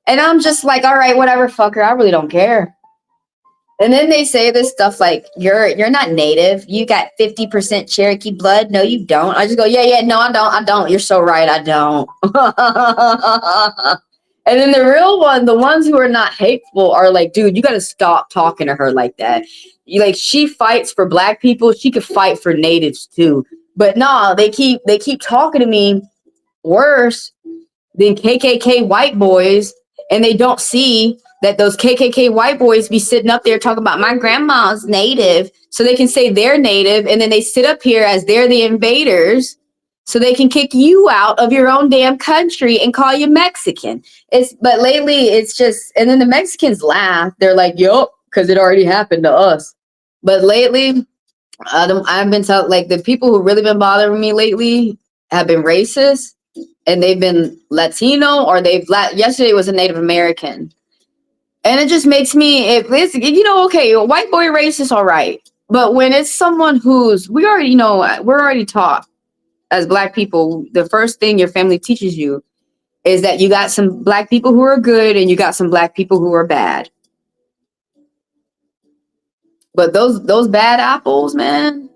And I'm just like, all right, whatever, fucker. I really don't care. And then they say this stuff like, you're not Native. You got 50% Cherokee blood. No, you don't. I just go, yeah, no, I don't. You're so right, I don't. And then the real one, the ones who are not hateful, are like, dude, you got to stop talking to her like that. She fights for black people. She could fight for natives too. But no, they keep talking to me worse than KKK white boys, and they don't see that those KKK white boys be sitting up there talking about my grandma's Native, so they can say they're Native, and then they sit up here as they're the invaders, so they can kick you out of your own damn country and call you Mexican. But lately it's just, and then the Mexicans laugh. They're like, yup, because it already happened to us. But lately, I've been told, like, the people who really been bothering me lately have been racist, and they've been Latino, or yesterday was a Native American. And it just makes me, okay, white boy racist, all right. But when it's someone we're already taught as black people, the first thing your family teaches you is that you got some black people who are good and you got some black people who are bad. But those bad apples, man,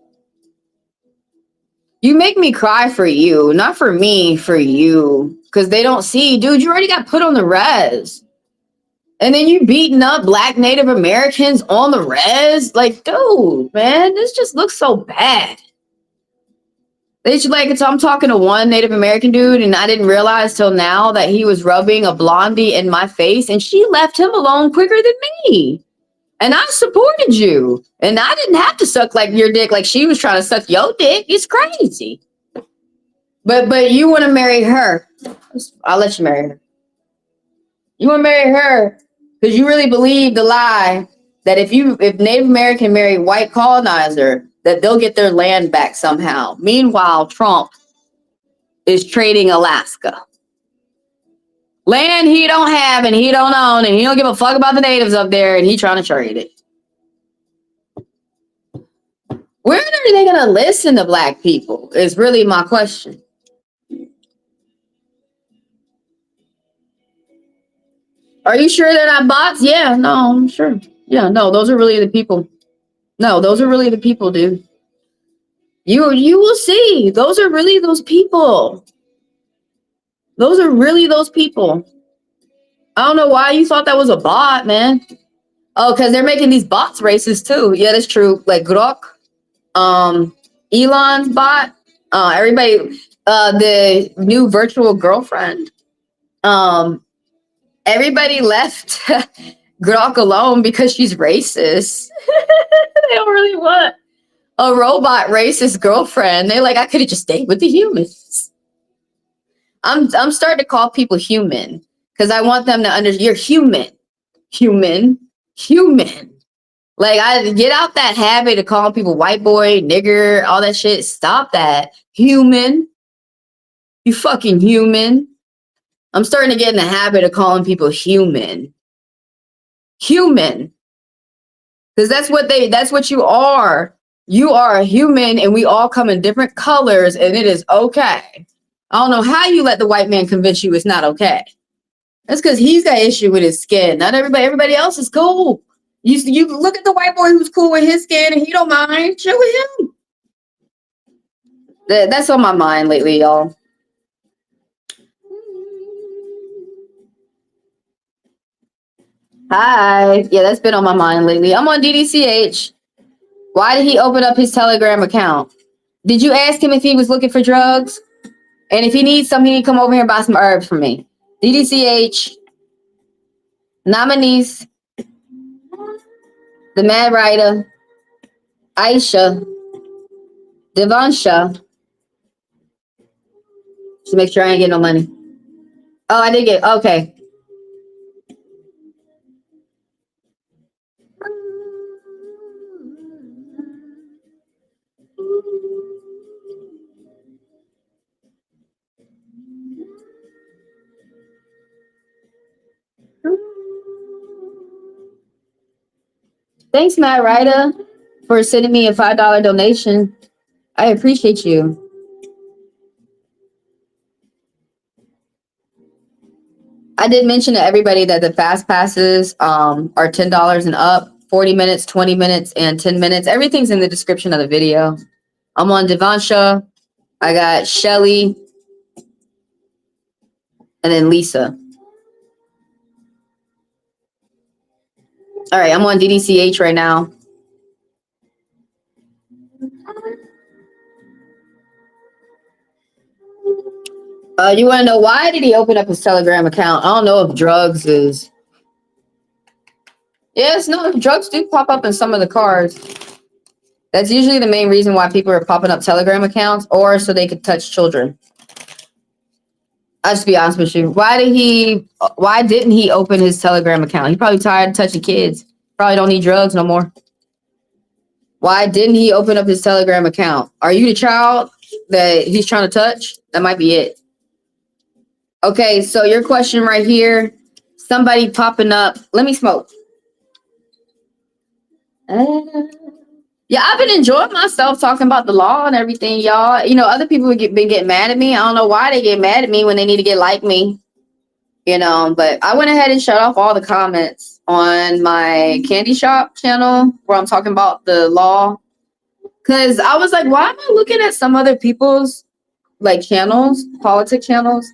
you make me cry for you, not for me, for you. Because they don't see, dude, you already got put on the res. And then you beating up black Native Americans on the res. Like, dude, man, this just looks so bad. They should, like, I'm talking to one Native American dude, and I didn't realize till now that he was rubbing a blondie in my face, and she left him alone quicker than me. And I supported you. And I didn't have to suck like your dick like she was trying to suck your dick. It's crazy. But you want to marry her. I'll let you marry her. You want to marry her because you really believe the lie that if Native American marry white colonizer, that they'll get their land back somehow. Meanwhile, Trump is trading Alaska. Land he don't have and he don't own, and he don't give a fuck about the natives up there, and he trying to trade it. When are they going to listen to black people is really my question. Are you sure they're not bots? Yeah, no, I'm sure. Yeah, no, those are really the people. No, those are really the people, dude. You will see. Those are really those people. Those are really those people. I don't know why you thought that was a bot, man. Oh, because they're making these bots racist too. Yeah, that's true. Like Grok, Elon's bot, everybody, the new virtual girlfriend. Everybody left Grok alone because she's racist. They don't really want a robot racist girlfriend. They're like, I could have just stayed with the humans. I'm starting to call people human because I want them to understand you're human. Like, I get out that habit of calling people white boy, nigger, all that shit. Stop that. Human. You fucking human. I'm starting to get in the habit of calling people human. Human. Because that's what you are. You are a human, and we all come in different colors, and it is okay. I don't know how you let the white man convince you it's not okay. That's because he's got issue with his skin. Not everybody else is cool. You look at the white boy who's cool with his skin and he don't mind. Chill with him. That's on my mind lately, y'all. Hi. Yeah, that's been on my mind lately. I'm on DDCH. Why did he open up his Telegram account? Did you ask him if he was looking for drugs? And if he needs some, he need to come over here and buy some herbs for me. DDCH. Nominees. The Mad Writer. Aisha. Devansha. Just make sure I ain't getting no money. Oh, I did get, okay. Thanks, Matt Ryder, for sending me a $5 donation. I appreciate you. I did mention to everybody that the fast passes are $10 and up, 40 minutes, 20 minutes, and 10 minutes. Everything's in the description of the video. I'm on Devansha. I got Shelly. And then Lisa. All right, I'm on DDCH right now. You want to know why did he open up his Telegram account? I don't know if drugs is... Yes, no, drugs do pop up in some of the cards. That's usually the main reason why people are popping up Telegram accounts, or so they could touch children. I'll just be honest with you. Why didn't he open his Telegram account? He probably tired of touching kids. Probably don't need drugs no more. Why didn't he open up his Telegram account? Are you the child that he's trying to touch? That might be it. Okay, so your question right here, somebody popping up. Let me smoke. Yeah, I've been enjoying myself talking about the law and everything, y'all. You know, other people been getting mad at me. I don't know why they get mad at me when they need to get like me. You know, but I went ahead and shut off all the comments on my candy shop channel where I'm talking about the law. Because I was like, why am I looking at some other people's like channels, politic channels,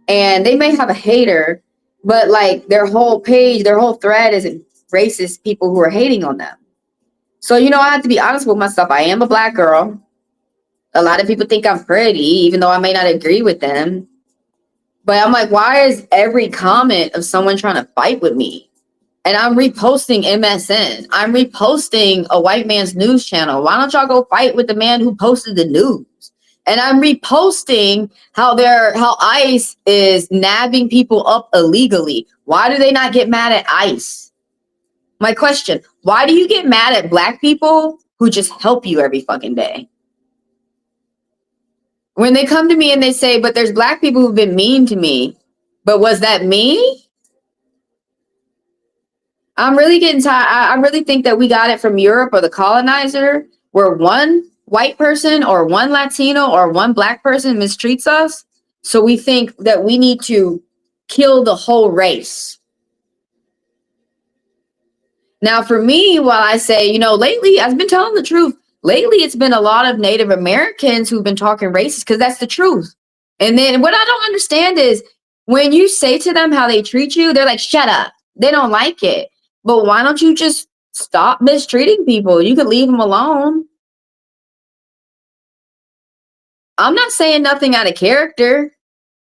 and they may have a hater, but like their whole page, their whole thread is racist people who are hating on them. So, you know, I have to be honest with myself. I am a black girl. A lot of people think I'm pretty, even though I may not agree with them. But I'm like, why is every comment of someone trying to fight with me? And I'm reposting MSN. I'm reposting a white man's news channel. Why don't y'all go fight with the man who posted the news? And I'm reposting how ICE is nabbing people up illegally. Why do they not get mad at ICE? My question, why do you get mad at black people who just help you every fucking day? When they come to me and they say, but there's black people who've been mean to me. But was that me? I'm really getting tired. I really think that we got it from Europe or the colonizer, where one white person or one Latino or one black person mistreats us. So we think that we need to kill the whole race. Now, for me, while I say, you know, lately, I've been telling the truth. Lately, it's been a lot of Native Americans who've been talking racist because that's the truth. And then what I don't understand is when you say to them how they treat you, they're like, shut up. They don't like it. But why don't you just stop mistreating people? You could leave them alone. I'm not saying nothing out of character.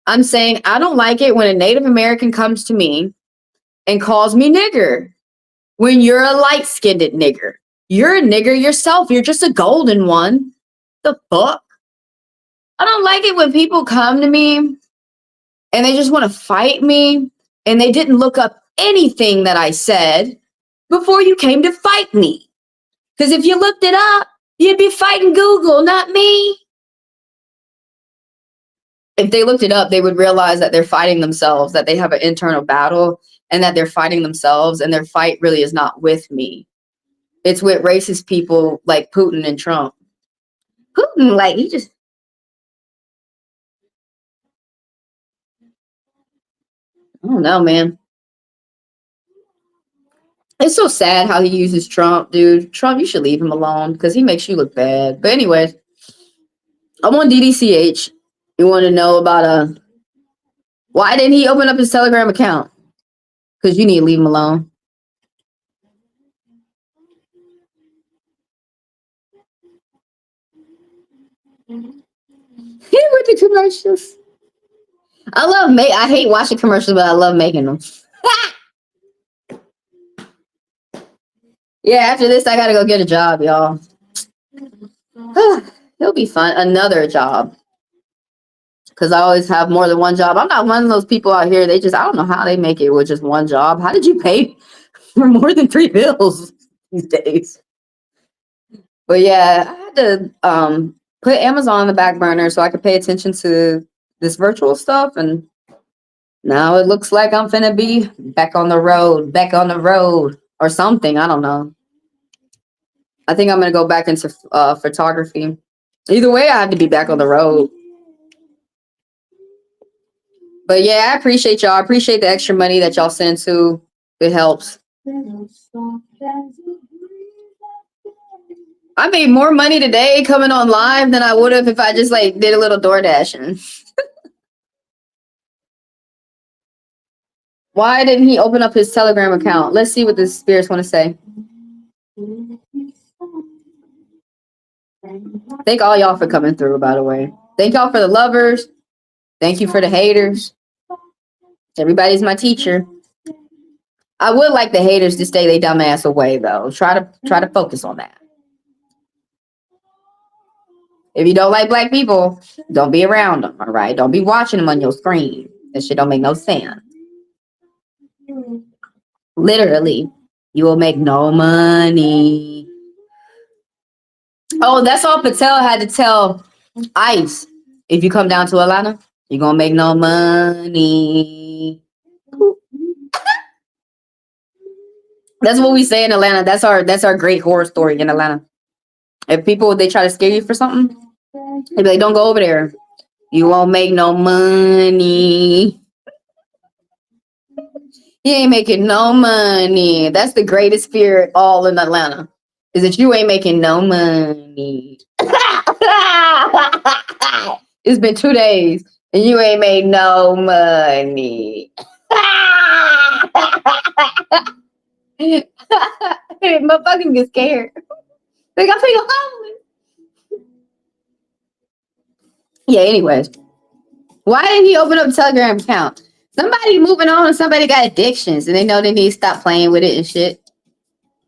I'm saying I don't like it when a Native American comes to me and calls me nigger. When you're a light-skinned nigger. You're a nigger yourself. You're just a golden one. The fuck? I don't like it when people come to me and they just want to fight me and they didn't look up anything that I said before you came to fight me. Because if you looked it up, you'd be fighting Google, not me. If they looked it up, they would realize that they're fighting themselves, that they have an internal battle and that they're fighting themselves and their fight really is not with me. It's with racist people like Putin and Trump. Putin, like, he just... I don't know, man. It's so sad how he uses Trump, dude. Trump, you should leave him alone because he makes you look bad. But anyway, I'm on DDCH. You want to know about why didn't he open up his Telegram account? Because you need to leave him alone. With the commercials. I hate watching commercials, but I love making them. Yeah, after this, I gotta go get a job, y'all. It'll be fun. Another job. Because I always have more than one job. I'm not one of those people out here. I don't know how they make it with just one job. How did you pay for more than 3 bills these days? But yeah, I had to put Amazon on the back burner so I could pay attention to this virtual stuff. And now it looks like I'm finna be back on the road or something. I don't know. I think I'm gonna go back into photography. Either way, I have to be back on the road. But yeah, I appreciate y'all. I appreciate the extra money that y'all send too. It helps. I made more money today coming on live than I would have if I just like did a little door dashing. Why didn't he open up his Telegram account? Let's see what the spirits want to say. Thank all y'all for coming through, by the way. Thank y'all for the lovers. Thank you for the haters. Everybody's my teacher. I would like the haters to stay their dumb ass away, though. Try to focus on that. If you don't like black people, don't be around them, all right? Don't be watching them on your screen. That shit don't make no sense. Literally, you will make no money. Oh, that's all Patel had to tell ICE. If you come down to Atlanta, you're gonna make no money. That's what we say in Atlanta. That's our great horror story in Atlanta. If people they try to scare you for something, they be like, "Don't go over there. You won't make no money. You ain't making no money." That's the greatest fear all in Atlanta, is that you ain't making no money. It's been 2 days and you ain't made no money. Motherfucking get scared. Like, I feel homeless. Yeah, anyways. Why didn't he open up a Telegram account? Somebody moving on and somebody got addictions and they know they need to stop playing with it and shit.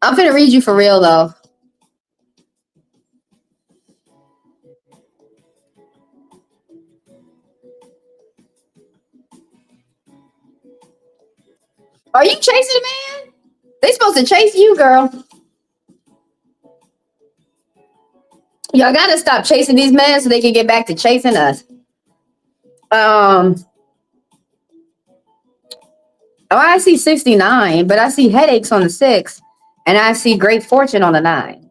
I'm finna read you for real, though. Are you chasing a man? They supposed to chase you, girl. Y'all gotta stop chasing these men so they can get back to chasing us. Oh, I see 69, but I see headaches on the 6, and I see great fortune on the 9.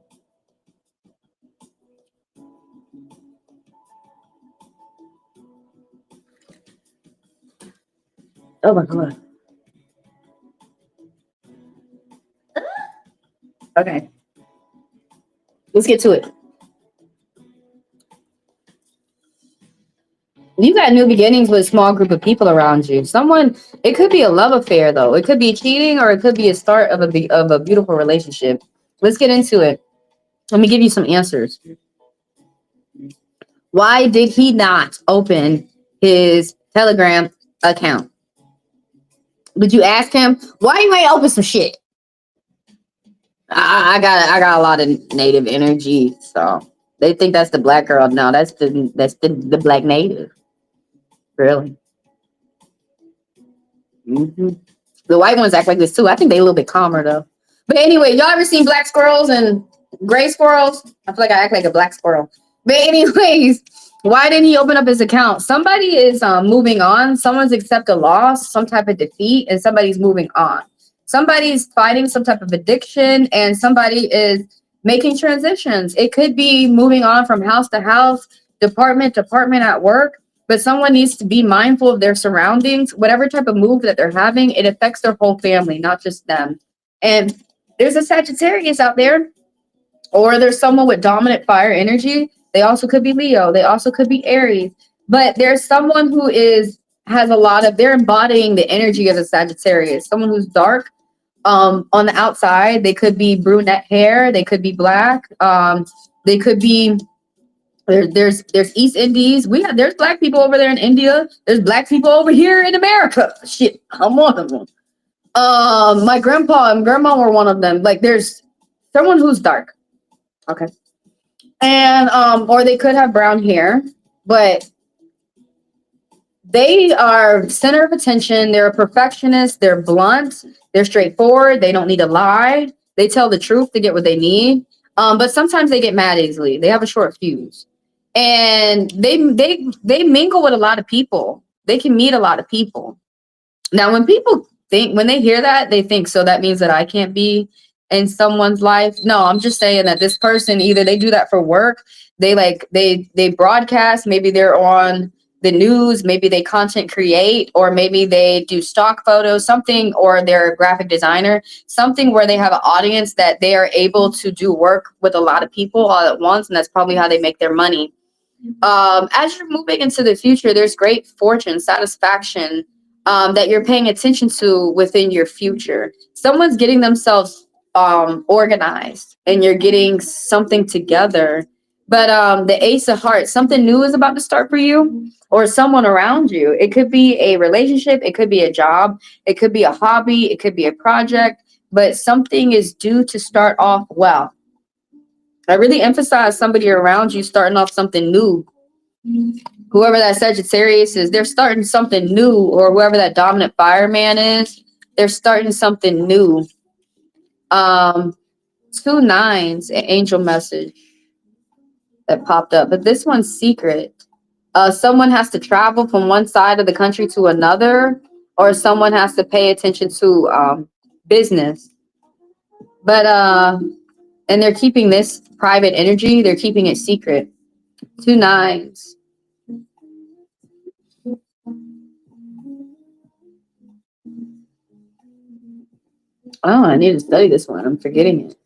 Oh my god. Okay. Let's get to it. You got new beginnings with a small group of people around you. It could be a love affair, though. It could be cheating, or it could be a start of a beautiful relationship. Let's get into it. Let me give you some answers. Why did he not open his Telegram account? Did you ask him why you ain't open some shit? I got a lot of native energy, so they think that's the black girl. No, that's the black native. Really. Mm-hmm. The white ones act like this too. I think they a little bit calmer though. But anyway, y'all ever seen black squirrels and gray squirrels? I feel like I act like a black squirrel. But anyways, why didn't he open up his account? Somebody is moving on. Someone's accepted a loss, some type of defeat, and somebody's moving on. Somebody's fighting some type of addiction, and somebody is making transitions. It could be moving on from house to house, department to department at work. But someone needs to be mindful of their surroundings. Whatever type of move that they're having, it affects their whole family, not just them. And there's a Sagittarius out there, or there's someone with dominant fire energy. They also could be Leo. They also could be Aries. But there's someone who has a lot of, they're embodying the energy of a Sagittarius. Someone who's dark on the outside. They could be brunette hair. They could be black. They could be there's East Indies. There's black people over there in India. There's black people over here in America. Shit, I'm one of them. My grandpa and grandma were one of them. Like, there's someone who's dark. Okay. And or they could have brown hair, but they are center of attention. They're a perfectionist. They're blunt. They're straightforward. They don't need to lie. They tell the truth to get what they need. But sometimes they get mad easily. They have a short fuse, and they mingle with a lot of people. They can meet a lot of people. Now, when they hear that, they think, so that means that I can't be in someone's life. No, I'm just saying that this person, either they do that for work, they broadcast, maybe they're on the news, maybe they content create, or maybe they do stock photos, something, or they're a graphic designer, something where they have an audience that they are able to do work with a lot of people all at once, and that's probably how they make their money. As you're moving into the future, there's great fortune, satisfaction that you're paying attention to within your future. Someone's getting themselves organized, and you're getting something together. But the Ace of Hearts, something new is about to start for you, or someone around you. It could be a relationship, it could be a job, it could be a hobby, it could be a project, but something is due to start off well. I really emphasize somebody around you starting off something new. Whoever that Sagittarius is, they're starting something new, or whoever that dominant fireman is, they're starting something new. 2 9s, an angel message that popped up, but this one's secret. Someone has to travel from one side of the country to another, or someone has to pay attention to business. But and they're keeping this private energy, they're keeping it secret. 2 9s. Oh, I need to study this one. I'm forgetting it.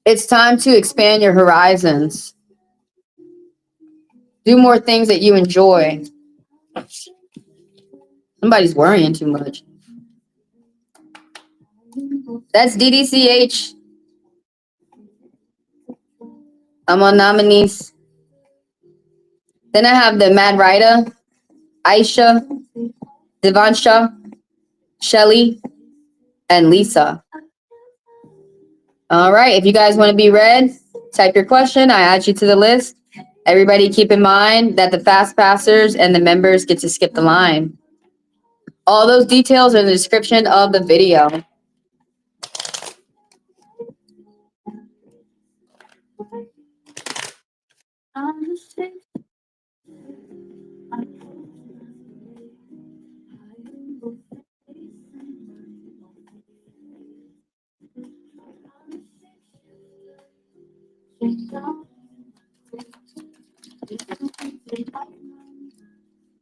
It's time to expand your horizons. Do more things that you enjoy. Somebody's worrying too much. That's DDCH. I'm on nominees. Then I have the Mad Rida, Aisha, Devansha, Shelly, and Lisa. All right, if you guys want to be read, type your question. I add you to the list. Everybody keep in mind that the fast passers and the members get to skip the line. All those details are in the description of the video.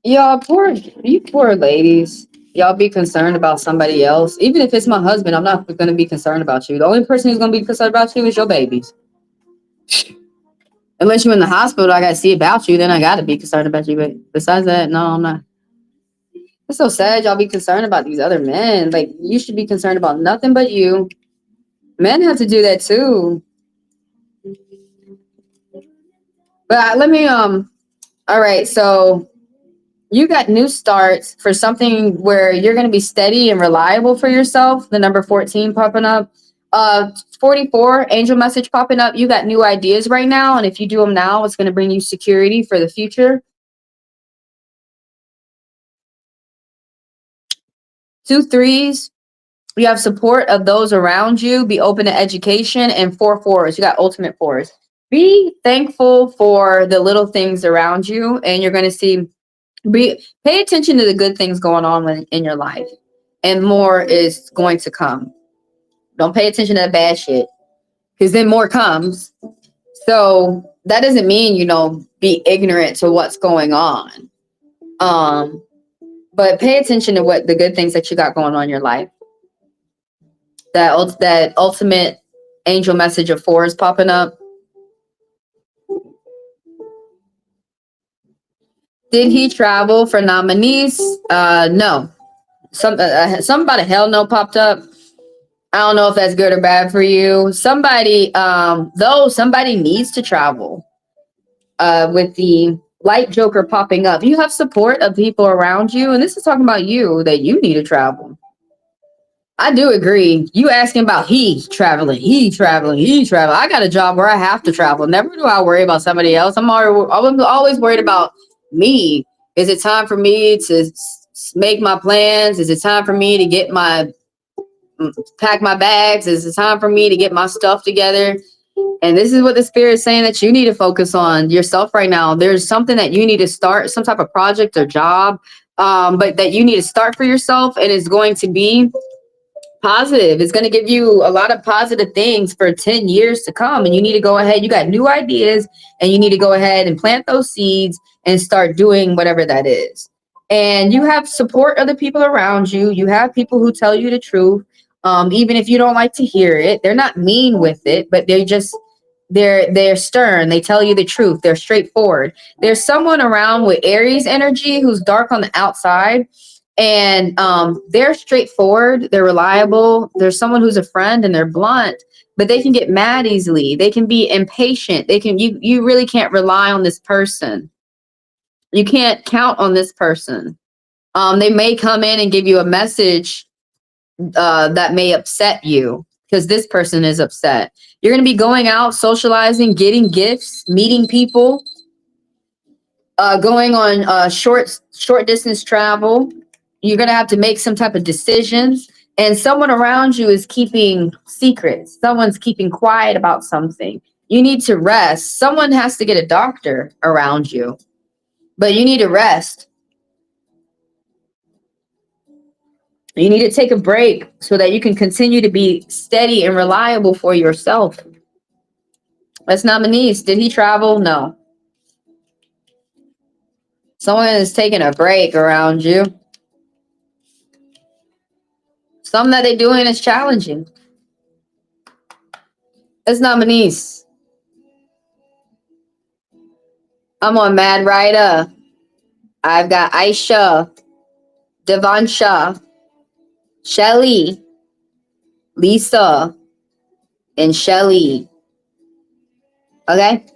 Y'all, you poor ladies. Y'all be concerned about somebody else. Even if it's my husband, I'm not going to be concerned about you. The only person who's going to be concerned about you is your babies. Unless you're in the hospital, I got to see about you, then I got to be concerned about you. But besides that, no, I'm not. It's so sad y'all be concerned about these other men. Like, you should be concerned about nothing but you. Men have to do that too. But let me, all right, so you got new starts for something where you're going to be steady and reliable for yourself. The number 14 popping up. 44, angel message popping up. You got new ideas right now, and if you do them now, it's going to bring you security for the future. 2 3s, you have support of those around you. Be open to education. And 4 4s, you got ultimate 4s. Be thankful for the little things around you, and you're going to see. Pay attention to the good things going on in your life, and more is going to come. Don't pay attention to the bad shit, because then more comes. So that doesn't mean, be ignorant to what's going on. But pay attention to what the good things that you got going on in your life. that ultimate angel message of 4 is popping up. Did he travel for nominees? No. Something about a hell no popped up. I don't know if that's good or bad for you. Somebody needs to travel. With the light joker popping up, you have support of people around you, and this is talking about you, that you need to travel. I do agree. You asking about he traveling. I got a job where I have to travel. Never do I worry about somebody else. I'm always worried about me. Is it time for me to make my plans? Is it time for me to pack my bags? Is it time for me to get my stuff together? And this is what the spirit is saying, that you need to focus on yourself right now. There's something that you need to start, some type of project or job, but that you need to start for yourself, and it's going to be positive. It's going to give you a lot of positive things for 10 years to come. And you need to go ahead. You got new ideas, and you need to go ahead and plant those seeds and start doing whatever that is. And you have support of the people around you. You have people who tell you the truth. Even if you don't like to hear it, they're not mean with it, but they're stern. They tell you the truth. They're straightforward. There's someone around with Aries energy who's dark on the outside, and they're straightforward. They're reliable. There's someone who's a friend, and they're blunt, but they can get mad easily. They can be impatient. You really can't rely on this person. You can't count on this person. They may come in and give you a message that may upset you, because this person is upset. You're going to be going out, socializing, getting gifts, meeting people, going on short distance travel. You're going to have to make some type of decisions, and someone around you is keeping secrets. Someone's keeping quiet about something. You need to rest. Someone has to get a doctor around you, but you need to rest. You need to take a break so that you can continue to be steady and reliable for yourself. That's nominees. Did he travel? No. Someone is taking a break around you. Something that they're doing is challenging. It's nominees. I'm on Mad Rider. I've got Aisha, Devansha, Shelly, Lisa, and Shelly. Okay?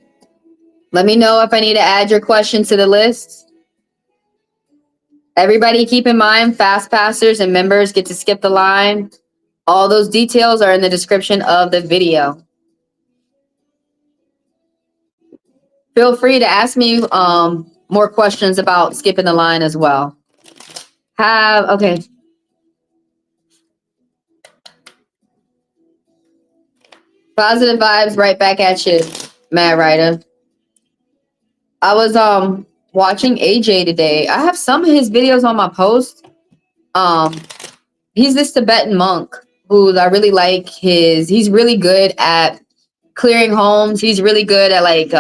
Let me know if I need to add your question to the list. Everybody keep in mind, fast passers and members get to skip the line. All those details are in the description of the video. Feel free to ask me more questions about skipping the line as well. Okay. Positive vibes right back at you, Mad Rider. I was watching AJ today. I have some of his videos on my post. He's this Tibetan monk who I really like. He's really good at clearing homes. He's really good at like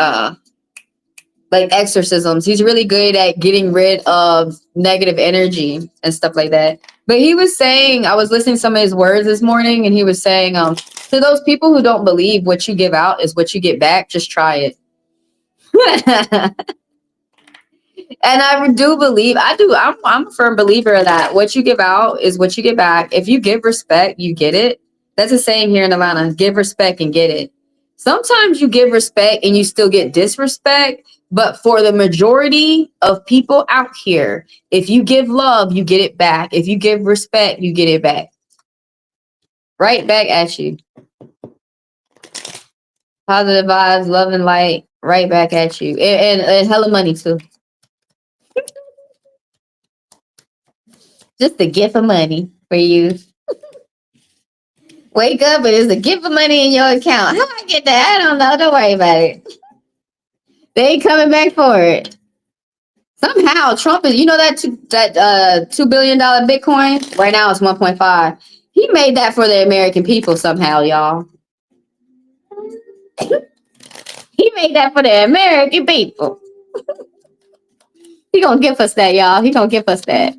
exorcisms. He's really good at getting rid of negative energy and stuff like that. But he was saying, I was listening to some of his words this morning, and he was saying, to those people who don't believe what you give out is what you get back, just try it. And I do believe, I'm a firm believer of that. What you give out is what you get back. If you give respect, you get it. That's a saying here in Atlanta, give respect and get it. Sometimes you give respect and you still get disrespect. But for the majority of people out here, if you give love, you get it back. If you give respect, you get it back. Right back at you. Positive vibes, love and light, right back at you. And hella money too. Just a gift of money for you. Wake up and there's a gift of money in your account. How I get that? I don't know. Don't worry about it. They ain't coming back for it. Somehow Trump is, that $2 billion Bitcoin? Right now it's 1.5. He made that for the American people somehow, y'all. He made that for the American people. He gonna give us that, y'all. He gonna give us that.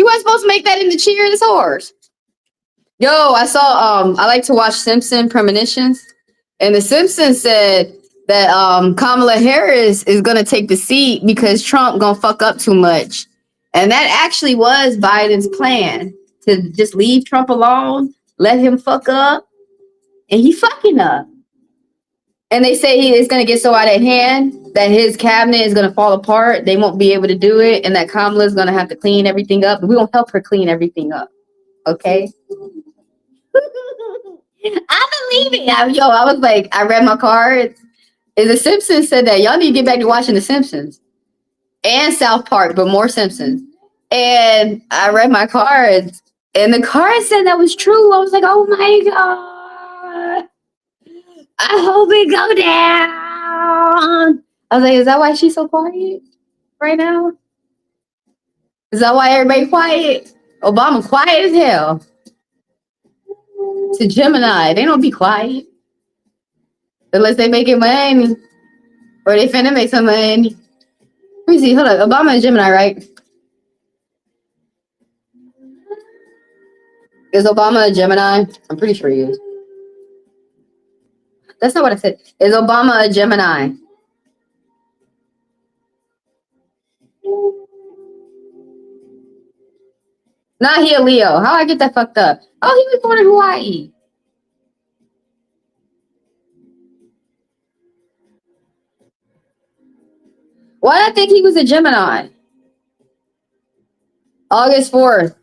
You weren't supposed to make that in the cheer. This horse. Yo, I saw. I like to watch Simpson Premonitions, and the Simpsons said that Kamala Harris is gonna take the seat because Trump gonna fuck up too much, and that actually was Biden's plan to just leave Trump alone, let him fuck up, and he fucking up. And they say he is going to get so out of hand that his cabinet is going to fall apart. They won't be able to do it. And that Kamala is going to have to clean everything up. We won't help her clean everything up. Okay? I believe it. I was like, I read my cards. And The Simpsons said that y'all need to get back to watching The Simpsons. And South Park, but more Simpsons. And I read my cards. And the card said that was true. I was like, oh my God. I hope it go down. I was like, is that why she's so quiet right now? Is that why everybody quiet? Obama quiet as hell. To Gemini, they don't be quiet. Unless they making money. Or they finna make some money. Let me see, hold up. Obama is Gemini, right? Is Obama a Gemini? I'm pretty sure he is. That's not what I said. Is Obama a Gemini? Not he a Leo. How I get that fucked up? Oh, he was born in Hawaii. Why did I think he was a Gemini? August 4th.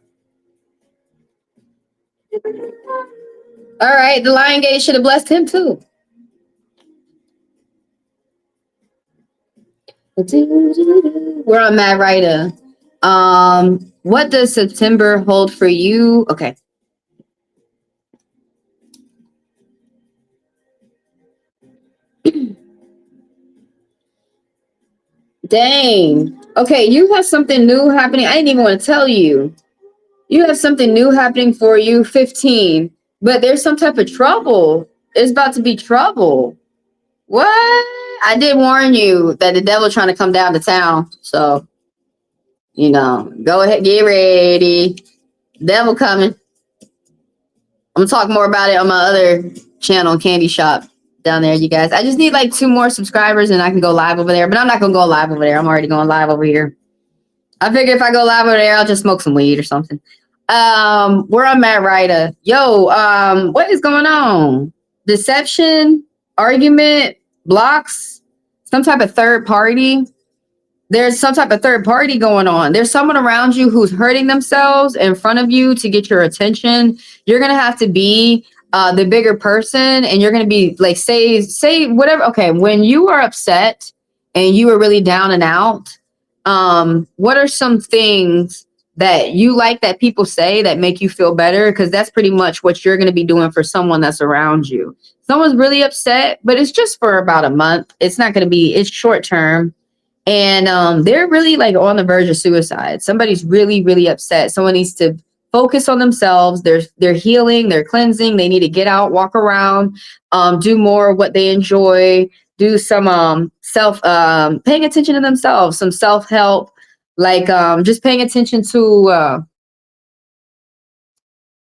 All right, the Lion Gate should have blessed him too. We're on Mad Writer. What does September hold for you? Okay. Dang. Okay, you have something new happening. I didn't even want to tell you. You have something new happening for you, 15. But there's some type of trouble. It's about to be trouble. What? I did warn you that the devil trying to come down to town. So, you know, go ahead, get ready. Devil coming. I'm gonna talk more about it on my other channel, Candy Shop, down there, you guys. I just need like 2 more subscribers and I can go live over there. But I'm not gonna go live over there. I'm already going live over here. I figure if I go live over there, I'll just smoke some weed or something. We're on Matt Ryder. Yo, what is going on? Deception, argument, blocks, some type of third party. There's some type of third party going on. There's someone around you who's hurting themselves in front of you to get your attention. You're going to have to be the bigger person, and you're going to be like, say whatever. Okay. When you are upset and you are really down and out, what are some things that you like that people say that make you feel better? Because that's pretty much what you're going to be doing for someone that's around you. Someone's really upset, but it's just for about a month. It's not going to be, it's short term. And they're really like on the verge of suicide. Somebody's really, really upset. Someone needs to focus on themselves. They're healing, they're cleansing. They need to get out, walk around, do more of what they enjoy, do some paying attention to themselves, some self-help, like just paying attention to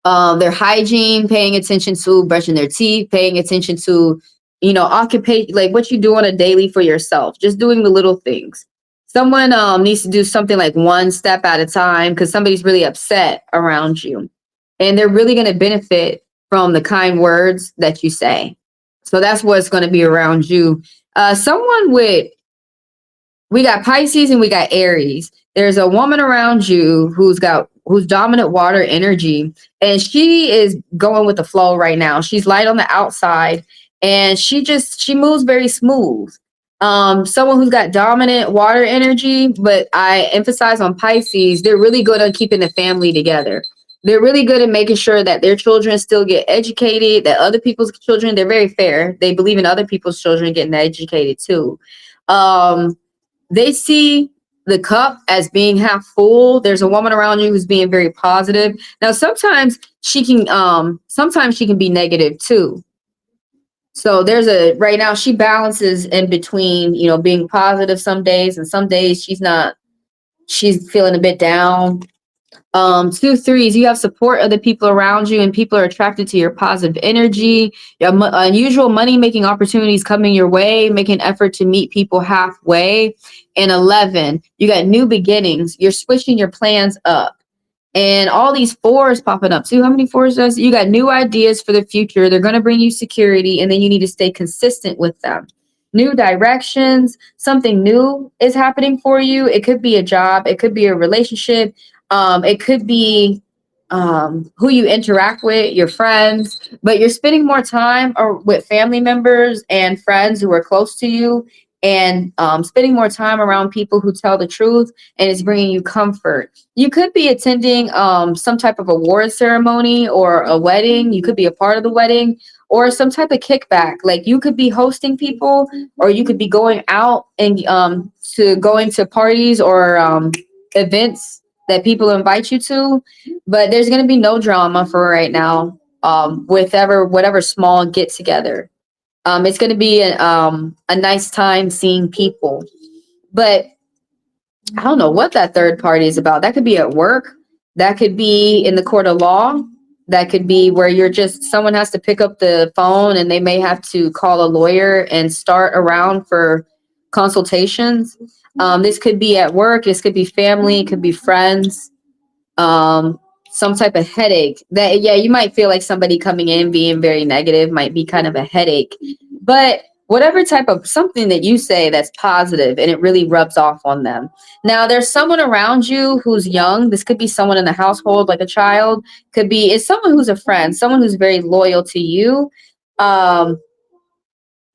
their hygiene, paying attention to brushing their teeth, paying attention to, you know, occupation, like what you do on a daily for yourself, just doing the little things. Someone needs to do something like one step at a time because somebody's really upset around you and they're really going to benefit from the kind words that you say. So that's what's going to be around you. We got Pisces and we got Aries. There's a woman around you who's dominant water energy, and she is going with the flow right now. She's light on the outside, and she moves very smooth. Someone who's got dominant water energy, but I emphasize on Pisces, they're really good at keeping the family together. They're really good at making sure that their children still get educated, that other people's children, they're very fair. They believe in other people's children getting educated too. They see the cup as being half full. There's a woman around you who's being very positive. Now, sometimes she can be negative too. So right now she balances in between, you know, being positive some days, and some days she's feeling a bit down. Two threes, you have support of the people around you and people are attracted to your positive energy. You have unusual money making opportunities coming your way, making an effort to meet people halfway. And 11, you got new beginnings. You're switching your plans up. And all these fours popping up too. How many fours does you got? New ideas for the future. They're going to bring you security, and then you need to stay consistent with them. New directions, something new is happening for you. It could be a job, it could be a relationship, it could be who you interact with, your friends, but you're spending more time or with family members and friends who are close to you, and spending more time around people who tell the truth, and it's bringing you comfort. You could be attending some type of award ceremony or a wedding. You could be a part of the wedding or some type of kickback. Like you could be hosting people, or you could be going out and to going to parties or events that people invite you to. But there's going to be no drama for right now with whatever small get together. It's going to be a nice time seeing people. But I don't know what that third party is about. That could be at work. That could be in the court of law. That could be where someone has to pick up the phone and they may have to call a lawyer and start around for consultations. This could be at work. This could be family. It could be friends. Some type of headache that, yeah, you might feel like somebody coming in being very negative might be kind of a headache, but whatever type of something that you say that's positive and it really rubs off on them. Now there's someone around you who's young. This could be someone in the household, like a child, it's someone who's a friend, someone who's very loyal to you.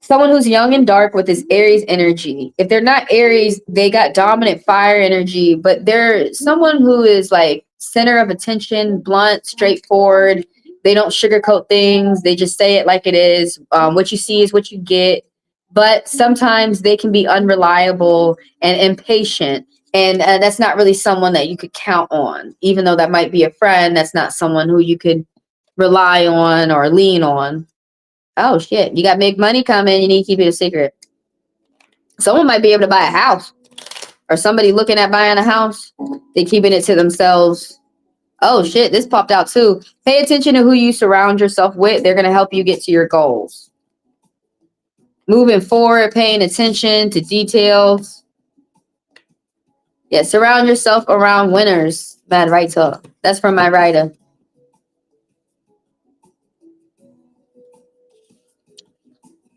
Someone who's young and dark with this Aries energy. If they're not Aries, they got dominant fire energy, but they're someone who is like center of attention, blunt, straightforward. They don't sugarcoat things. They just say it like it is. What you see is what you get. But sometimes they can be unreliable and impatient. And that's not really someone that you could count on. Even though that might be a friend, that's not someone who you could rely on or lean on. Oh shit, you got big money coming, you need to keep it a secret. Someone might be able to buy a house, or somebody looking at buying a house, they're keeping it to themselves. Oh shit, this popped out too. Pay attention to who you surround yourself with. They're going to help you get to your goals. Moving forward, paying attention to details. Yeah, surround yourself around winners. Bad writer. That's from my writer.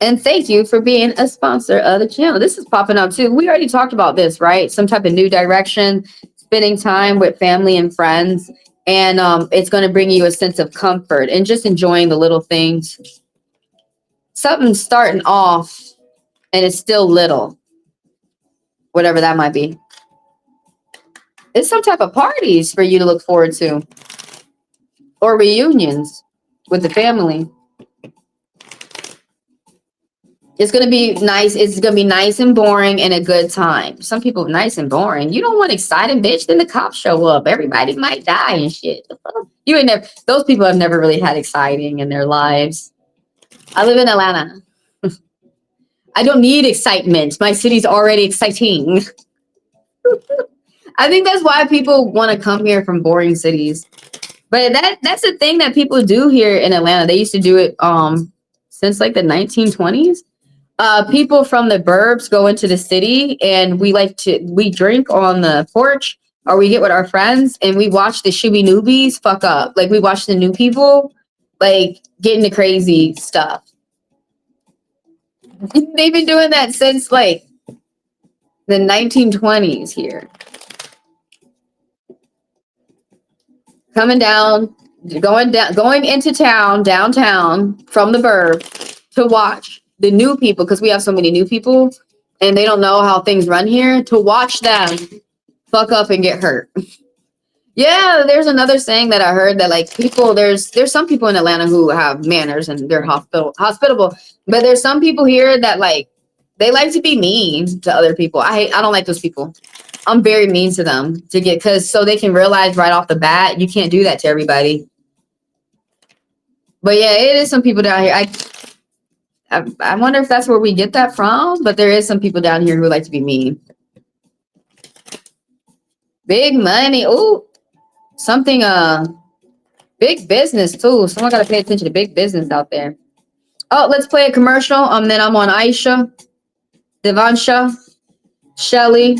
And thank you for being a sponsor of the channel. This is popping up too. We already talked about this, right? Some type of new direction, spending time with family and friends. And it's going to bring you a sense of comfort and just enjoying the little things. Something's starting off and it's still little. Whatever that might be. It's some type of parties for you to look forward to. Or reunions with the family. It's going to be nice. It's going to be nice and boring and a good time. Some people, nice and boring. You don't want exciting, bitch. Then the cops show up. Everybody might die and shit. You ain't never, those people have never really had exciting in their lives. I live in Atlanta. I don't need excitement. My city's already exciting. I think that's why people want to come here from boring cities. But that's the thing that people do here in Atlanta. They used to do it since like the 1920s. People from the burbs go into the city and we drink on the porch, or we get with our friends and we watch the shooby newbies fuck up. Like we watch the new people like get into crazy stuff. They've been doing that since like the 1920s here. Coming down, going into town, downtown from the burb to watch the new people, because we have so many new people and they don't know how things run here, to watch them fuck up and get hurt. Yeah, there's another saying that I heard that like people, there's some people in Atlanta who have manners and they're hospitable, but there's some people here that like, they like to be mean to other people. I don't like those people. I'm very mean to them so they can realize right off the bat, you can't do that to everybody. But yeah, it is some people down here. I wonder if that's where we get that from, but there is some people down here who like to be mean. Big money. Ooh, something, big business too. Someone got to pay attention to big business out there. Oh, let's play a commercial. Then I'm on Aisha, Devansha, Shelly,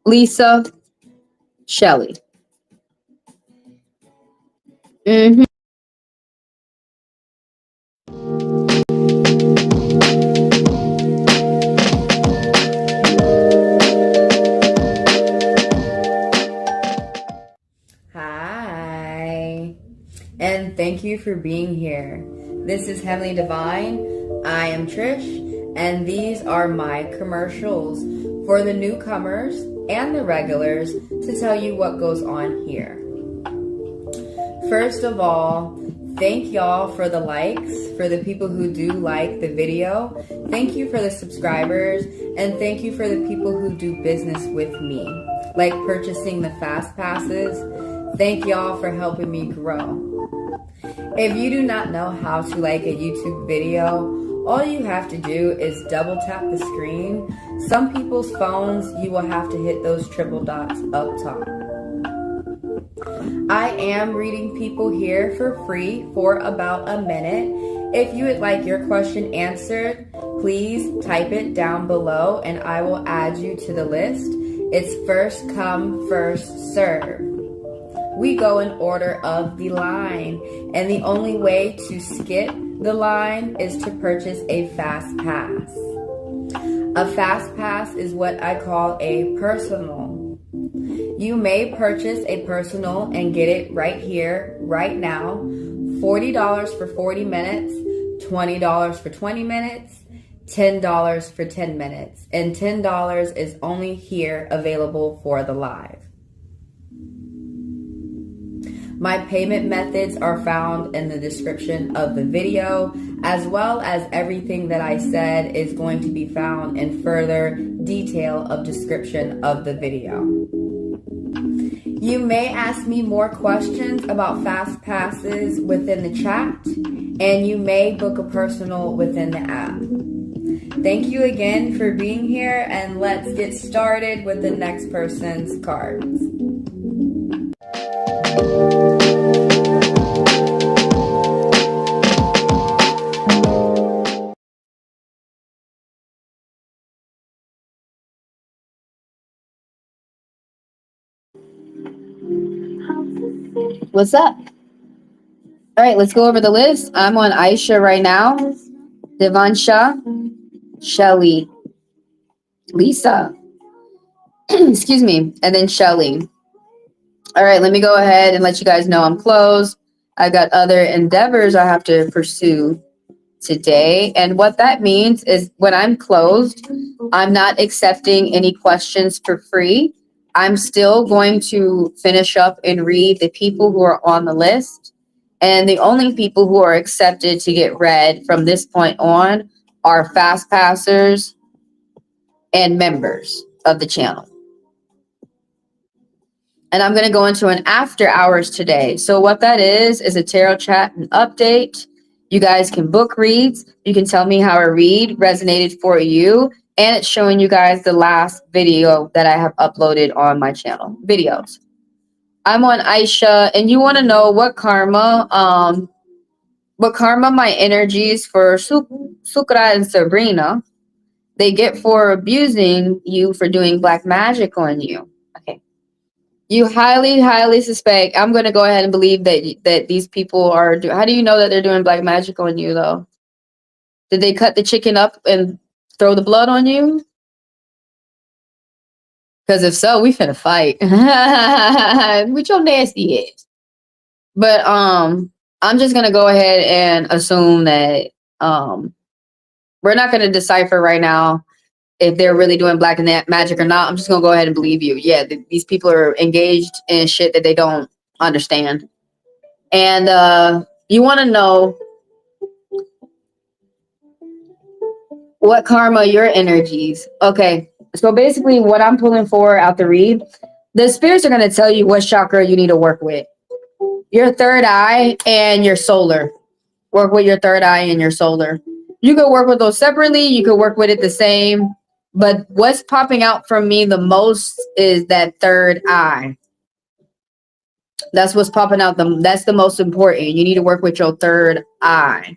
Lisa, Shelly. Mm-hmm. Hi, and thank you for being here. This is Heavenly Divine. I am Trish, and these are my commercials for the newcomers and the regulars to tell you what goes on here. First of all, thank y'all for the likes, for the people who do like the video. Thank you for the subscribers, and thank you for the people who do business with me, like purchasing the fast passes. Thank y'all for helping me grow. If you do not know how to like a YouTube video, all you have to do is double tap the screen. Some people's phones, you will have to hit those triple dots up top. I am reading people here for free for about a minute. If you would like your question answered, please type it down below and I will add you to the list. It's first come, first serve. We go in order of the line, and the only way to skip the line is to purchase a fast pass. A fast pass is what I call a personal. You may purchase a personal and get it right here, right now. $40 for 40 minutes, $20 for 20 minutes, $10 for 10 minutes, and $10 is only here available for the live. My payment methods are found in the description of the video, as well as everything that I said is going to be found in further detail of description of the video. You may ask me more questions about fast passes within the chat, and you may book a personal within the app. Thank you again for being here, and let's get started with the next person's cards. What's up? All right, let's go over the list. I'm on Aisha right now, Devansha, Shelly, Lisa, excuse me, and then Shelly. All right, let me go ahead and let you guys know I'm closed. I got other endeavors I have to pursue today. And what that means is when I'm closed, I'm not accepting any questions for free. I'm still going to finish up and read the people who are on the list. And the only people who are accepted to get read from this point on are fast passers and members of the channel. And I'm going to go into an after hours today. So what that is a tarot chat and update. You guys can book reads. You can tell me how a read resonated for you. And it's showing you guys the last video that I have uploaded on my channel. Videos. I'm on Aisha, and you want to know what karma my energies for Sukra and Sabrina, they get for abusing you for doing black magic on you. Okay. You highly, highly suspect. I'm going to go ahead and believe that these people are. How do you know that they're doing black magic on you, though? Did they cut the chicken up and throw the blood on you? Because if so, we finna fight. With your nasty ass. But I'm just gonna go ahead and assume that we're not gonna decipher right now if they're really doing black and magic or not. I'm just gonna go ahead and believe you. Yeah, these people are engaged in shit that they don't understand. And you want to know what karma your energies. Okay, so basically what I'm pulling for out the read, the spirits are going to tell you what chakra you need to work with. Your third eye and your solar. Work with your third eye and your solar. You could work with those separately. You could work with it the same. But what's popping out from me the most is that third eye. That's what's popping out. That's the most important. You need to work with your third eye.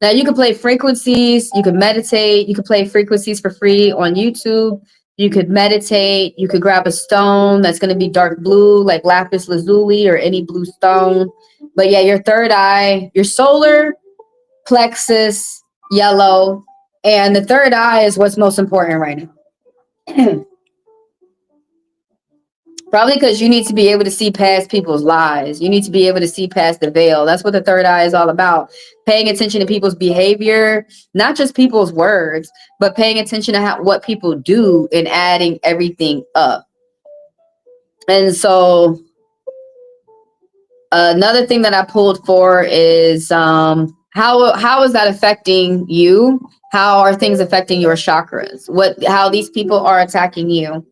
Now you can play frequencies, you can meditate, you can play frequencies for free on YouTube. You could meditate, you could grab a stone that's going to be dark blue, like lapis lazuli or any blue stone. But yeah, your third eye, your solar plexus, yellow, and the third eye is what's most important right now. Probably because you need to be able to see past people's lies. You need to be able to see past the veil. That's what the third eye is all about. Paying attention to people's behavior, not just people's words, but paying attention to what people do and adding everything up. And so another thing that I pulled for is how is that affecting you? How are things affecting your chakras? How these people are attacking you?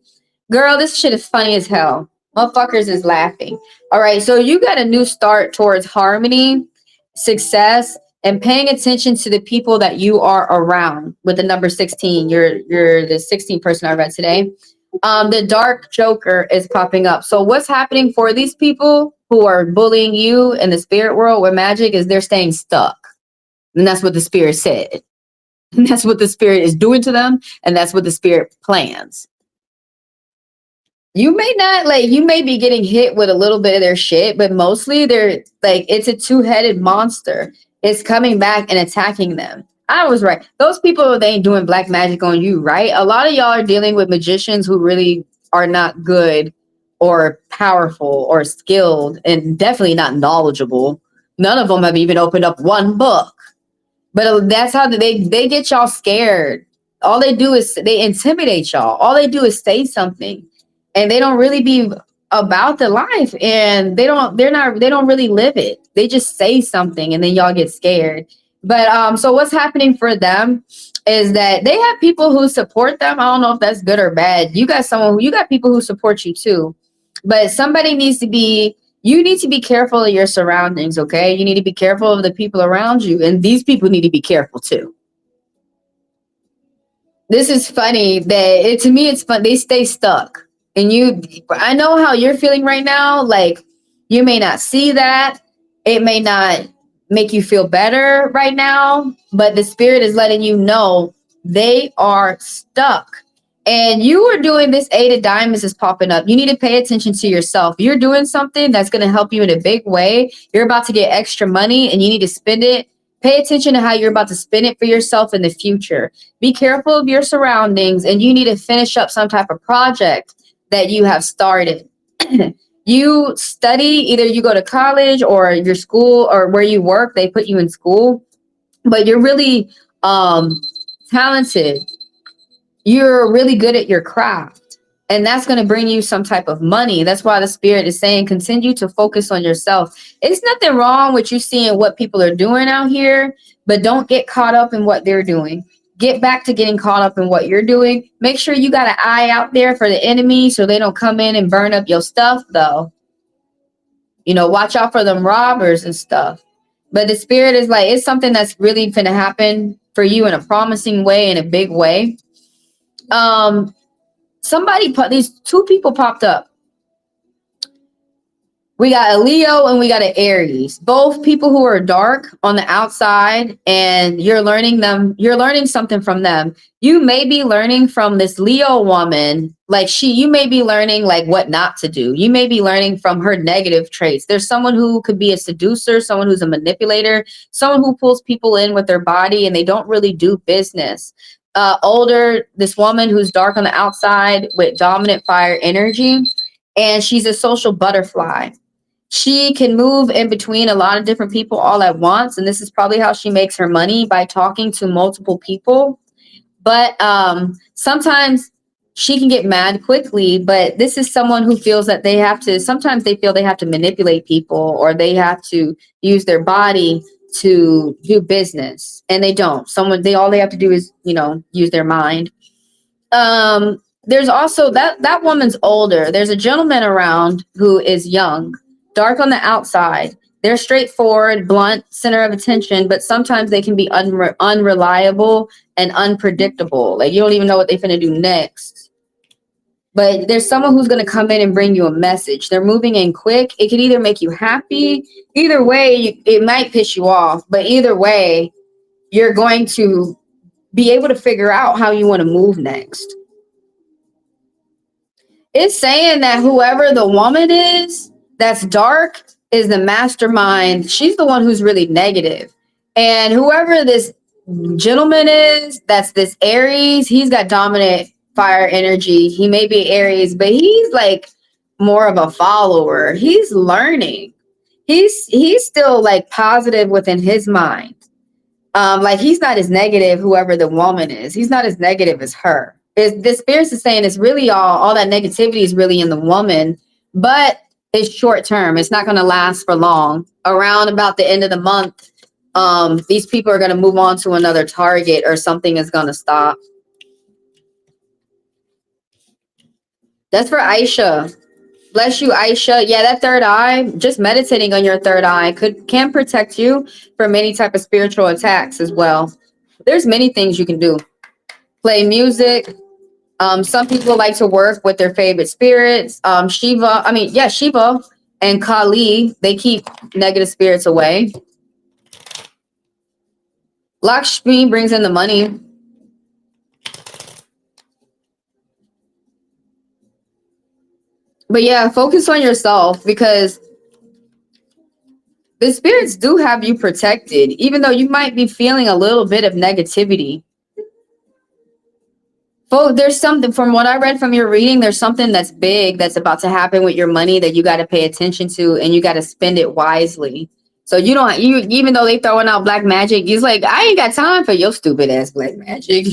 Girl, this shit is funny as hell. Motherfuckers is laughing. All right, so you got a new start towards harmony, success, and paying attention to the people that you are around with the number 16. You're the 16th person I read today. The dark joker is popping up. So what's happening for these people who are bullying you in the spirit world with magic is they're staying stuck. And that's what the spirit said. And that's what the spirit is doing to them. And that's what the spirit plans. You may be getting hit with a little bit of their shit, but mostly they're like, it's a two-headed monster. It's coming back and attacking them. I was right. Those people, they ain't doing black magic on you, right? A lot of y'all are dealing with magicians who really are not good or powerful or skilled and definitely not knowledgeable. None of them have even opened up one book. But that's how they get y'all scared. All they do is they intimidate y'all. All they do is say something. And they don't really be about the life, and they don't really live it. They just say something and then y'all get scared. But so what's happening for them is that they have people who support them. I don't know if that's good or bad. You got people who support you too. But you need to be careful of your surroundings, okay? You need to be careful of the people around you, and these people need to be careful too. This is funny to me it's fun. They stay stuck. And I know how you're feeling right now. Like, you may not see that. It may not make you feel better right now, but the spirit is letting you know they are stuck. And you are doing this. 8 of diamonds is popping up. You need to pay attention to yourself. You're doing something that's going to help you in a big way. You're about to get extra money and you need to spend it. Pay attention to how you're about to spend it for yourself in the future. Be careful of your surroundings, and you need to finish up some type of project that you have started. You study, either you go to college or your school or where you work, they put you in school, but you're really talented. You're really good at your craft, and that's going to bring you some type of money. That's why the spirit is saying continue to focus on yourself. It's nothing wrong with you seeing what people are doing out here, but don't get caught up in what they're doing. Get back to getting caught up in what you're doing. Make sure you got an eye out there for the enemy so they don't come in and burn up your stuff, though. Watch out for them robbers and stuff. But the spirit is like, it's something that's really going to happen for you in a promising way, in a big way. These 2 people popped up. We got a Leo and we got an Aries. Both people who are dark on the outside, and you're learning something from them. You may be learning from this Leo woman, you may be learning what not to do. You may be learning from her negative traits. There's someone who could be a seducer, someone who's a manipulator, someone who pulls people in with their body and they don't really do business. This woman who's dark on the outside with dominant fire energy, and she's a social butterfly. She can move in between a lot of different people all at once. And this is probably how she makes her money, by talking to multiple people. But sometimes she can get mad quickly. But this is someone who feels that sometimes they feel they have to manipulate people, or they have to use their body to do business. And they don't. All they have to do is, use their mind. There's also that woman's older. There's a gentleman around who is young. Dark on the outside. They're straightforward, blunt, center of attention, but sometimes they can be unreliable and unpredictable. You don't even know what they're finna do next. But there's someone who's going to come in and bring you a message. They're moving in quick. It could either make you happy. Either way, it might piss you off. But either way, you're going to be able to figure out how you want to move next. It's saying that whoever the woman is that's dark is the mastermind. She's the one who's really negative. And whoever this gentleman is, that's this Aries, he's got dominant fire energy. He may be Aries, but he's like more of a follower. He's learning. He's still like positive within his mind. Like he's not as negative, whoever the woman is. He's not as negative as her. The spirits is saying it's really all that negativity is really in the woman, but it's short term. It's not going to last for long. Around about the end of the month, these people are going to move on to another target, or something is going to stop. That's for Aisha. Bless you, Aisha. Yeah, that third eye, just meditating on your third eye can protect you from any type of spiritual attacks as well. There's many things you can do. Play music. Some people like to work with their favorite spirits. Shiva and Kali, they keep negative spirits away. Lakshmi brings in the money. But yeah, focus on yourself, because the spirits do have you protected, even though you might be feeling a little bit of negativity. Oh, there's something from what I read from your reading. There's something that's big that's about to happen with your money that you got to pay attention to, and you got to spend it wisely. So you even though they throwing out black magic, he's like, I ain't got time for your stupid ass black magic.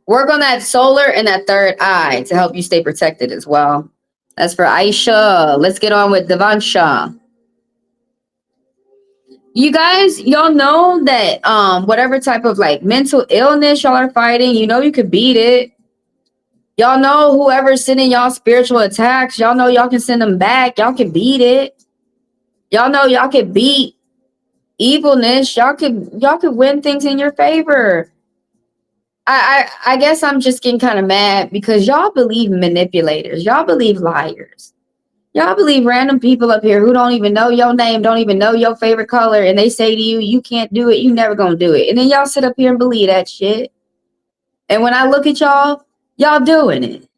Work on that solar and that third eye to help you stay protected as well. That's for Aisha. Let's get on with Devansha. You guys, y'all know that whatever type of like mental illness y'all are fighting, you could beat it. Y'all know whoever's sending y'all spiritual attacks, y'all know y'all can send them back. Y'all can beat it. Y'all know y'all can beat evilness. Y'all could win things in your favor. I guess I'm just getting kind of mad because y'all believe manipulators. Y'all believe liars. Y'all believe random people up here who don't even know your name, don't even know your favorite color, and they say to you, you can't do it, you never gonna do it. And then y'all sit up here and believe that shit. And when I look at y'all doing it.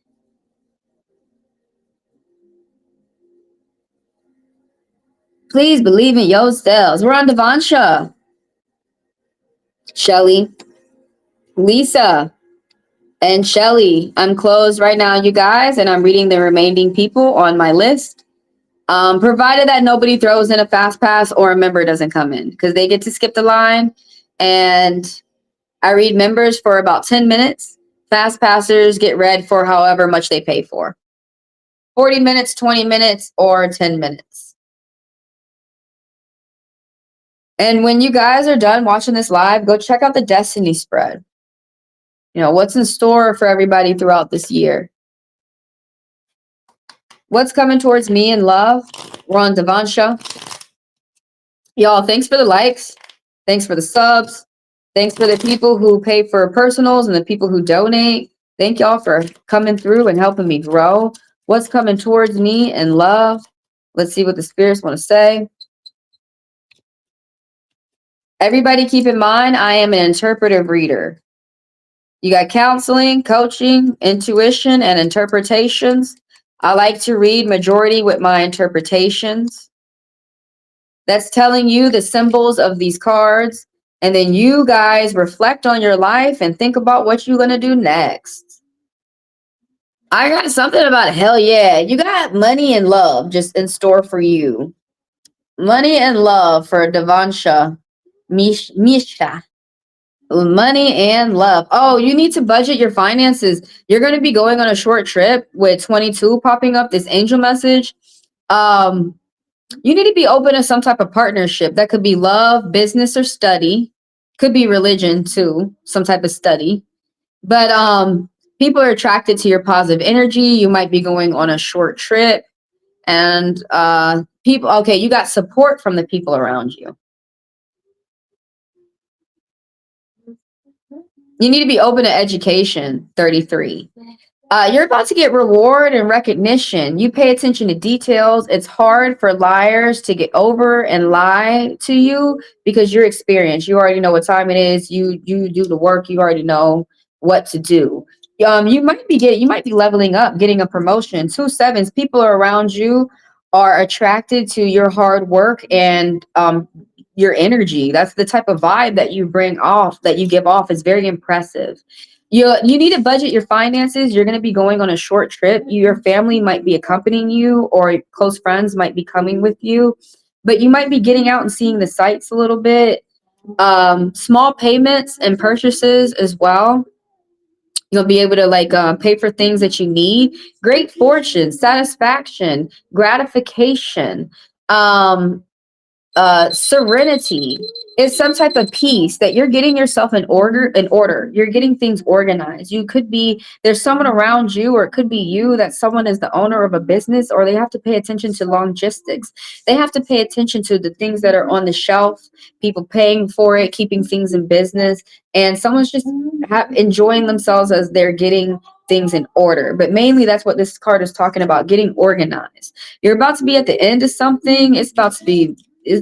Please believe in yourselves. We're on Devansha. Shelly, Lisa, and Shelly. I'm closed right now, you guys, and I'm reading the remaining people on my list. Provided that nobody throws in a fast pass or a member doesn't come in, because they get to skip the line. And I read members for about 10 minutes. Fast passers get read for however much they pay for. 40 minutes, 20 minutes, or 10 minutes. And when you guys are done watching this live, go check out the Destiny spread. What's in store for everybody throughout this year. What's coming towards me in love? We're on Devansha. Y'all, thanks for the likes. Thanks for the subs. Thanks for the people who pay for personals and the people who donate. Thank y'all for coming through and helping me grow. What's coming towards me in love? Let's see what the spirits want to say. Everybody keep in mind, I am an interpretive reader. You got counseling, coaching, intuition, and interpretations. I like to read majority with my interpretations. That's telling you the symbols of these cards. And then you guys reflect on your life and think about what you're going to do next. I got something about hell yeah. You got money and love just in store for you. Money and love for Devansha. Misha. Money and love. Oh, you need to budget your finances. You're going to be going on a short trip with 22 popping up, this angel message. You need to be open to some type of partnership. That could be love, business, or study. Could be religion too, some type of study. But people are attracted to your positive energy. You might be going on a short trip. And you got support from the people around you. You need to be open to education, 33. You're about to get reward and recognition. You pay attention to details. It's hard for liars to get over and lie to you because you're experienced. You already know what time it is. You do the work. You already know what to do. You might be leveling up, getting a promotion. 2 sevens, people around you are attracted to your hard work and your energy. That's the type of vibe that you bring off, that you give off, is very impressive. You need to budget your finances. You're going to be going on a short trip. Your family might be accompanying you, or close friends might be coming with you, but you might be getting out and seeing the sights a little bit. Small payments and purchases as well. You'll be able to pay for things that you need. Great fortune, satisfaction, gratification. Serenity is some type of peace that you're getting yourself in order. You're getting things organized. There's someone around you, or it could be you, that someone is the owner of a business, or they have to pay attention to logistics. They have to pay attention to the things that are on the shelf, people paying for it, keeping things in business, and someone's just enjoying themselves as they're getting things in order. But mainly that's what this card is talking about, getting organized. You're about to be at the end of something. It's about to be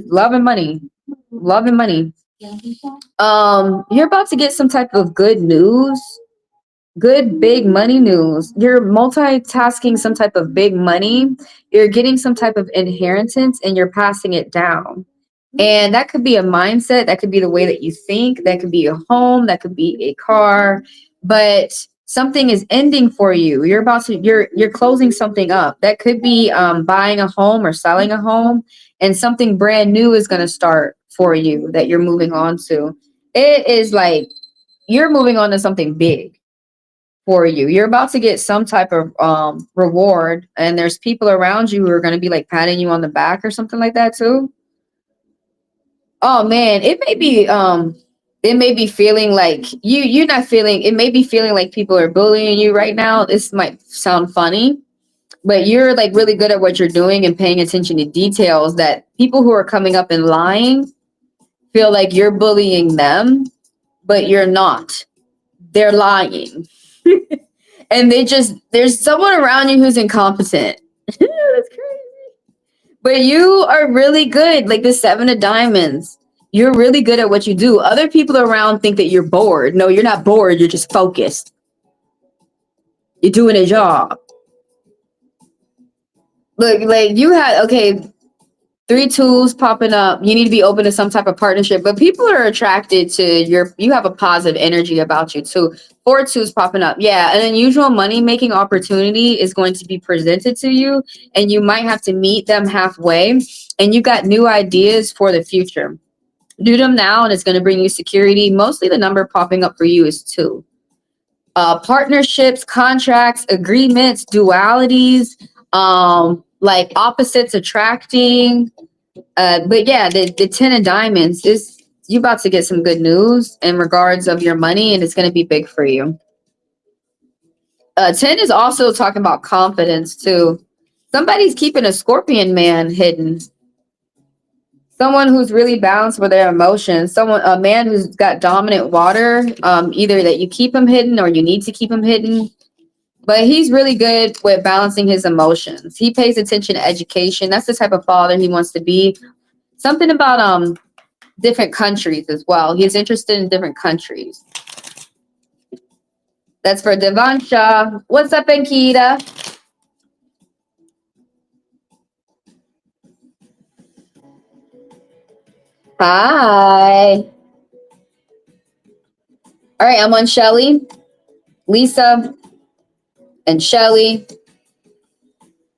love and money. Love and money. You're about to get some type of good news. Good big money news. You're multitasking some type of big money. You're getting some type of inheritance and you're passing it down. And that could be a mindset. That could be the way that you think. That could be a home. That could be a car. But something is ending for you. You're closing something up. That could be buying a home or selling a home, and something brand new is going to start for you that you're moving on to. It is like you're moving on to something big for you. You're about to get some type of reward, and there's people around you who are going to be like patting you on the back or something like that too. Oh man, it may be feeling like you're not feeling, it may be feeling like people are bullying you right now. This might sound funny, but you're like really good at what you're doing and paying attention to details, that people who are coming up and lying feel like you're bullying them, but you're not. They're lying. And there's someone around you who's incompetent. That's crazy. But you are really good, like the 7 of diamonds. You're really good at what you do. Other people around think that you're bored. No, you're not bored. You're just focused. You're doing a job. Look, like you had, okay, 3 tools popping up. You need to be open to some type of partnership, but people are attracted to you have a positive energy about you too. 4 tools popping up. Yeah, an unusual money making opportunity is going to be presented to you, and you might have to meet them halfway, and you got new ideas for the future. Do them now, and it's going to bring you security. Mostly the number popping up for you is 2. Partnerships, contracts, agreements, dualities, like opposites attracting. But yeah, the 10 of diamonds is, you about to get some good news in regards of your money, and it's going to be big for you. 10 is also talking about confidence too. Somebody's keeping a scorpion man hidden. Someone who's really balanced with their emotions. A man who's got dominant water. Either that you keep him hidden or you need to keep him hidden. But he's really good with balancing his emotions. He pays attention to education. That's the type of father he wants to be. Something about different countries as well. He's interested in different countries. That's for Devansha. What's up, Ankita? Hi. All right, I'm on Shelly, Lisa, and Shelly.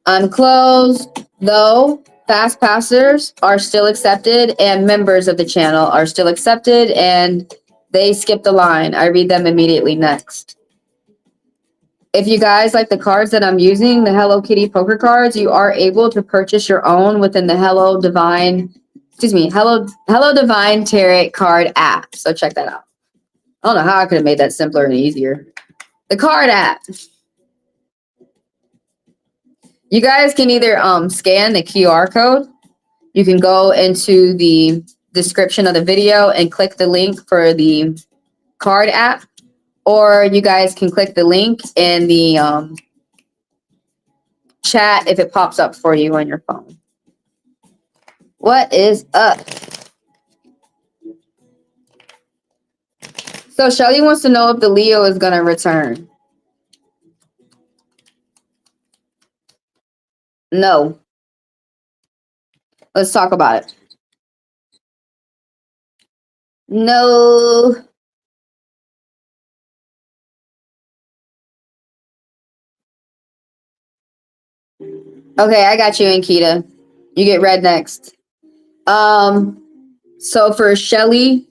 I'm closed, though. Fast passers are still accepted, and members of the channel are still accepted, and they skip the line. I read them immediately next. If you guys like the cards that I'm using, the Hello Kitty poker cards, you are able to purchase your own within the Divine Tarot card app. So check that out. I don't know how I could have made that simpler and easier. The card app. You guys can either scan the QR code. You can go into the description of the video and click the link for the card app. or you guys can click the link in the chat if it pops up for you on your phone. What is up? So Shelly wants to know if the Leo is going to return. No. Let's talk about it. No. Okay, I got you, Ankita. You get red next. So for Shelly,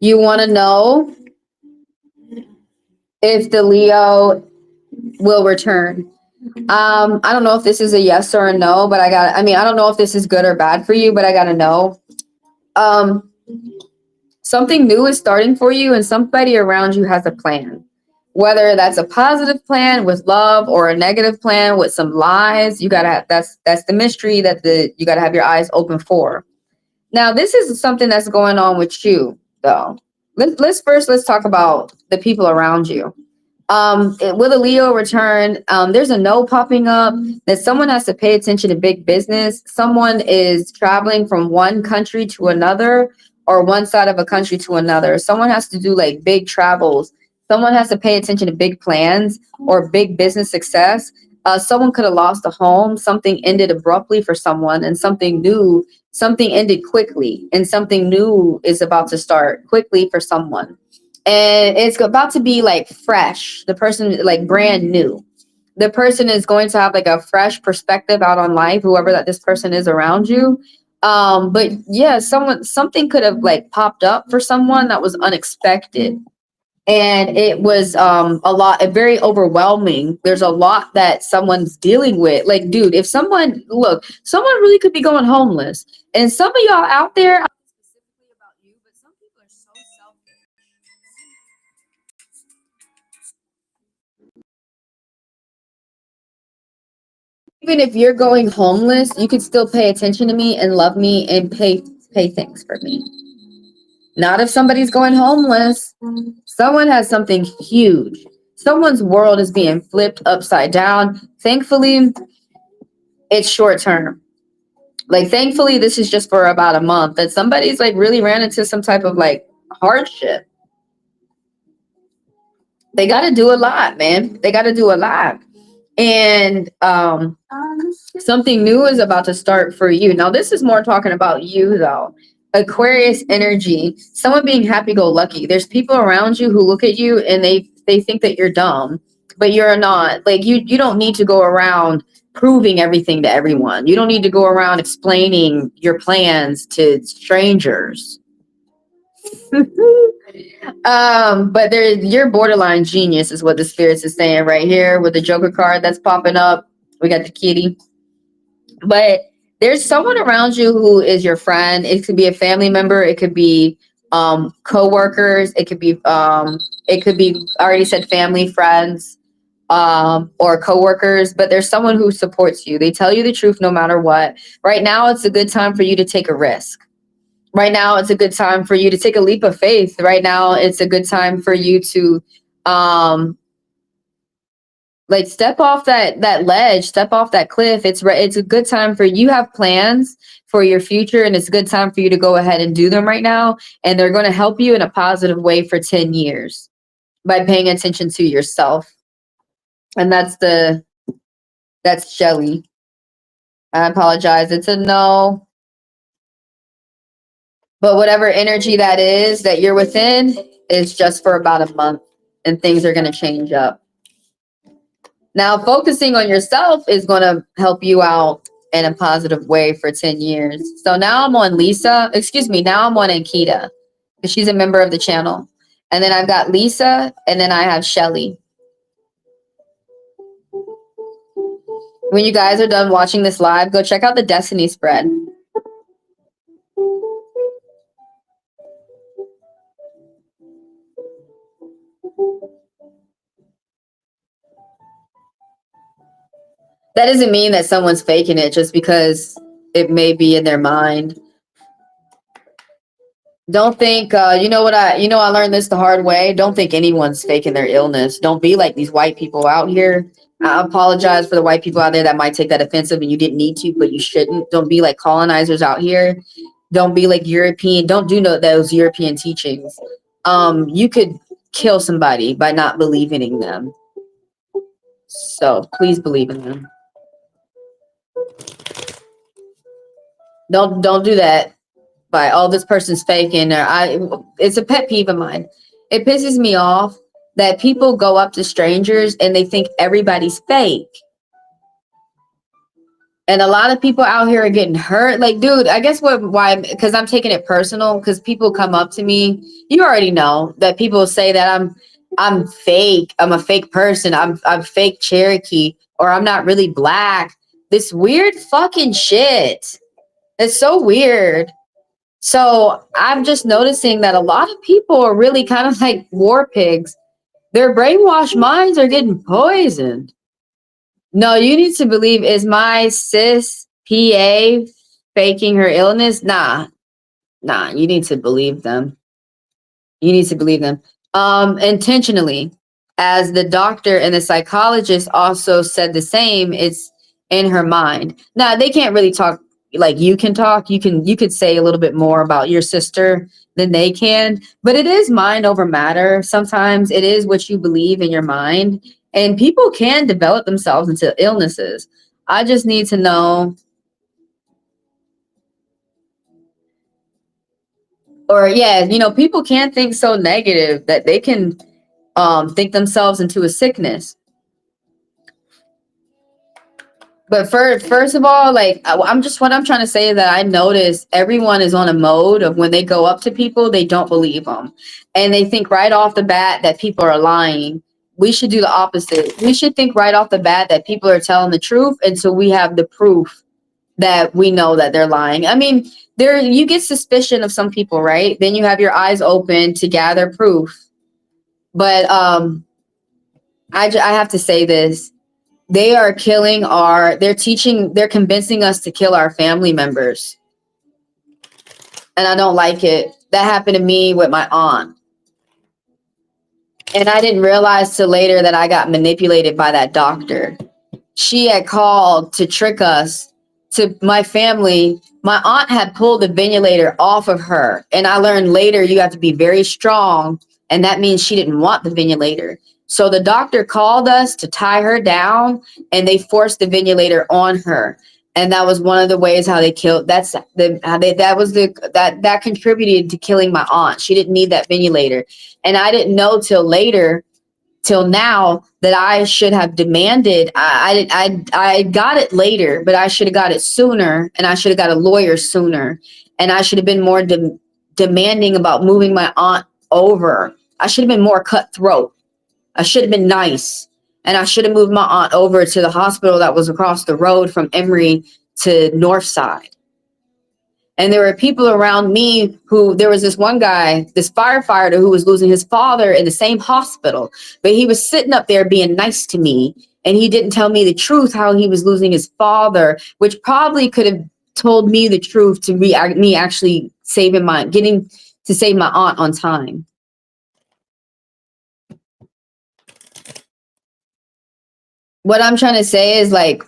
you want to know if the Leo will return. I don't know if this is a yes or a no, but I don't know if this is good or bad for you, but I gotta know. Something new is starting for you, and somebody around you has a plan. Whether that's a positive plan with love or a negative plan with some lies, you gotta have, that's the mystery that you gotta have your eyes open for. Now, this is something that's going on with you, though. Let's talk about the people around you. Will a Leo return? There's a no popping up that someone has to pay attention to big business. Someone is traveling from one country to another or one side of a country to another. Someone has to do like big travels. Someone has to pay attention to big plans or big business success. Someone could have lost a home. Something ended abruptly for someone, and something ended quickly, and something new is about to start quickly for someone. And it's about to be like fresh. The person like brand new. The person is going to have like a fresh perspective out on life, whoever that this person is around you. But yeah, something could have like popped up for someone that was unexpected. And it was very overwhelming. There's a lot that someone's dealing with. Like, dude, if someone really could be going homeless. And some of y'all out there, specifically about you, but some people are so selfish. Even if you're going homeless, you can still pay attention to me and love me and pay things for me. Not if somebody's going homeless. Someone has something huge. Someone's world is being flipped upside down. Thankfully, it's short term. Like, thankfully, this is just for about a month. That somebody's like really ran into some type of like hardship. They got to do a lot, man. They got to do a lot. And something new is about to start for you. Now, this is more talking about you, though. Aquarius energy, someone being happy-go-lucky. There's people around you who look at you and they think that you're dumb, but you're not. Like, you don't need to go around proving everything to everyone. You don't need to go around explaining your plans to strangers. But you're borderline genius is what the spirits is saying right here with the Joker card that's popping up. We got the kitty. But there's someone around you who is your friend. It could be a family member, it could be co-workers, it could be I already said family, friends, or co-workers, but there's someone who supports you. They tell you the truth no matter what. Right now it's a good time for you to take a risk. Right now, it's a good time for you to take a leap of faith. Right now, it's a good time for you to, like, step off that ledge, step off that cliff. It's a good time for you have plans for your future, and it's a good time for you to go ahead and do them right now. And they're going to help you in a positive way for 10 years by paying attention to yourself. And that's Shelly. I apologize. It's a no. But whatever energy that is that you're within is just for about a month, and things are going to change up. Now, focusing on yourself is going to help you out in a positive way for 10 years. So now I'm on Lisa. Excuse me. Now I'm on Ankita because she's a member of the channel. And then I've got Lisa, and then I have Shelly. When you guys are done watching this live, go check out the Destiny spread. That doesn't mean that someone's faking it just because it may be in their mind. Don't think, I learned this the hard way. Don't think anyone's faking their illness. Don't be like these white people out here. I apologize for the white people out there that might take that offensive and you didn't need to, but you shouldn't. Don't be like colonizers out here. Don't be like European. Don't do those European teachings. You could kill somebody by not believing in them. So please believe in them. Don't do that. By this person's faking, or it's a pet peeve of mine. It pisses me off that people go up to strangers and they think everybody's fake. And a lot of people out here are getting hurt. Like, dude, I guess why? Because I'm taking it personal. Because people come up to me. You already know that people say that I'm fake. I'm a fake person. I'm fake Cherokee, or I'm not really black. This weird fucking shit. It's so weird. So I'm just noticing that a lot of people are really kind of like war pigs. Their brainwashed minds are getting poisoned. No, you need to believe, is my sis PA faking her illness? Nah, you need to believe them. You need to believe them. Intentionally, as the doctor and the psychologist also said the same, it's in her mind. Now, they can't really talk like you can talk. You could say a little bit more about your sister than they can, but it is mind over matter. Sometimes it is what you believe in your mind, and people can develop themselves into illnesses. I just need to know, or yeah, people can think so negative that they can think themselves into a sickness. But first of all, like what I'm trying to say is that I notice everyone is on a mode of when they go up to people, they don't believe them, and they think right off the bat that people are lying. We should do the opposite. We should think right off the bat that people are telling the truth until we have the proof that we know that they're lying. I mean, you get suspicion of some people, right? Then you have your eyes open to gather proof. But I have to say this. They are they're convincing us to kill our family members. And I don't like it. That happened to me with my aunt. And I didn't realize till later that I got manipulated by that doctor. She had called to trick us, to my family. My aunt had pulled the ventilator off of her. And I learned later you have to be very strong. And that means she didn't want the ventilator. So the doctor called us to tie her down, and they forced the ventilator on her. And that was one of the ways how they killed. That contributed to killing my aunt. She didn't need that ventilator. And I didn't know till now that I should have demanded. I got it later, but I should have got it sooner, and I should have got a lawyer sooner, and I should have been more demanding about moving my aunt over. I should have been more cutthroat. I should have been nice, and I should have moved my aunt over to the hospital that was across the road from Emory to Northside. And there were people around me there was this one guy, this firefighter who was losing his father in the same hospital, but he was sitting up there being nice to me. And he didn't tell me the truth, how he was losing his father, which probably could have told me the truth to me actually getting to save my aunt on time. What I'm trying to say is, like,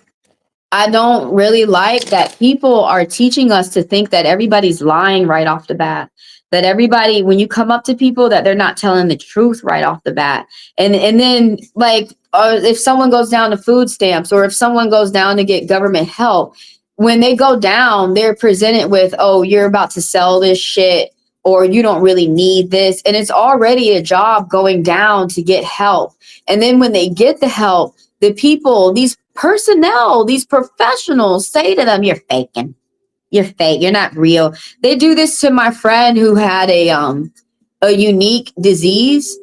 I don't really like that people are teaching us to think that everybody's lying right off the bat. That everybody, when you come up to people, that they're not telling the truth right off the bat. And then, like, if someone goes down to food stamps, or if someone goes down to get government help, when they go down, they're presented with, oh, you're about to sell this shit, or you don't really need this. And it's already a job going down to get help. And then when they get the help, the people, these personnel, these professionals say to them, you're faking. You're fake. You're not real. They do this to my friend who had a unique disease.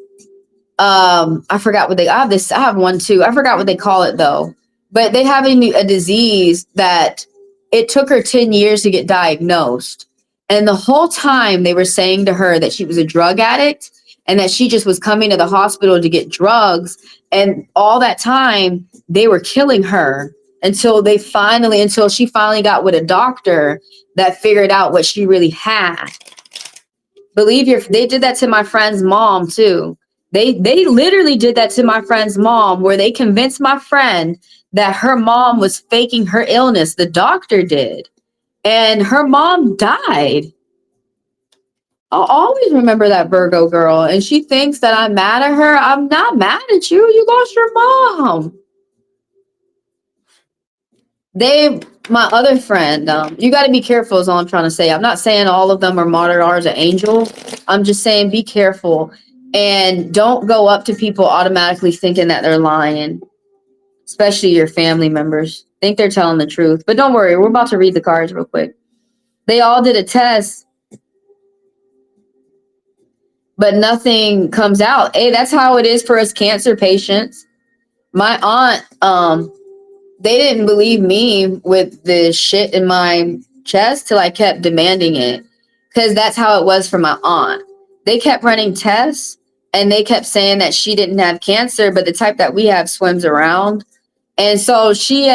I forgot what I have one too. I forgot what they call it though. But they have a disease that it took her 10 years to get diagnosed. And the whole time they were saying to her that she was a drug addict and that she just was coming to the hospital to get drugs. And all that time they were killing her until she finally got with a doctor that figured out what she really had. They did that to my friend's mom too. They literally did that to my friend's mom, where they convinced my friend that her mom was faking her illness. The doctor did. And her mom died. I'll always remember that Virgo girl. And she thinks that I'm mad at her. I'm not mad at you. You lost your mom. My other friend, you got to be careful is all I'm trying to say. I'm not saying all of them are martyrs or angels. I'm just saying be careful and don't go up to people automatically thinking that they're lying, especially your family members. Think they're telling the truth. But don't worry, we're about to read the cards real quick. They all did a test, but nothing comes out. Hey, that's how it is for us cancer patients. My aunt, they didn't believe me with the shit in my chest till I kept demanding it, because that's how it was for my aunt. They kept running tests and they kept saying that she didn't have cancer, but the type that we have swims around. And so she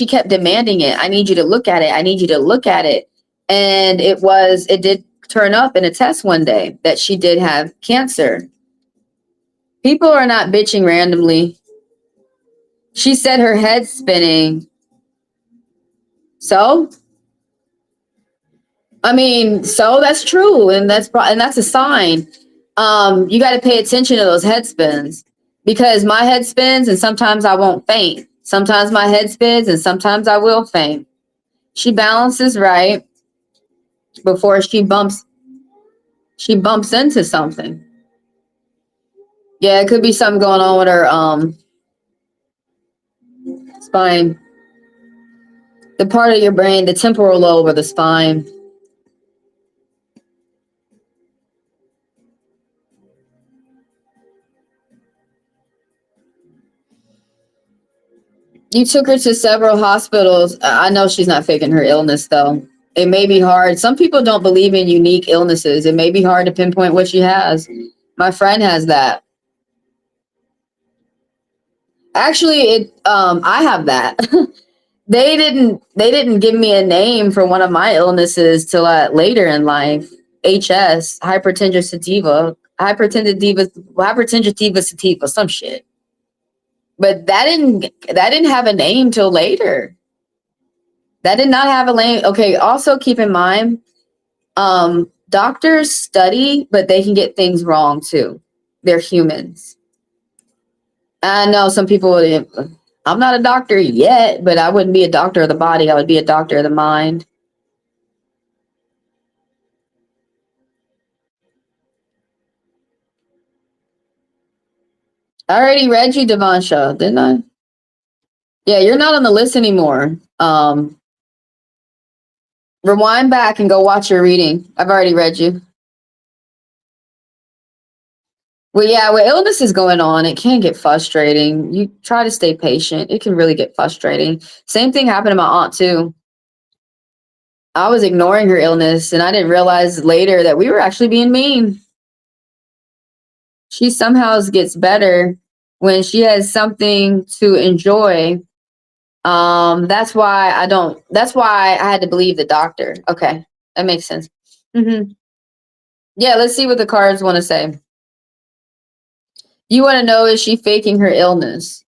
kept demanding it. I need you to look at it. I need you to look at it. And it did turn up in a test one day that she did have cancer. People are not bitching randomly. She said her head's spinning. So, so that's true, and that's a sign. You got to pay attention to those head spins, because my head spins and sometimes I won't faint. Sometimes my head spins and sometimes I will faint. She balances right before she bumps into something. Yeah, it could be something going on with her spine. The part of your brain, the temporal lobe or the spine. You took her to several hospitals. I know she's not faking her illness, though. It may be hard. Some people don't believe in unique illnesses. It may be hard to pinpoint what she has. My friend has that. Actually, I have that. They didn't give me a name for one of my illnesses till later in life. HS, hypertensive sativa, some shit. But that didn't have a name till later. That did not have a name. Okay, also keep in mind, doctors study, but they can get things wrong too. They're humans. I know some people would, I'm not a doctor yet, but I wouldn't be a doctor of the body. I would be a doctor of the mind. I already read you, Devansha, didn't I? Yeah, you're not on the list anymore. Rewind back and go watch your reading. I've already read you. Well, yeah, with illness is going on, it can get frustrating. You try to stay patient. It can really get frustrating. Same thing happened to my aunt, too. I was ignoring her illness, and I didn't realize later that we were actually being mean. She somehow gets better when she has something to enjoy. That's why I had to believe the doctor. Okay, that makes sense. Yeah, let's see what the cards want to say. You want to know, is she faking her illness?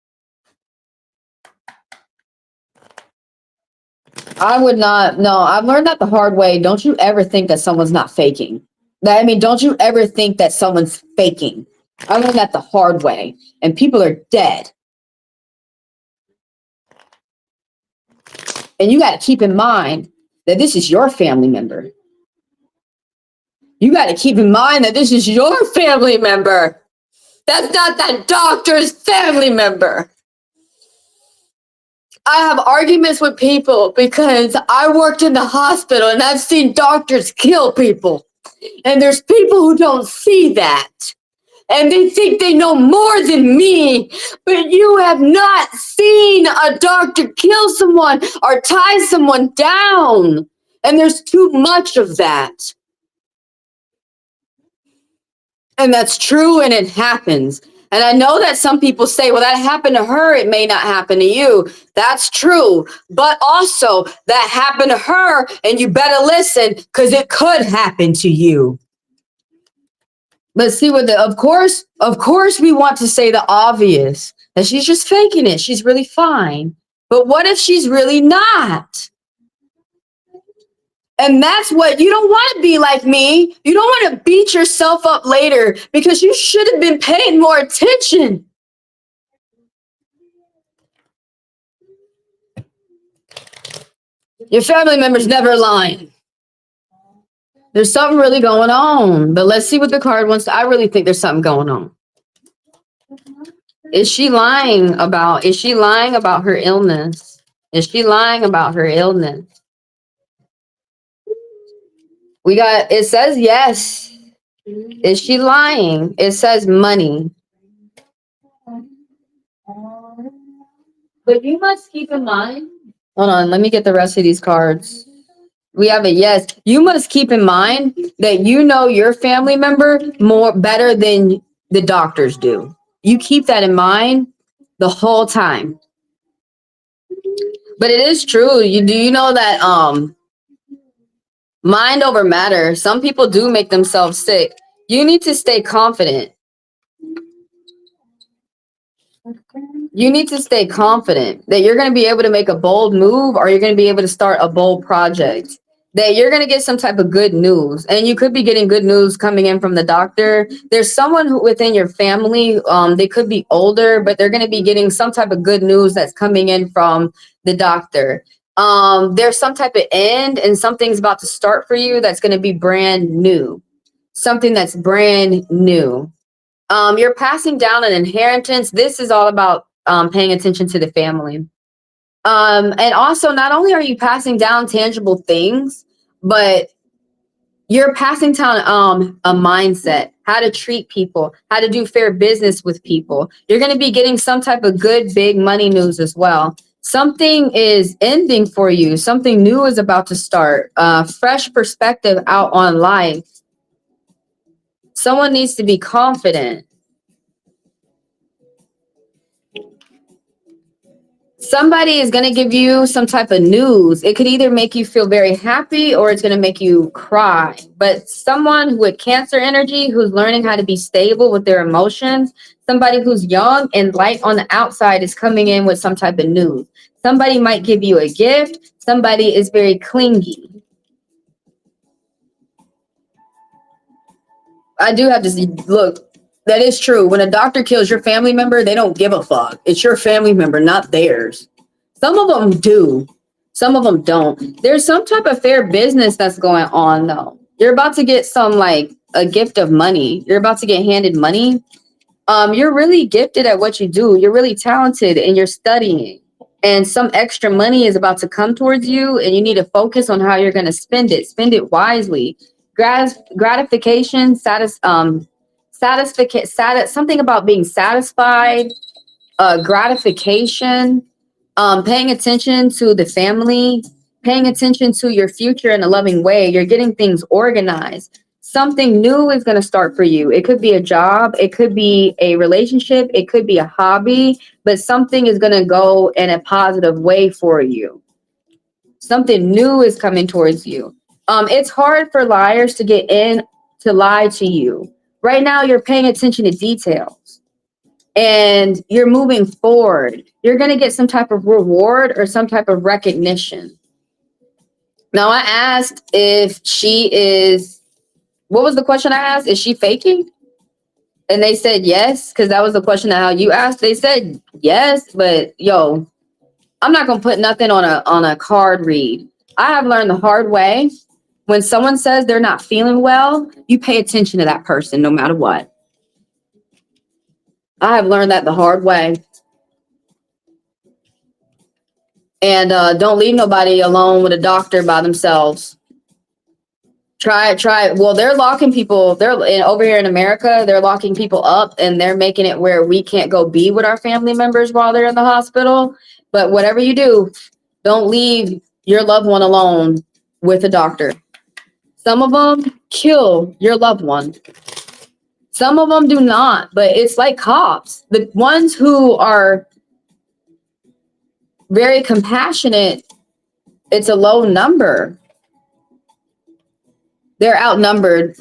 I would not. No, I've learned that the hard way. Don't you ever think that someone's not faking. Don't you ever think that someone's faking. I learned that the hard way, and people are dead. And you got to keep in mind that this is your family member. You got to keep in mind that this is your family member. That's not that doctor's family member. I have arguments with people because I worked in the hospital and I've seen doctors kill people. And there's people who don't see that. And they think they know more than me. But you have not seen a doctor kill someone or tie someone down. And there's too much of that. And that's true, and it happens. And I know that some people say, well, that happened to her. It may not happen to you. That's true. But also, that happened to her, and you better listen, because it could happen to you. But see what the, of course we want to say the obvious, that she's just faking it. She's really fine. But what if she's really not? And that's what, you don't want to be like me. You don't want to beat yourself up later because you should have been paying more attention. Your family member's never lying. There's something really going on. But let's see what the card wants to, I really think there's something going on. Is she lying about her illness? Is she lying about her illness? It says yes. Is she lying? It says money. But you must keep in mind. Hold on, let me get the rest of these cards. We have a yes. You must keep in mind that you know your family member better than the doctors do. You keep that in mind the whole time. But it is true. You know that mind over matter. Some people do make themselves sick. You need to stay confident. You need to stay confident that you're going to be able to make a bold move, or you're going to be able to start a bold project, that you're going to get some type of good news. And you could be getting good news coming in from the doctor. There's someone within your family, they could be older, but they're going to be getting some type of good news that's coming in from the doctor. There's some type of end, and something's about to start for you that's going to be brand new. Something that's brand new. You're passing down an inheritance. This is all about paying attention to the family. And also, not only are you passing down tangible things, but you're passing down a mindset, how to treat people, how to do fair business with people. You're going to be getting some type of good, big money news as well. Something is ending for you. Something new is about to start. Fresh perspective out on life. Someone needs to be confident. Somebody is going to give you some type of news. It could either make you feel very happy or it's going to make you cry. But someone with Cancer energy who's learning how to be stable with their emotions, somebody who's young and light on the outside is coming in with some type of news. Somebody might give you a gift. Somebody is very clingy. I do have to see, look, that is true. When a doctor kills your family member, they don't give a fuck. It's your family member, not theirs. Some of them do. Some of them don't. There's some type of fair business that's going on, though. You're about to get some, like, a gift of money. You're about to get handed money. You're really gifted at what you do. You're really talented and you're studying. And some extra money is about to come towards you, and you need to focus on how you're going to spend it. Spend it wisely. Gratification, something about being satisfied, gratification, paying attention to the family, paying attention to your future in a loving way. You're getting things organized. Something new is going to start for you. It could be a job. It could be a relationship. It could be a hobby, but something is going to go in a positive way for you. Something new is coming towards you. It's hard for liars to get in to lie to you. Right now, you're paying attention to details and you're moving forward. You're going to get some type of reward or some type of recognition. Now, I asked if she is, what was the question I asked? Is she faking? And they said yes, because that was the question of how you asked. They said yes, but yo, I'm not going to put nothing on a card read. I have learned the hard way. When someone says they're not feeling well, you pay attention to that person no matter what. I have learned that the hard way. And don't leave nobody alone with a doctor by themselves. Try it. Well, they're locking people. Over here in America, they're locking people up and they're making it where we can't go be with our family members while they're in the hospital. But whatever you do, don't leave your loved one alone with a doctor. Some of them kill your loved one. Some of them do not, but it's like cops. The ones who are very compassionate, it's a low number. They're outnumbered.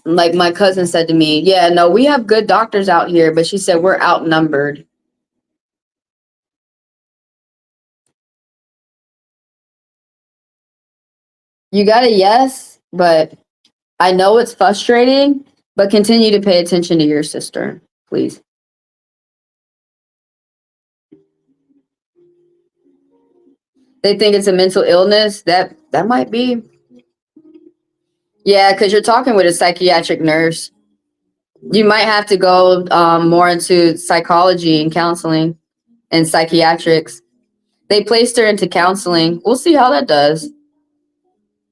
Like my cousin said to me, yeah, no, we have good doctors out here, but she said we're outnumbered. You got a yes, but I know it's frustrating, but continue to pay attention to your sister, please. They think it's a mental illness. That might be. Yeah, because you're talking with a psychiatric nurse. You might have to go more into psychology and counseling and psychiatrics. They placed her into counseling. We'll see how that does.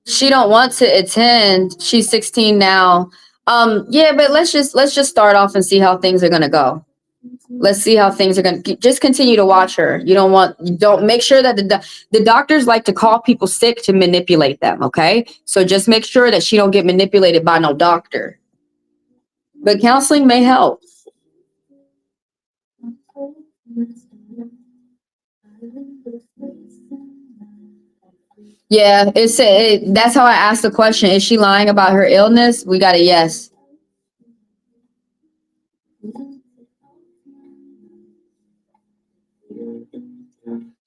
She don't want to attend. She's 16 now. Yeah, but let's just start off and see how things are gonna go. Let's see how things are going to just continue to watch her. You don't make sure that the doctors like to call people sick to manipulate them. Okay. So just make sure that she don't get manipulated by no doctor, but counseling may help. Yeah. That's how I asked the question. Is she lying about her illness? We got a yes.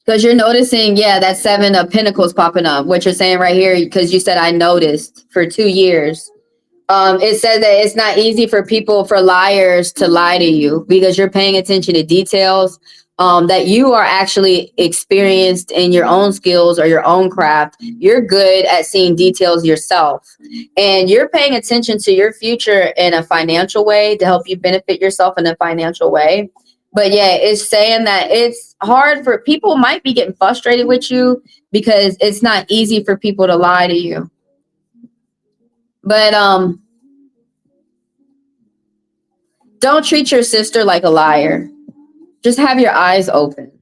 Because you're noticing, yeah, that 7 of Pentacles popping up, what you're saying right here, because you said I noticed for 2 years. It says that it's not easy for liars to lie to you because you're paying attention to details, that you are actually experienced in your own skills or your own craft. You're good at seeing details yourself, and you're paying attention to your future in a financial way to help you benefit yourself in a financial way. But yeah, it's saying that it's hard for people might be getting frustrated with you because it's not easy for people to lie to you. But don't treat your sister like a liar. Just have your eyes open.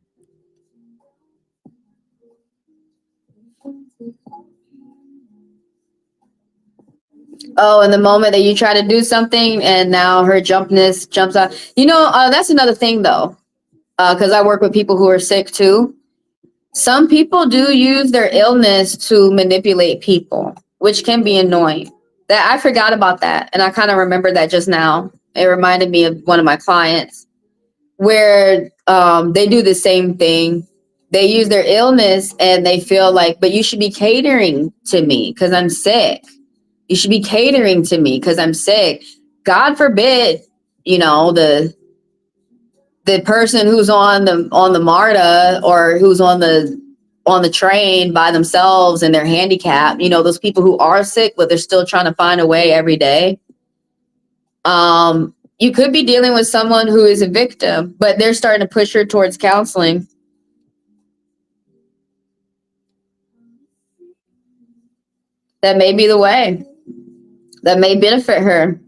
Oh, and the moment that you try to do something and now her jumpness jumps out. That's another thing though, because I work with people who are sick too. Some people do use their illness to manipulate people, which can be annoying. That I forgot about that, and I kind of remember that just now. It reminded me of one of my clients where they do the same thing. They use their illness and they feel like, but you should be catering to me because I'm sick. You should be catering to me because I'm sick. God forbid, the person who's on the MARTA or who's on the train by themselves and they're handicapped, those people who are sick, but they're still trying to find a way every day. You could be dealing with someone who is a victim, but they're starting to push her towards counseling. That may be the way. That may benefit her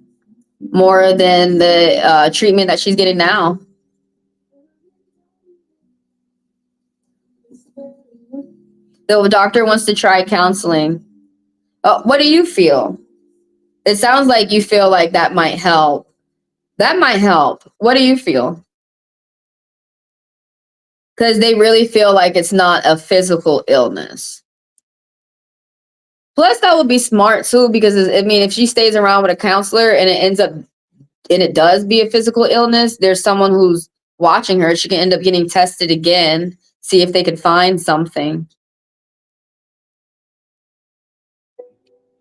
more than the treatment that she's getting now. The doctor wants to try counseling. What do you feel? It sounds like you feel like that might help. That might help. What do you feel? Because they really feel like it's not a physical illness. Plus, that would be smart too, because if she stays around with a counselor and it does be a physical illness, there's someone who's watching her. She can end up getting tested again, see if they can find something.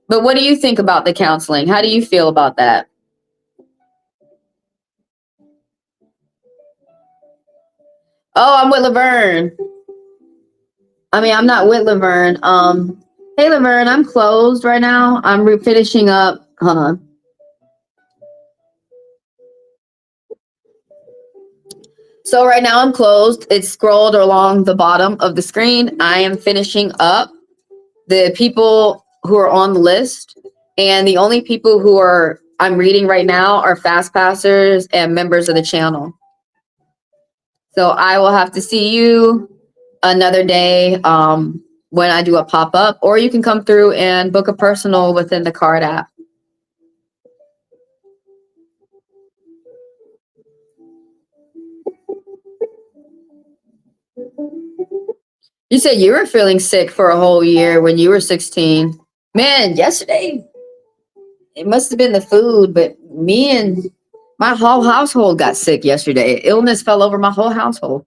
But what do you think about the counseling? How do you feel about that? Oh, I'm with Laverne. I'm not with Laverne. Hey, Laverne, I'm closed right now. I'm finishing up. Hold on. So right now I'm closed. It's scrolled along the bottom of the screen. I am finishing up the people who are on the list. And the only people I'm reading right now are fast passers and members of the channel. So I will have to see you another day when I do a pop-up, or you can come through and book a personal within the card app. You said you were feeling sick for a whole year when you were 16. Man, yesterday It must have been the food, but me and my whole household got sick yesterday. Illness fell over my whole household.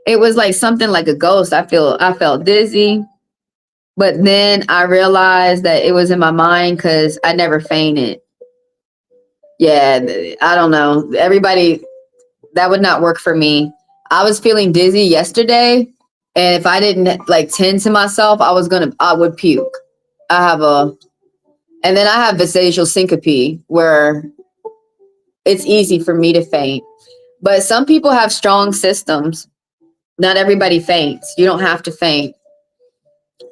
It was like something like a ghost. I felt dizzy, but then I realized that it was in my mind because I never fainted. Yeah, I don't know. Everybody, that would not work for me. I was feeling dizzy yesterday, and if I didn't like tend to myself, I would puke. I have a, and then I have vestigial syncope where it's easy for me to faint. But some people have strong systems. Not everybody faints. You don't have to faint.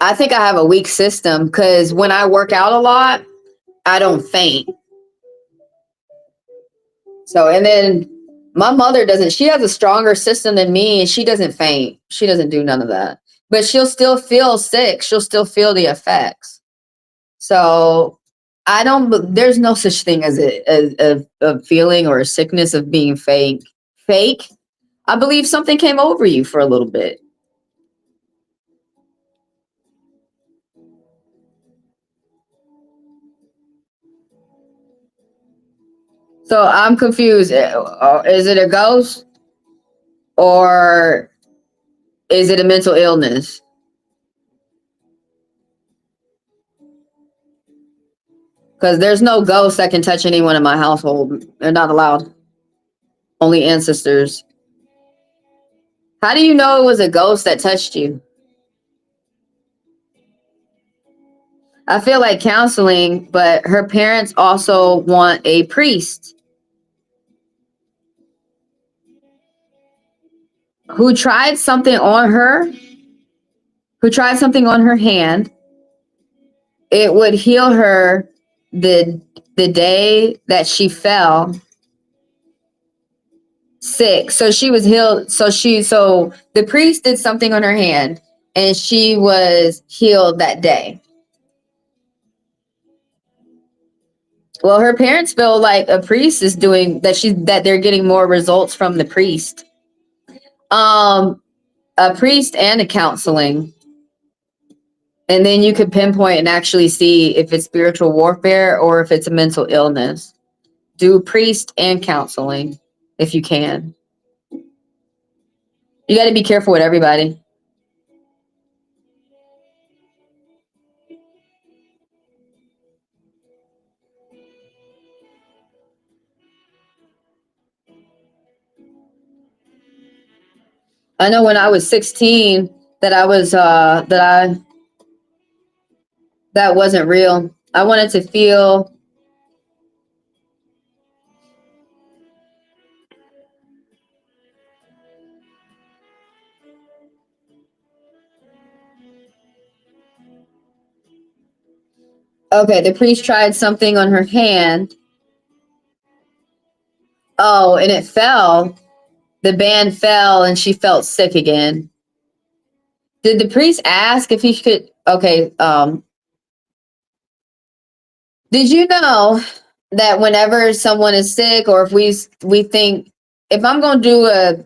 I think I have a weak system because when I work out a lot, I don't faint. So, and then my mother doesn't, she has a stronger system than me and she doesn't faint. She doesn't do none of that. But she'll still feel sick. She'll still feel the effects. So, I don't, there's no such thing as a feeling or a sickness of being fake. Fake. I believe something came over you for a little bit. So I'm confused. Is it a ghost or is it a mental illness? Because there's no ghost that can touch anyone in my household. They're not allowed. Only ancestors. How do you know it was a ghost that touched you? I feel like counseling, but her parents also want a priest who tried something on her, who tried something on her hand. It would heal her the day that she fell sick. So she was healed. So the priest did something on her hand and she was healed that day. Well, her parents feel like a priest is doing that they're getting more results from the priest. Um a priest and a counseling. And then you could pinpoint and actually see if it's spiritual warfare or if it's a mental illness. Do priest and counseling if you can. You got to be careful with everybody. I know when I was 16 that I was that wasn't real. I wanted to feel okay, the priest tried something on her hand. Oh, and it fell. The band fell and she felt sick again. Did the priest ask if he could okay, did you know that whenever someone is sick or if we think if I'm going to do a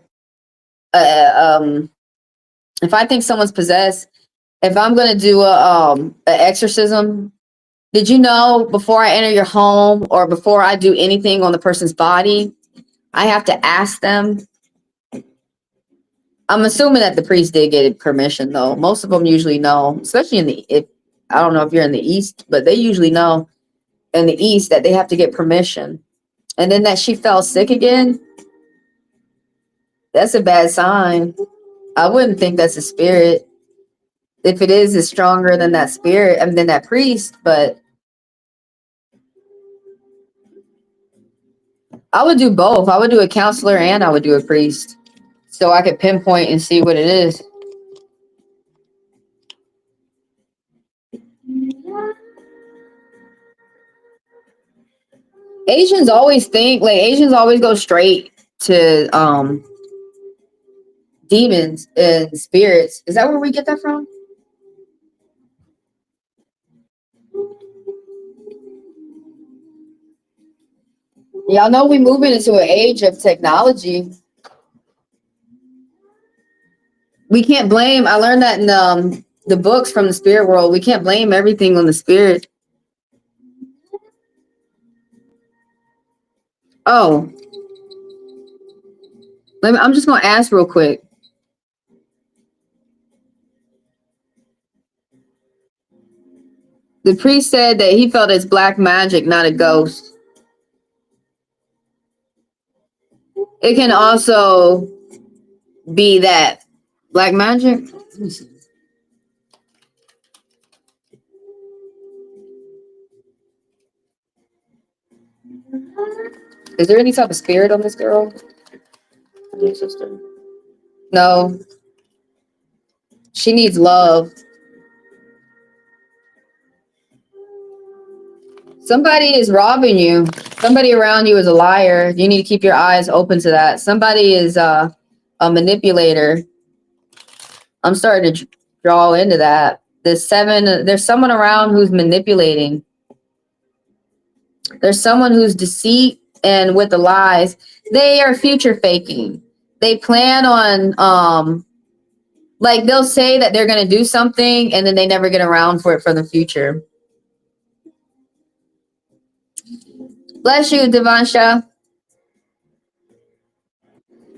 if I think someone's possessed, if I'm going to do a exorcism, did you know before I enter your home or before I do anything on the person's body, I have to ask them? I'm assuming that the priest did get permission though. Most of them usually know, especially if I don't know if you're in the East, but they usually know in the East that they have to get permission. And then that she fell sick again, that's a bad sign. I wouldn't think that's a spirit. If it is, it's stronger than that spirit, I mean, than that priest. But I would do both. I would do a counselor and I would do a priest, so I could pinpoint and see what it is. Asians always think like Asians always go straight to demons and spirits. Is that where we get that from? Y'all know we moving into an age of technology. We can't blame. I learned that in the books from the spirit world. We can't blame everything on the spirit. Oh, I'm just gonna ask real quick. The priest said that he felt it's black magic, not a ghost. It can also be that black magic. Let me see. Is there any type of spirit on this girl? Sister? No. She needs love. Somebody is robbing you. Somebody around you is a liar. You need to keep your eyes open to that. Somebody is a manipulator. I'm starting to draw into that. There's someone around who's manipulating. There's someone who's deceit and with the lies. They are future faking. They plan on like they'll say that they're going to do something and then they never get around for it for the future. Bless you, Divansha.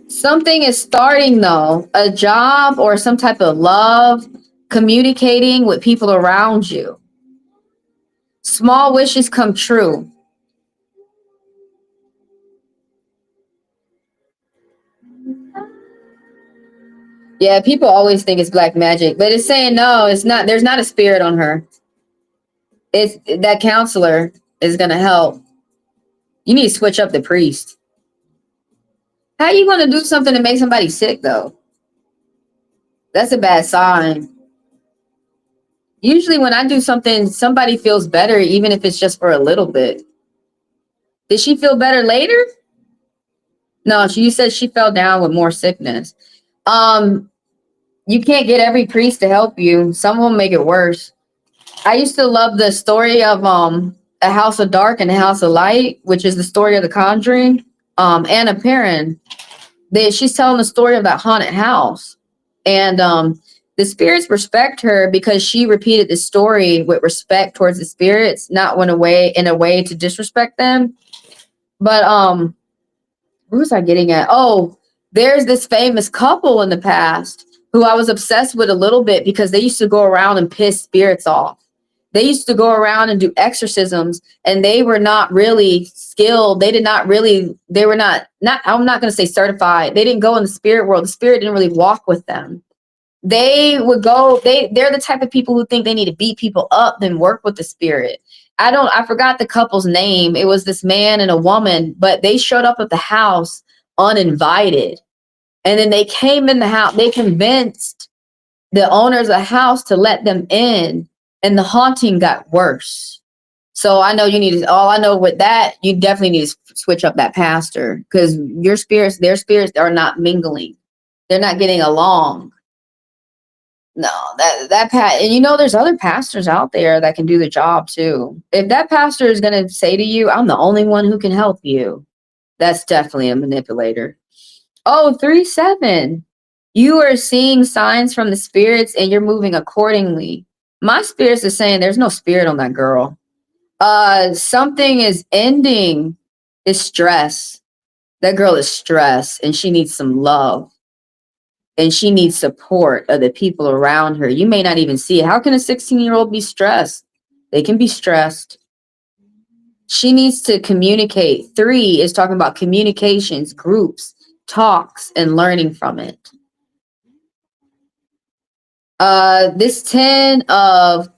Something is starting though, a job or some type of love, communicating with people around you. Small wishes come true. Yeah, people always think it's black magic, but it's saying no, it's not. There's not a spirit on her. It's that counselor is going to help. You need to switch up the priest. How are you going to do something to make somebody sick though? That's a bad sign. Usually when I do something, somebody feels better, even if it's just for a little bit. Did she feel better later? No, you said she fell down with more sickness. You can't get every priest to help you. Some will make it worse. I used to love the story of A House of Dark and A House of Light, which is the story of The Conjuring. Anna Perrin, she's telling the story of that haunted house. And the spirits respect her because she repeated the story with respect towards the spirits, not in a way to disrespect them. But what was I getting at? Oh, there's this famous couple in the past who I was obsessed with a little bit because they used to go around and piss spirits off. They used to go around and do exorcisms, and they were not really skilled. They were not, I'm not going to say certified. They didn't go in the spirit world. The spirit didn't really walk with them. They're the type of people who think they need to beat people up than work with the spirit. I forgot the couple's name. It was this man and a woman, but they showed up at the house uninvited. And then they came in the house. They convinced the owners of the house to let them in, and the haunting got worse. So I know with that, you definitely need to switch up that pastor because their spirits are not mingling. They're not getting along. No, and there's other pastors out there that can do the job too. If that pastor is going to say to you, I'm the only one who can help you, that's definitely a manipulator. Oh, 3-7. You are seeing signs from the spirits and you're moving accordingly. My spirits are saying there's no spirit on that girl. Something is ending. It's stress. That girl is stressed and she needs some love. And she needs support of the people around her. You may not even see it. How can a 16-year-old be stressed? They can be stressed. She needs to communicate. 3 is talking about communications, groups, talks, and learning from it. This 10 of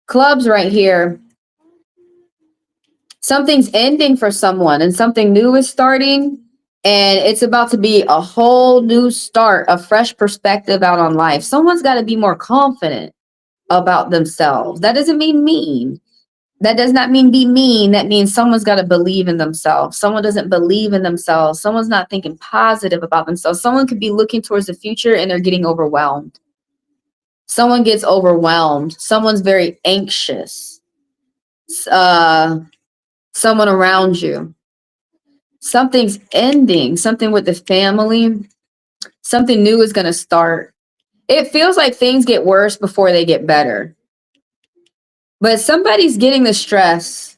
clubs right here, something's ending for someone and something new is starting. And it's about to be a whole new start, a fresh perspective out on life. Someone's got to be more confident about themselves. That doesn't mean mean. That does not mean be mean. That means someone's got to believe in themselves. Someone doesn't believe in themselves. Someone's not thinking positive about themselves. Someone could be looking towards the future and they're getting overwhelmed. Someone gets overwhelmed. Someone's very anxious. Someone around you. Something's ending, something with the family, something new is going to start. It feels like things get worse before they get better. But somebody's getting the stress.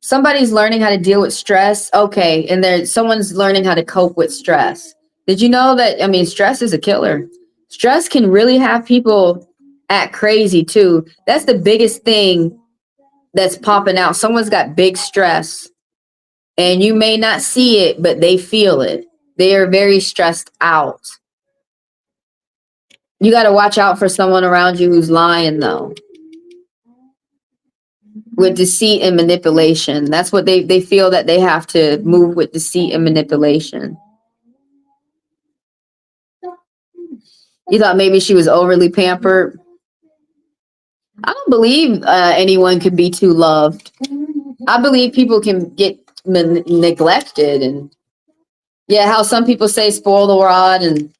Somebody's learning how to deal with stress. Okay. And someone's learning how to cope with stress. Did you know that? I mean, stress is a killer. Stress can really have people act crazy too. That's the biggest thing that's popping out. Someone's got big stress and you may not see it, but they feel it. They are very stressed out. You got to watch out for someone around you who's lying though. With deceit and manipulation. That's what they feel, that they have to move with deceit and manipulation. You thought maybe she was overly pampered. I don't believe anyone can be too loved. I believe people can get neglected, and yeah, how some people say spoil the rod and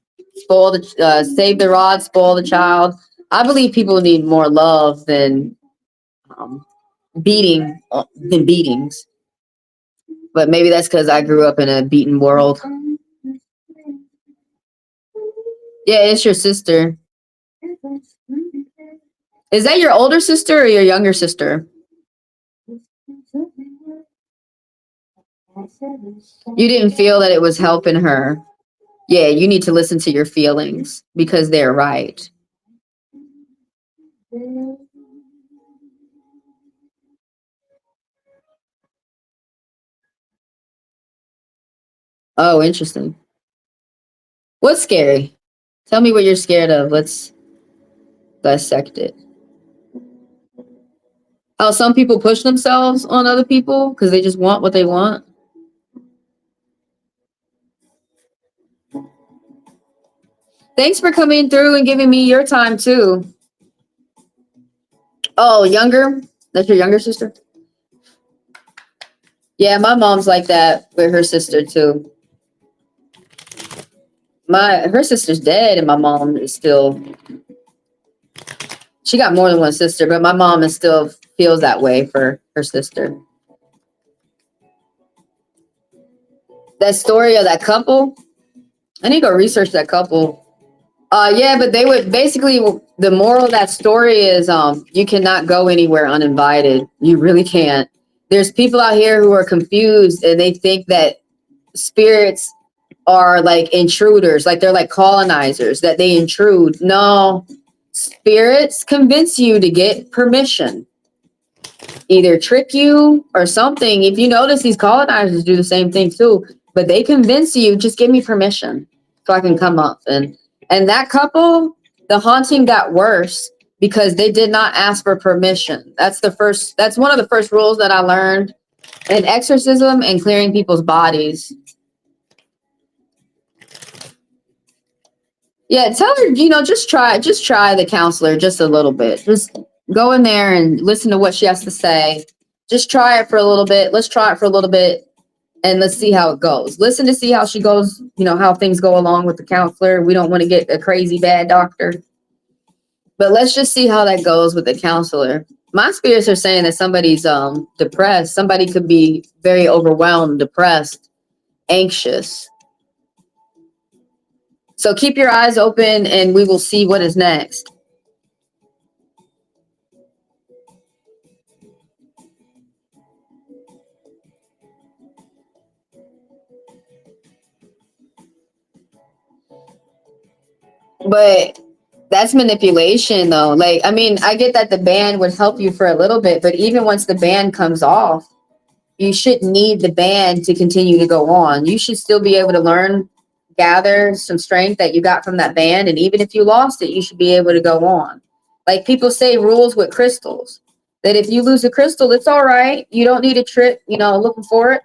save the rod, spoil the child. I believe people need more love than beatings. But maybe that's because I grew up in a beaten world. Yeah, it's your sister. Is that your older sister or your younger sister? You didn't feel that it was helping her. Yeah, you need to listen to your feelings because they're right. Oh, interesting. What's scary? Tell me what you're scared of. Let's dissect it. How some people push themselves on other people because they just want what they want. Thanks for coming through and giving me your time too. Oh, younger? That's your younger sister? Yeah, my mom's like that with her sister too. Her sister's dead and my mom is still, she got more than one sister, but my mom is still feels that way for her sister. That story of that couple, I need to go research that couple. Yeah, but they would basically, the moral of that story is you cannot go anywhere uninvited. You really can't. There's people out here who are confused and they think that spirits are like intruders, like they're like colonizers, that they intrude. No, spirits convince you to get permission, either trick you or something. If you notice, these colonizers do the same thing too, but they convince you, just give me permission so I can come up. And that couple, the haunting got worse because they did not ask for permission. That's one of the first rules that I learned in exorcism and clearing people's bodies. Yeah, tell her, just try the counselor just a little bit. Just go in there and listen to what she has to say. Just try it for a little bit. Let's try it for a little bit and let's see how it goes. Listen to see how she goes, how things go along with the counselor. We don't want to get a crazy bad doctor. But let's just see how that goes with the counselor. My spirits are saying that somebody's depressed. Somebody could be very overwhelmed, depressed, anxious. So keep your eyes open and we will see what is next. But that's manipulation though. Like, I mean, I get that the band would help you for a little bit, but even once the band comes off, you shouldn't need the band to continue to go on. You should still be able to gather some strength that you got from that band. And even if you lost it, you should be able to go on. Like people say rules with crystals, that if you lose a crystal, it's all right. You don't need a trip, looking for it.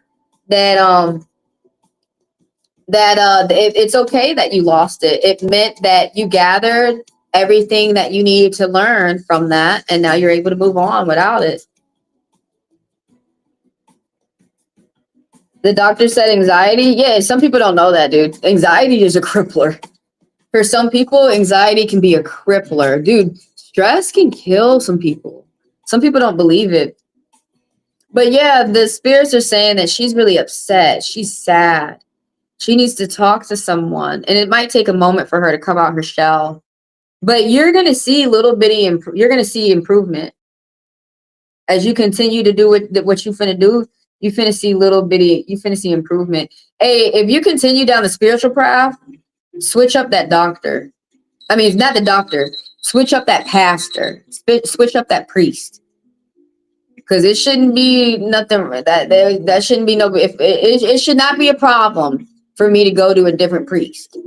It's okay that you lost it. It meant that you gathered everything that you needed to learn from that. And now you're able to move on without it. The doctor said anxiety. Yeah, some people don't know that, dude. Anxiety is a crippler. For some people, anxiety can be a crippler. Dude, stress can kill some people. Some people don't believe it. But yeah, the spirits are saying that she's really upset. She's sad. She needs to talk to someone. And it might take a moment for her to come out her shell. But you're going to see you're going to see improvement. As you continue to do what you finna do, you finna see you finna see improvement. Hey, if you continue down the spiritual path, switch up that doctor. I mean, not the doctor. Switch up that pastor. Switch up that priest. Because it shouldn't be nothing that shouldn't be no. If it should not be a problem for me to go to a different priest.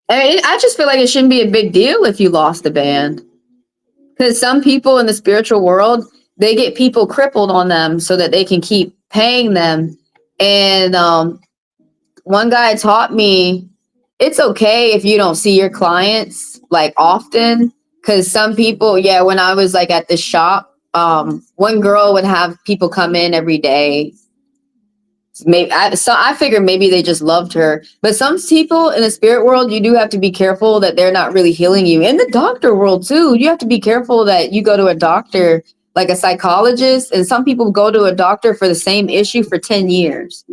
I mean, I just feel like it shouldn't be a big deal if you lost the band. Because some people in the spiritual world, they get people crippled on them so that they can keep paying them. And one guy taught me it's okay if you don't see your clients like often. Because some people, yeah, when I was like at the shop, one girl would have people come in every day. I figured maybe they just loved her, but some people in the spirit world, you do have to be careful that they're not really healing you. In the doctor world too, you have to be careful that you go to a doctor like a psychologist, and some people go to a doctor for the same issue for 10 years,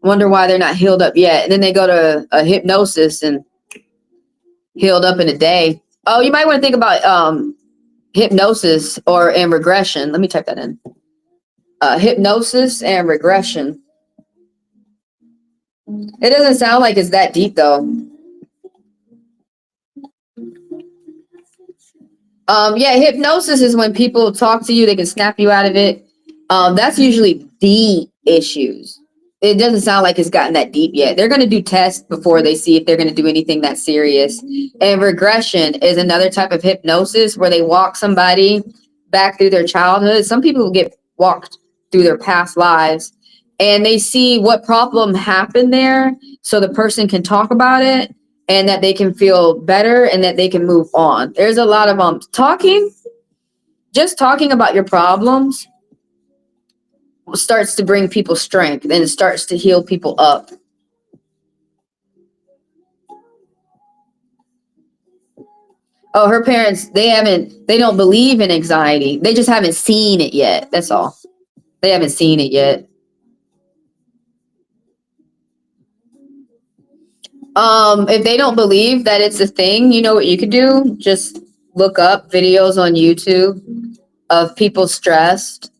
wonder why they're not healed up yet, and then they go to a hypnosis and healed up in a day. Oh, you might want to think about hypnosis and regression. Let me type that in. Hypnosis and regression. It doesn't sound like it's that deep though. Yeah, hypnosis is when people talk to you, they can snap you out of it. That's usually the issues. It doesn't sound like it's gotten that deep yet. They're going to do tests before they see if they're going to do anything that serious. And regression is another type of hypnosis where they walk somebody back through their childhood. Some people get walked through their past lives and they see what problem happened there so the person can talk about it and that they can feel better and that they can move on. There's a lot of just talking about your problems starts to bring people strength and it starts to heal people up. Oh, her parents, they don't believe in anxiety. They just haven't seen it yet. That's all. They haven't seen it yet. If they don't believe that it's a thing, you know what you could do? Just look up videos on YouTube of people stressed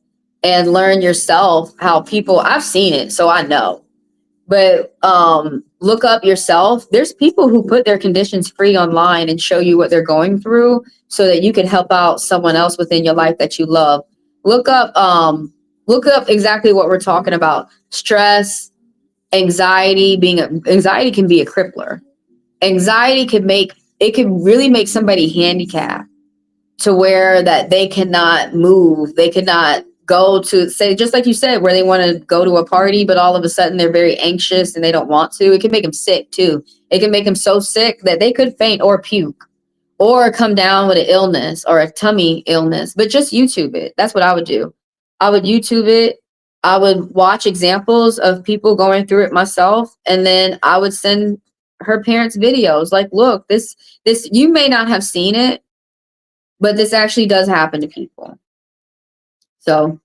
and learn yourself how people, I've seen it, so I know. But look up yourself. There's people who put their conditions free online and show you what they're going through so that you can help out someone else within your life that you love. Look up exactly what we're talking about. Stress, anxiety can be a crippler. Anxiety can really make somebody handicapped to where that they cannot move. They cannot go to, say, just like you said, where they want to go to a party, but all of a sudden they're very anxious and they don't want to. It can make them sick too. It can make them so sick that they could faint or puke or come down with an illness or a tummy illness. But just YouTube it. That's what I would do. I would YouTube it. I would watch examples of people going through it myself. And then I would send her parents videos like, look, this, you may not have seen it, but this actually does happen to people. So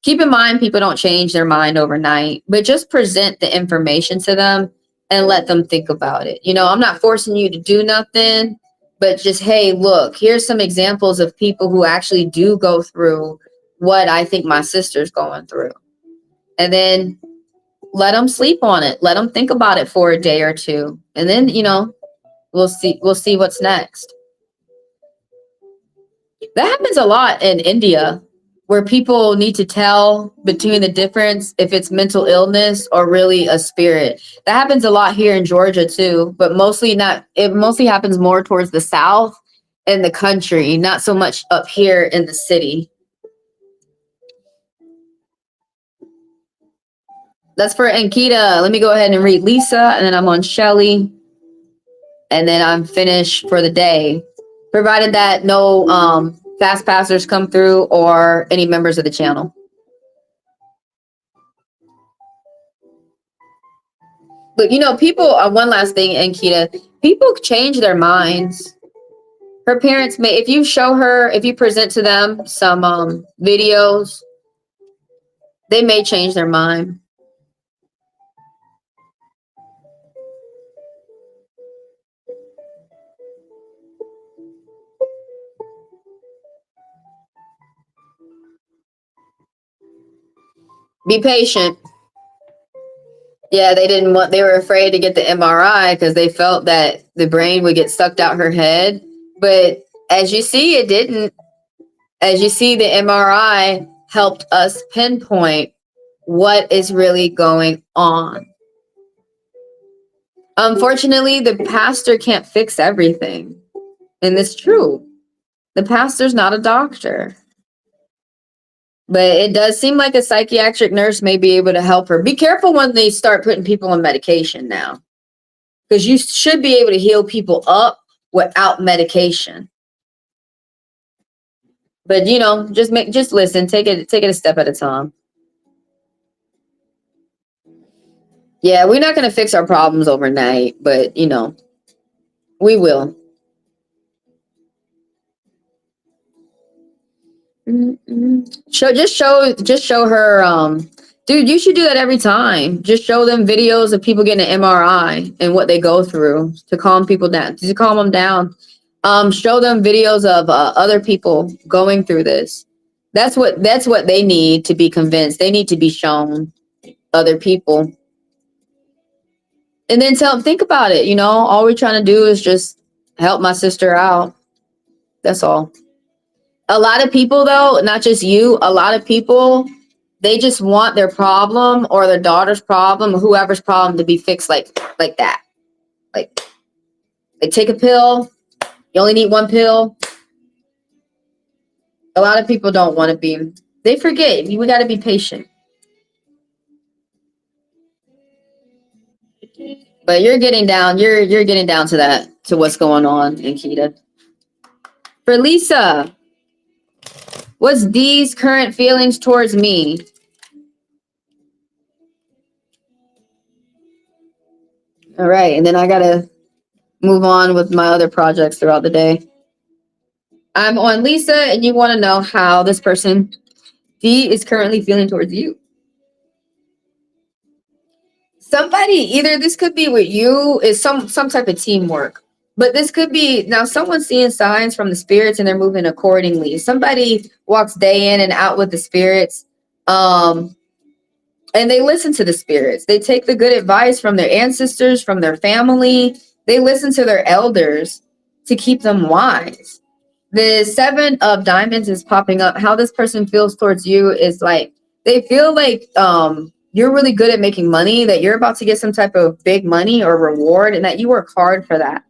keep in mind, people don't change their mind overnight, but just present the information to them and let them think about it. You know, I'm not forcing you to do nothing, but just, hey, look, here's some examples of people who actually do go through what I think my sister's going through. And then let them sleep on it. Let them think about it for a day or two. And then, you know, we'll see what's next. That happens a lot in India, where people need to tell between the difference if it's mental illness or really a spirit. That happens a lot here in Georgia too, but mostly not. It mostly happens more towards the south in the country, not so much up here in the city. That's for Ankita. Let me go ahead and read Lisa, and then I'm on Shelly, and then I'm finished for the day, provided that no fast passers come through or any members of the channel. But you know, people, one last thing, Ankita, people change their minds. Her parents may, if you present to them some videos, they may change their mind. Be patient. Yeah, they were afraid to get the MRI because they felt that the brain would get sucked out her head. But as you see, it didn't. As you see, the MRI helped us pinpoint what is really going on. Unfortunately, the pastor can't fix everything. And it's true. The pastor's not a doctor. But it does seem like a psychiatric nurse may be able to help her. Be careful when they start putting people on medication now, because you should be able to heal people up without medication. But you know, just listen, take it a step at a time. Yeah, we're not going to fix our problems overnight, but you know, we will. Just show her. Dude, you should do that every time. Just show them videos of people getting an MRI and what they go through to calm people down, to calm them down. Show them videos of other people going through this. That's what they need to be convinced. They need to be shown other people. And then think about it, you know, all we're trying to do is just help my sister out. That's all. A lot of people, though, not just you, a lot of people, they just want their problem or their daughter's problem or whoever's problem to be fixed like that. Like take a pill. You only need one pill. A lot of people don't want to be. They forget. We got to be patient. But you're getting down. You're getting down to that, to what's going on, Ankita. For Lisa, what's D's current feelings towards me? All right, and then I gotta move on with my other projects throughout the day. I'm on Lisa, and you want to know how this person, D, is currently feeling towards you. Somebody, either this could be with you, is some type of teamwork. But this could be, now someone's seeing signs from the spirits and they're moving accordingly. Somebody walks day in and out with the spirits. And they listen to the spirits. They take the good advice from their ancestors, from their family. They listen to their elders to keep them wise. The 7 of diamonds is popping up. How this person feels towards you is like, they feel like you're really good at making money, that you're about to get some type of big money or reward, and that you work hard for that.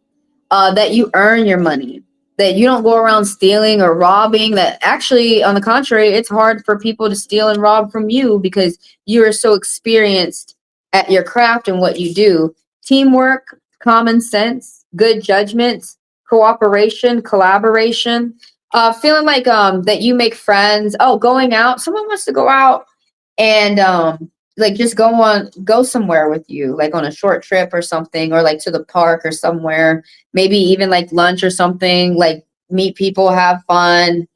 That you earn your money, that you don't go around stealing or robbing. That actually, on the contrary, it's hard for people to steal and rob from you because you are so experienced at your craft and what you do. Teamwork, common sense, good judgments, cooperation, collaboration, feeling like that you make friends. Oh, going out. Someone wants to go out and like just go somewhere with you, like on a short trip or something, or like to the park or somewhere, maybe even like lunch or something, like meet people, have fun,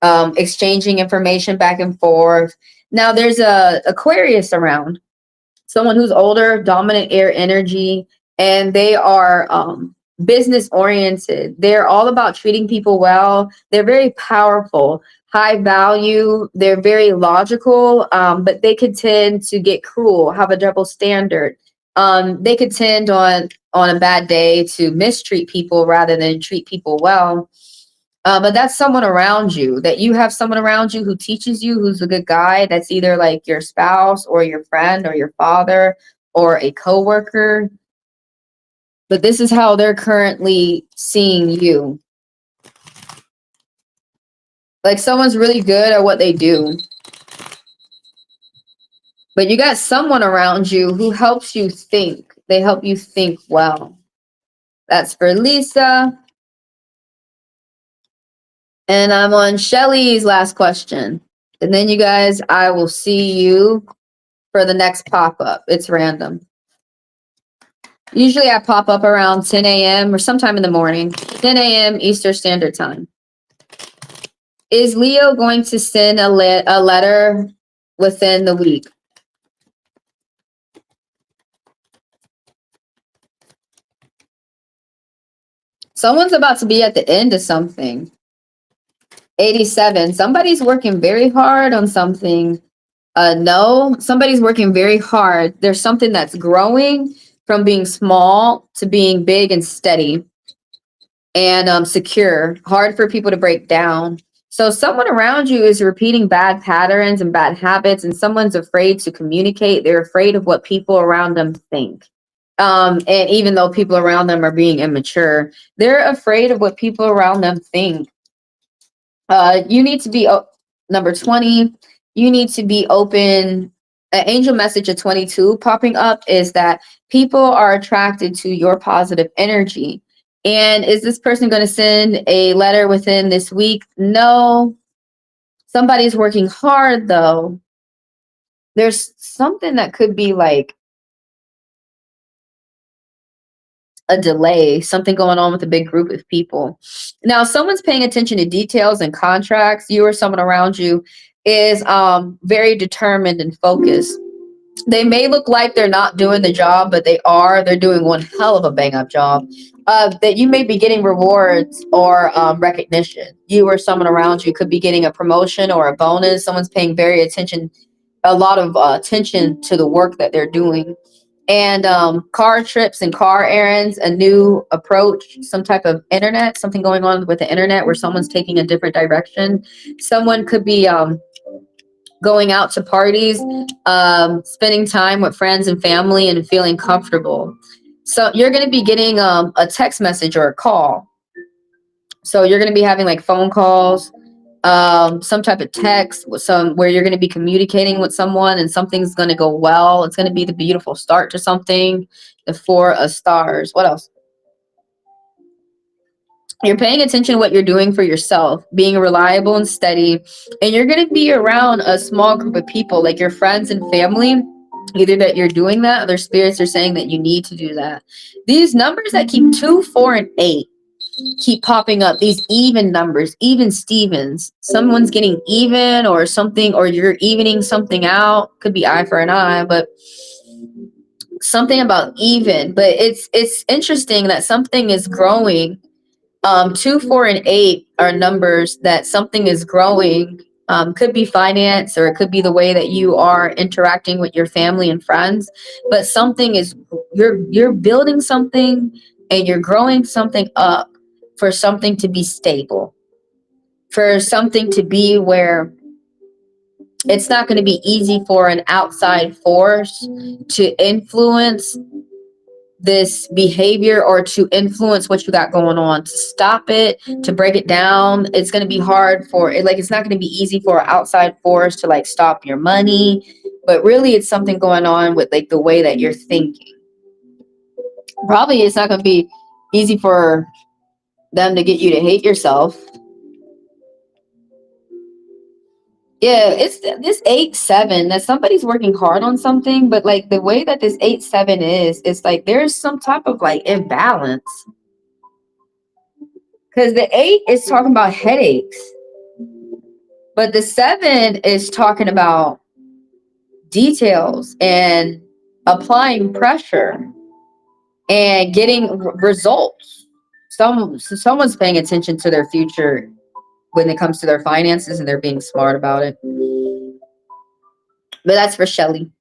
exchanging information back and forth. Now there's a Aquarius around, someone who's older, dominant air energy, and they are business oriented. They're all about treating people well. They're very powerful, high value. They're very logical, but they could tend to get cruel, have a double standard. They could tend on a bad day to mistreat people rather than treat people well. But that's someone around you, that you have someone around you who teaches you, who's a good guy. That's either like your spouse or your friend or your father or a coworker. But this is how they're currently seeing you. Like someone's really good at what they do. But you got someone around you who helps you think. They help you think well. That's for Lisa. And I'm on Shelly's last question. And then you guys, I will see you for the next pop-up. It's random. Usually I pop up around 10 a.m. or sometime in the morning, 10 a.m. Eastern Standard Time. Is Leo going to send a letter within the week? Someone's about to be at the end of something. 87. Somebody's working very hard on something. No, somebody's working very hard. There's something that's growing from being small to being big and steady and secure, hard for people to break down. So someone around you is repeating bad patterns and bad habits, and someone's afraid to communicate. They're afraid of what people around them think. And even though people around them are being immature, they're afraid of what people around them think. You need to be number 20. You need to be open. An angel message of 22 popping up is that people are attracted to your positive energy. And is this person going to send a letter within this week? No. Somebody's working hard though. There's something that could be like a delay, something going on with a big group of people. Now, someone's paying attention to details and contracts. You or someone around you is very determined and focused. They may look like they're not doing the job, but they are. They're doing one hell of a bang up job. That you may be getting rewards or recognition. You or someone around you could be getting a promotion or a bonus. Someone's paying a lot of attention to the work that they're doing. And car trips and car errands, a new approach, some type of internet, something going on with the internet where someone's taking a different direction. Someone could be going out to parties, spending time with friends and family and feeling comfortable. So you're going to be getting a text message or a call. So you're going to be having like phone calls, some type of text with where you're going to be communicating with someone and something's going to go well. It's going to be the beautiful start to something. The 4 of stars. What else? You're paying attention to what you're doing for yourself, being reliable and steady, and you're going to be around a small group of people like your friends and family. Either that you're doing that, or their spirits are saying that you need to do that. These numbers that keep 2, 4, and 8 keep popping up, these even numbers, even Stevens. Someone's getting even or something, or you're evening something out. Could be eye for an eye, but something about even. But it's interesting that something is growing. 2, 4, and 8 are numbers that something is growing. Could be finance, or it could be the way that you are interacting with your family and friends. But something is, you're building something and you're growing something up for something to be stable, for something to be where it's not going to be easy for an outside force to influence this behavior or to influence what you got going on, to stop it, to break it down. It's going to be hard for it. Like, it's not going to be easy for an outside force to like stop your money, but really it's something going on with like the way that you're thinking. Probably it's not going to be easy for them to get you to hate yourself. Yeah, it's this 8-7 that somebody's working hard on something, but like the way that this 8-7 is, it's like there's some type of like imbalance. Because the 8 is talking about headaches, but the 7 is talking about details and applying pressure and getting results. Someone's paying attention to their future when it comes to their finances, and they're being smart about it. But that's for Shelly.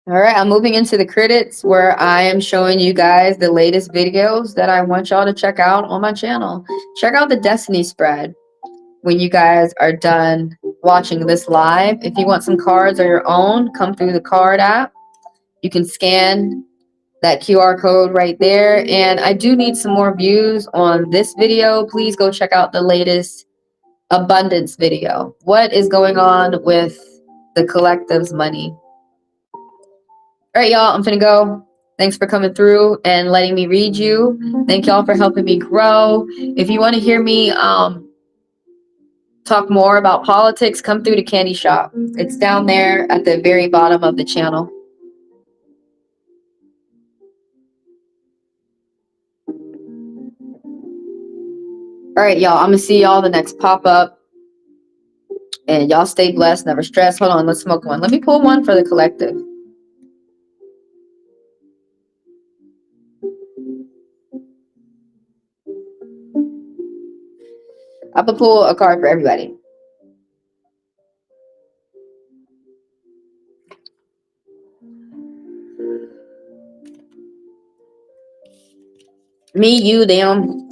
All right, I'm moving into the credits where I am showing you guys the latest videos that I want y'all to check out on my channel. Check out the Destiny spread when you guys are done watching this live. If you want some cards of your own, come through the card app. You can scan that QR code right there. And I do need some more views on this video. Please go check out the latest abundance video. What is going on with the collective's money? All right, y'all, I'm finna go. Thanks for coming through and letting me read you. Thank y'all for helping me grow. If you want to hear me talk more about politics, come through to Candy Shop. It's down there at the very bottom of the channel. All right, y'all, I'm gonna see y'all the next pop-up. And y'all stay blessed, never stress. Hold on, let's smoke one. Let me pull one for the collective. I'm gonna pull a card for everybody. Me, you, them.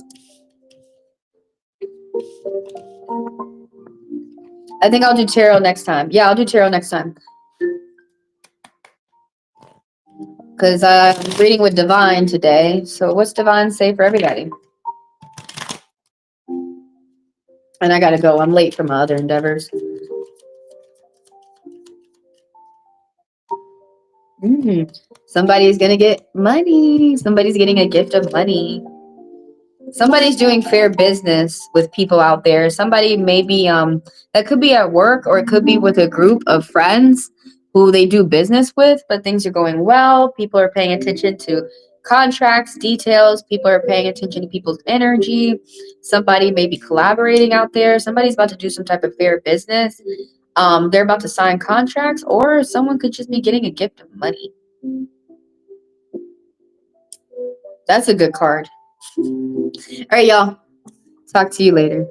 I think I'll do tarot next time. Yeah, I'll do tarot next time. Because I'm reading with Divine today. So what's Divine say for everybody? And I gotta go. I'm late for my other endeavors. Somebody's gonna get money. Somebody's getting a gift of money. Somebody's doing fair business with people out there. Somebody maybe that could be at work, or it could be with a group of friends who they do business with, but things are going well. People are paying attention to contracts, details. People are paying attention to people's energy. Somebody may be collaborating out there. Somebody's about to do some type of fair business. They're about to sign contracts, or someone could just be getting a gift of money. That's a good card. All right, y'all. Talk to you later.